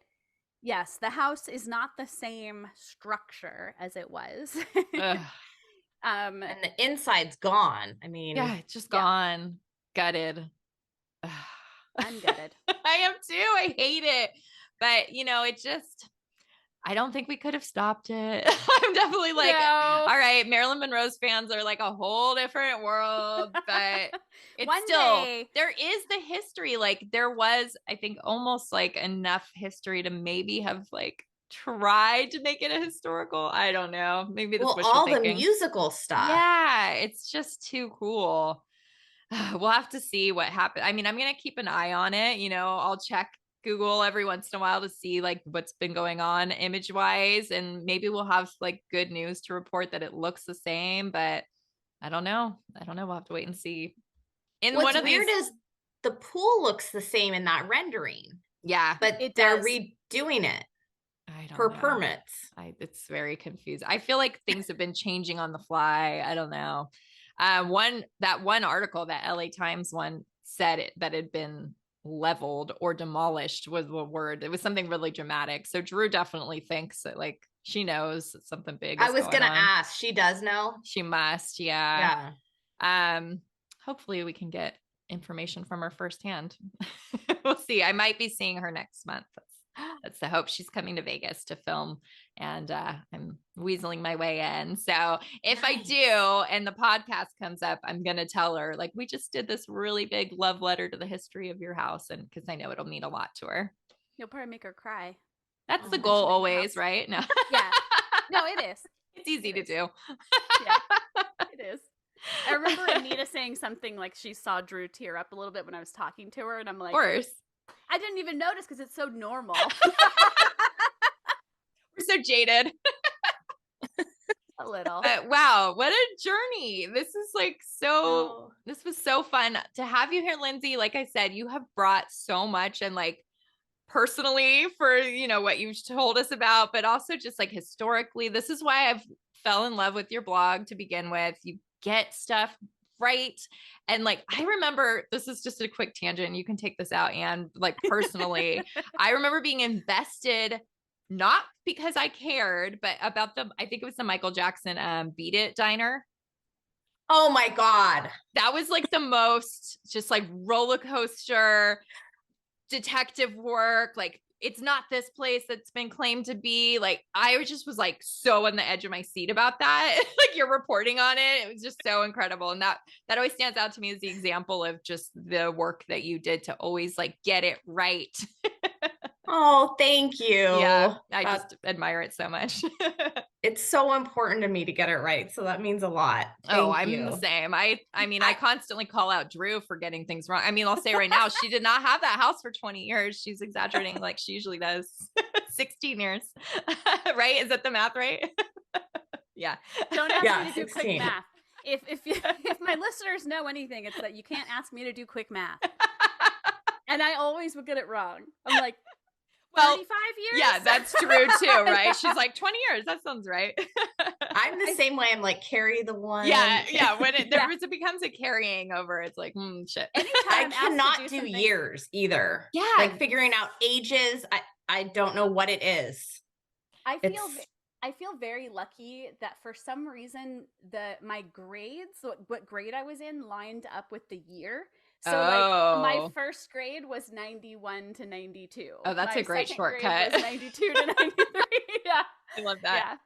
[SPEAKER 2] yes, the house is not the same structure as it was.
[SPEAKER 3] And the inside's gone. I mean,
[SPEAKER 1] yeah, it's just gone. Gutted.
[SPEAKER 2] I'm gutted.
[SPEAKER 1] I am too. I hate it. But, you know, I don't think we could have stopped it. I'm definitely like, all right, Marilyn Monroe's fans are like a whole different world, but it's there is the history. Like there was, I think, almost like enough history to maybe have like tried to make it a historical. I don't know. Maybe that's
[SPEAKER 3] all the musical stuff.
[SPEAKER 1] Yeah, it's just too cool. We'll have to see what happens. I mean, I'm going to keep an eye on it. You know, I'll check Google every once in a while to see like what's been going on image wise. And maybe we'll have like good news to report that it looks the same, but I don't know. We'll have to wait and see.
[SPEAKER 3] What's weird is the pool looks the same in that rendering.
[SPEAKER 1] Yeah.
[SPEAKER 3] But they're redoing it.
[SPEAKER 1] I don't know.
[SPEAKER 3] Permits.
[SPEAKER 1] It's very confusing. I feel like things have been changing on the fly. I don't know. That one article that LA Times one said that had been leveled or demolished was the word. It was something really dramatic. So Drew definitely thinks that like she knows that something big is
[SPEAKER 3] I was going to ask. She does know?
[SPEAKER 1] She must. Yeah. Hopefully we can get information from her firsthand. We'll see. I might be seeing her next month. That's the hope. She's coming to Vegas to film and I'm weaseling my way in. So if I do, and the podcast comes up, I'm going to tell her like, we just did this really big love letter to the history of your house. And cause I know it'll mean a lot to her.
[SPEAKER 2] You'll probably make her cry.
[SPEAKER 1] That's the goal always, right? No.
[SPEAKER 2] Yeah. No, it is.
[SPEAKER 1] It's easy to do.
[SPEAKER 2] Yeah, it is. I remember Anita saying something like she saw Drew tear up a little bit when I was talking to her. And I'm like,
[SPEAKER 1] of course.
[SPEAKER 2] I didn't even notice because it's so normal.
[SPEAKER 1] We're so jaded.
[SPEAKER 2] A little.
[SPEAKER 1] Wow, what a journey. This is like this was so fun to have you here, Lindsay. Like I said, you have brought so much and like personally for, you know, what you've told us about, but also just like historically. This is why I've fell in love with your blog to begin with. You get stuff right. And like, I remember, this is just a quick tangent. You can take this out. And like, personally, I remember being invested, not because I cared, but about I think it was the Michael Jackson, Beat It diner.
[SPEAKER 3] Oh my God.
[SPEAKER 1] That was like the most just like roller coaster. detective work. Like, it's not this place that's been claimed to be. Like, I just was like so on the edge of my seat about that. Like, you're reporting on it. It was just so incredible. And that always stands out to me as the example of just the work that you did to always like get it right.
[SPEAKER 3] Oh, thank you.
[SPEAKER 1] Yeah, I just admire it so much.
[SPEAKER 3] It's so important to me to get it right. So that means a lot. Thank you.
[SPEAKER 1] I'm the same. I mean, I constantly call out Drew for getting things wrong. I mean, I'll say right now, she did not have that house for 20 years. She's exaggerating like she usually does. 16 years. Right? Is that the math right? Yeah.
[SPEAKER 2] Don't ask me to do quick math. If my listeners know anything, it's that you can't ask me to do quick math. And I always would get it wrong. I'm like, 35 years?
[SPEAKER 1] Yeah, that's true too, right? She's like, 20 years. That sounds right.
[SPEAKER 3] I'm the same way. I'm like, carry the one.
[SPEAKER 1] Yeah. When it becomes a carrying over, it's like, shit.
[SPEAKER 3] I cannot do years either.
[SPEAKER 1] Yeah.
[SPEAKER 3] Like figuring out ages. I don't know what it is.
[SPEAKER 2] I feel very lucky that for some reason my grades, what grade I was in, lined up with the year. So like my first grade was 91 to 92.
[SPEAKER 1] Oh, that's a great shortcut.
[SPEAKER 2] Was 92 to 93. Yeah.
[SPEAKER 1] I love that.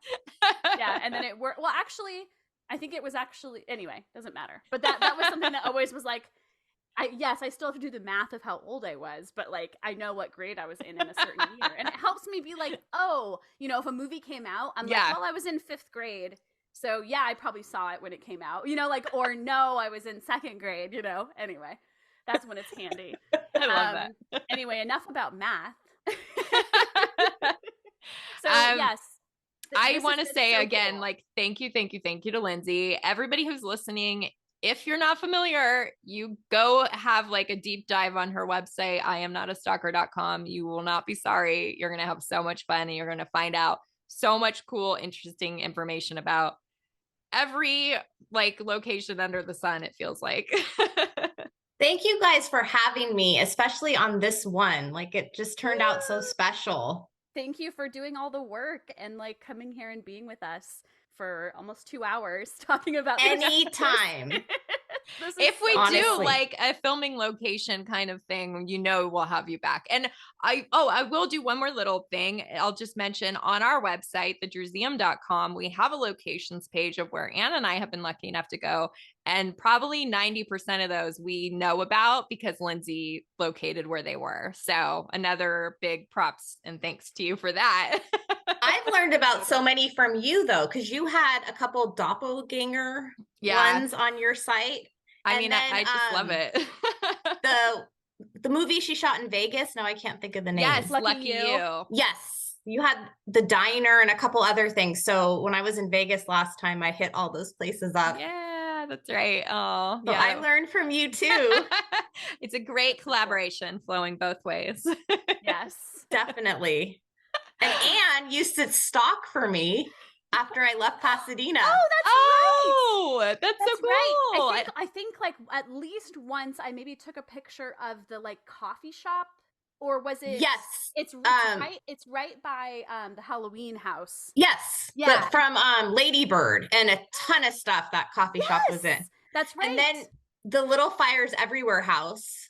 [SPEAKER 2] Yeah. And then it worked. Well, actually, I think it was anyway, doesn't matter. But that was something that always was like, I still have to do the math of how old I was, but like, I know what grade I was in a certain year. And it helps me be like, oh, if a movie came out, I'm like, well, I was in 5th grade. So yeah, I probably saw it when it came out, or no, I was in 2nd grade, anyway, that's when it's handy.
[SPEAKER 1] I love that.
[SPEAKER 2] Anyway, enough about math. So yes.
[SPEAKER 1] I want to say so again, cool. Like, thank you to Lindsay. Everybody who's listening, if you're not familiar, you go have like a deep dive on her website, IamNotAstalker.com. You will not be sorry. You're going to have so much fun and you're going to find out so much cool, interesting information about every like location under the sun, it feels like.
[SPEAKER 3] Thank you guys for having me, especially on this one. Like, it just turned out so special.
[SPEAKER 2] Thank you for doing all the work and like coming here and being with us for almost 2 hours talking about
[SPEAKER 3] anytime.
[SPEAKER 1] If we do like a filming location kind of thing, we'll have you back. And I will do one more little thing. I'll just mention on our website, thedrewseum.com, we have a locations page of where Anna and I have been lucky enough to go. And probably 90% of those we know about because Lindsay located where they were. So another big props and thanks to you for that.
[SPEAKER 3] I've learned about so many from you though, because you had a couple doppelganger ones on your site.
[SPEAKER 1] I just love it.
[SPEAKER 3] the movie she shot in Vegas. Now I can't think of the name.
[SPEAKER 1] Yes, Lucky You.
[SPEAKER 3] Yes. You had the diner and a couple other things. So when I was in Vegas last time, I hit all those places up.
[SPEAKER 1] Yeah, that's right. Oh,
[SPEAKER 3] so I learned from you too.
[SPEAKER 1] It's a great collaboration flowing both ways.
[SPEAKER 2] Yes,
[SPEAKER 3] definitely. And Anne used to stalk for me after I left Pasadena.
[SPEAKER 1] That's so cool.
[SPEAKER 2] Right. I think like at least once I maybe took a picture of the like coffee shop, or was it?
[SPEAKER 3] Yes,
[SPEAKER 2] it's right. It's right by the Halloween house.
[SPEAKER 3] Yes, yeah, from Lady Bird and a ton of stuff that coffee shop was in.
[SPEAKER 2] That's right.
[SPEAKER 3] And then the Little Fires Everywhere house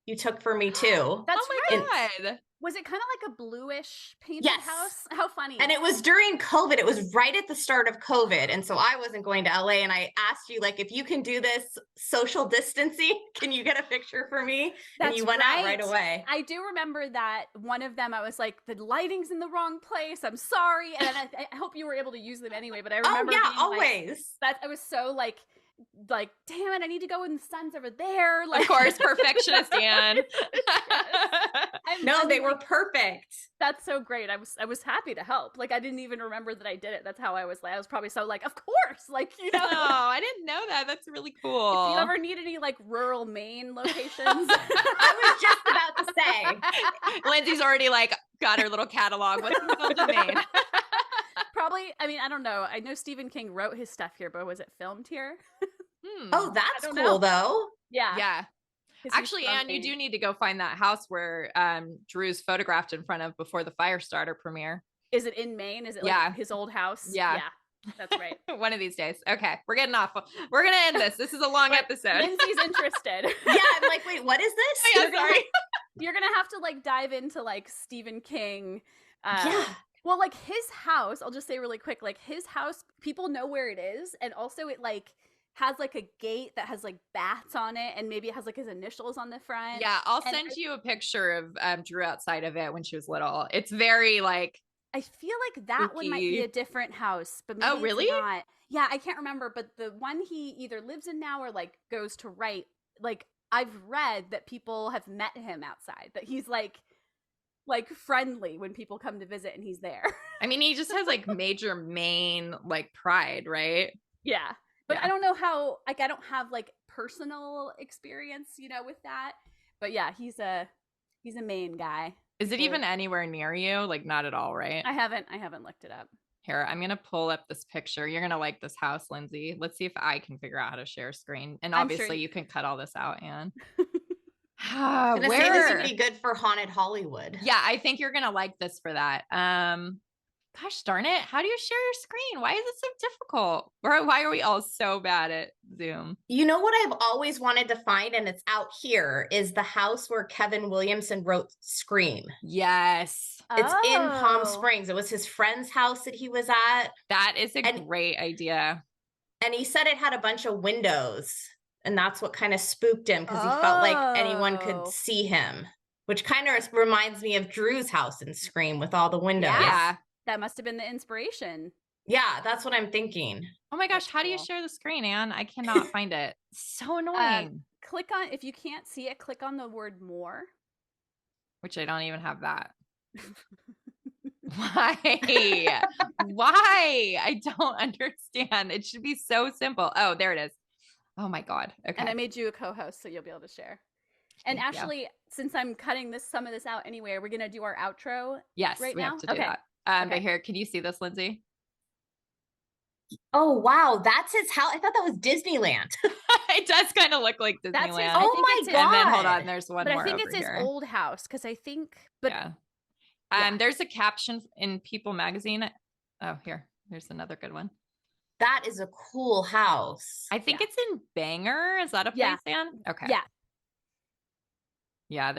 [SPEAKER 3] you took for me too.
[SPEAKER 2] That's
[SPEAKER 1] right.
[SPEAKER 2] God. Was it kind of like a bluish painted house? How funny.
[SPEAKER 3] And it was during COVID. It was right at the start of COVID. And so I wasn't going to LA, and I asked you, like, if you can do this social distancing, can you get a picture for me? And you went out right away.
[SPEAKER 2] I do remember that one of them, I was like, the lighting's in the wrong place. I'm sorry. And I hope you were able to use them anyway. But I remember being
[SPEAKER 3] always.
[SPEAKER 2] Like, I was so like, damn it, I need to go when the sun's over there. Like,
[SPEAKER 1] of course, perfectionist Anne.
[SPEAKER 3] No, they were perfect.
[SPEAKER 2] That's so great. I was happy to help. Like, I didn't even remember that I did it. That's how I was like, I was probably so like, of course, like,
[SPEAKER 1] Oh, I didn't know that. That's really cool.
[SPEAKER 2] If you ever need any like rural Maine locations.
[SPEAKER 3] I was just about to say.
[SPEAKER 1] Lindsay's already like got her little catalog. What's in Maine?
[SPEAKER 2] Probably, I mean, I don't know. I know Stephen King wrote his stuff here, but was it filmed here?
[SPEAKER 3] Oh, that's cool though.
[SPEAKER 1] Yeah. Actually, Anne, you do need to go find that house where Drew's photographed in front of before the Firestarter premiere.
[SPEAKER 2] Is it in Maine? Is it like his old house?
[SPEAKER 1] Yeah.
[SPEAKER 2] That's right.
[SPEAKER 1] One of these days. Okay, we're getting off. We're gonna end this. This is a long episode.
[SPEAKER 2] Lindsay's interested.
[SPEAKER 3] Yeah, I'm like, wait, what is this?
[SPEAKER 1] Oh, yeah, sorry.
[SPEAKER 2] You're gonna have to like dive into like Stephen King.
[SPEAKER 3] Yeah.
[SPEAKER 2] Well, like his house, I'll just say really quick, like his house, people know where it is, and also it like has like a gate that has like bats on it, and maybe it has like his initials on the front.
[SPEAKER 1] Yeah, I'll send you a picture of Drew outside of it when she was little. It's very like
[SPEAKER 2] I feel like that
[SPEAKER 1] spooky.
[SPEAKER 2] one might be a different house, but maybe
[SPEAKER 1] really?
[SPEAKER 2] it's not. Yeah, I can't remember, but the one he either lives in now or like goes to write, like I've read that people have met him outside, that he's like friendly when people come to visit and he's there.
[SPEAKER 1] I mean, he just has like major Maine like pride, right?
[SPEAKER 2] Yeah. But I don't know how, like I don't have like personal experience, you know, with that. But yeah, he's a Maine guy.
[SPEAKER 1] Is it even anywhere near you? Like not at all, right?
[SPEAKER 2] I haven't looked it up.
[SPEAKER 1] Here, I'm gonna pull up this picture. You're gonna like this house, Lindsay. Let's see if I can figure out how to share screen. And obviously you can cut all this out, Anne.
[SPEAKER 3] Where this would be good for haunted Hollywood.
[SPEAKER 1] Yeah, I think you're gonna like this for that. Gosh darn it! How do you share your screen? Why is it so difficult? Why are we all so bad at Zoom?
[SPEAKER 3] You know what I've always wanted to find, and it's out here, is the house where Kevin Williamson wrote Scream.
[SPEAKER 1] Yes,
[SPEAKER 3] it's in Palm Springs. It was his friend's house that he was at.
[SPEAKER 1] That is a great idea.
[SPEAKER 3] And he said it had a bunch of windows. And that's what kind of spooked him, because he felt like anyone could see him, which kind of reminds me of Drew's house in Scream with all the windows.
[SPEAKER 1] Yeah.
[SPEAKER 2] That must have been the inspiration.
[SPEAKER 3] Yeah, that's what I'm thinking.
[SPEAKER 1] Oh my gosh, how do you share the screen, Anne? I cannot find it. So annoying.
[SPEAKER 2] Click on, if you can't see it, click on the word more.
[SPEAKER 1] Which I don't even have that. Why? Why? I don't understand. It should be so simple. Oh, there it is. Oh my God. Okay.
[SPEAKER 2] And I made you a co-host, so you'll be able to share. And Ashley, since I'm cutting some of this out anyway, we're going to do our outro.
[SPEAKER 1] Yes,
[SPEAKER 2] right
[SPEAKER 1] we
[SPEAKER 2] now?
[SPEAKER 1] have to do that. But here, can you see this, Lindsay?
[SPEAKER 3] Oh, wow. That's his house. I thought that was Disneyland.
[SPEAKER 1] It does kind of look like Disneyland.
[SPEAKER 3] Oh my God.
[SPEAKER 1] And then hold on, there's one
[SPEAKER 2] but
[SPEAKER 1] more
[SPEAKER 2] I think
[SPEAKER 1] over
[SPEAKER 2] it's
[SPEAKER 1] here.
[SPEAKER 2] his old house, because I think, but
[SPEAKER 1] there's a caption in People magazine. Oh, there's another good one.
[SPEAKER 3] That is a cool house.
[SPEAKER 1] I think it's in Bangor. Is that a place, Anne? Okay.
[SPEAKER 2] Yeah.
[SPEAKER 1] Yeah,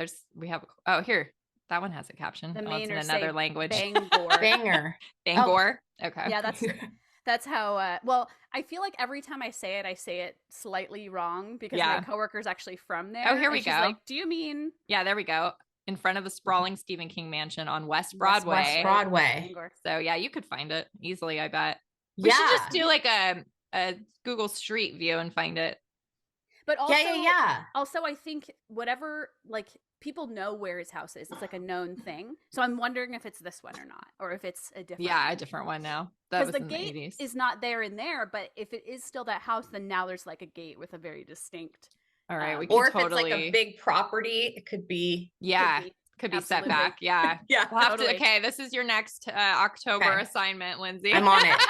[SPEAKER 1] here. That one has a caption.
[SPEAKER 2] The
[SPEAKER 1] it's in another language.
[SPEAKER 3] Bangor.
[SPEAKER 1] Bangor. Okay.
[SPEAKER 2] Yeah, that's how, well, I feel like every time I say it slightly wrong, because my coworker's actually from there.
[SPEAKER 1] Oh, here we go.
[SPEAKER 2] Like, do you mean?
[SPEAKER 1] Yeah, there we go. In front of the sprawling Stephen King mansion on West Broadway.
[SPEAKER 3] West Broadway.
[SPEAKER 1] So yeah, you could find it easily, I bet. We should just do like a Google Street View and find it.
[SPEAKER 2] But also, also, I think whatever, like, people know where his house is. It's like a known thing. So I'm wondering if it's this one or not, or if it's a different one.
[SPEAKER 1] A different one now. That was
[SPEAKER 2] the
[SPEAKER 1] in
[SPEAKER 2] gate
[SPEAKER 1] the 80s.
[SPEAKER 2] is not there in there, but if it is still that house, then now there's like a gate with a very distinct.
[SPEAKER 1] All right, we
[SPEAKER 3] or
[SPEAKER 1] can
[SPEAKER 3] if it's like a big property, it could be.
[SPEAKER 1] Yeah, could be set back. Yeah.
[SPEAKER 3] Yeah.
[SPEAKER 1] We'll have to, okay, this is your next October assignment, Lindsay.
[SPEAKER 3] I'm on it.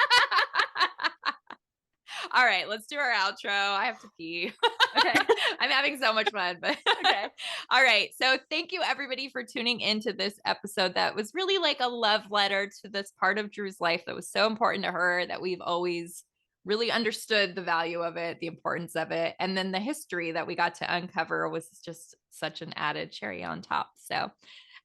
[SPEAKER 1] All right, let's do our outro. I have to pee.
[SPEAKER 2] Okay.
[SPEAKER 1] I'm having so much fun, but
[SPEAKER 2] okay.
[SPEAKER 1] All right. So thank you everybody for tuning into this episode that was really like a love letter to this part of Drew's life that was so important to her, that we've always really understood the value of it, the importance of it. And then the history that we got to uncover was just such an added cherry on top. So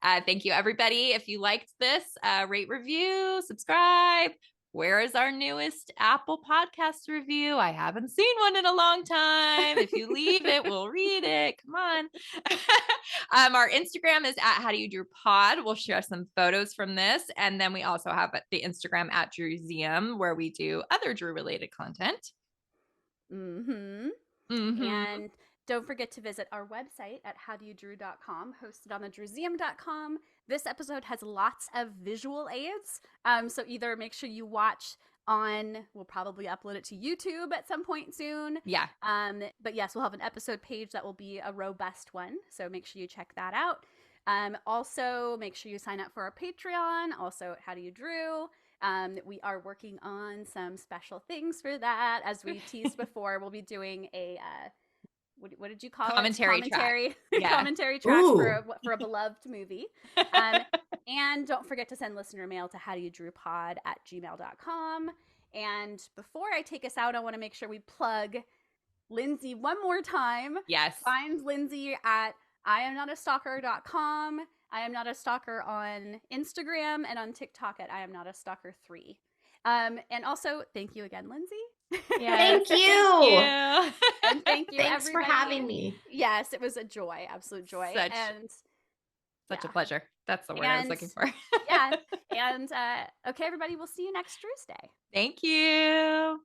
[SPEAKER 1] thank you everybody. If you liked this, rate, review, subscribe. Where is our newest Apple Podcast review? I haven't seen one in a long time. If you leave it, we'll read it. Come on. Our Instagram is at How Do You Drew Pod. We'll share some photos from this. And then we also have the Instagram at Drewseum, where we do other Drew related content.
[SPEAKER 2] And don't forget to visit our website at howdoyoudrew.com, hosted on the drewseum.com. This episode has lots of visual aids. So either make sure you watch we'll probably upload it to YouTube at some point soon.
[SPEAKER 1] Yeah.
[SPEAKER 2] But yes, we'll have an episode page that will be a robust one. So make sure you check that out. Also, make sure you sign up for our Patreon, also at How Do You Drew. We are working on some special things for that. As we teased before, we'll be doing a what did you call
[SPEAKER 1] commentary
[SPEAKER 2] it?
[SPEAKER 1] Track.
[SPEAKER 2] Commentary track for a beloved movie. And don't forget to send listener mail to howdoyoudrewpod@gmail.com. And before I take us out, I want to make sure we plug Lindsay one more time.
[SPEAKER 1] Yes.
[SPEAKER 2] Find Lindsay at IamNotAstalker.com. I Am Not a Stalker on Instagram and on TikTok at I Am Not a Stalker 3. And also, thank you again, Lindsay.
[SPEAKER 3] Thank you.
[SPEAKER 2] And thank you,
[SPEAKER 3] Thanks
[SPEAKER 2] everybody.
[SPEAKER 3] for having me.
[SPEAKER 2] Yes, it was a joy, absolute joy.
[SPEAKER 1] Such a pleasure. That's the word I was looking for.
[SPEAKER 2] Yeah. And okay, everybody, we'll see you next Tuesday.
[SPEAKER 1] Thank you.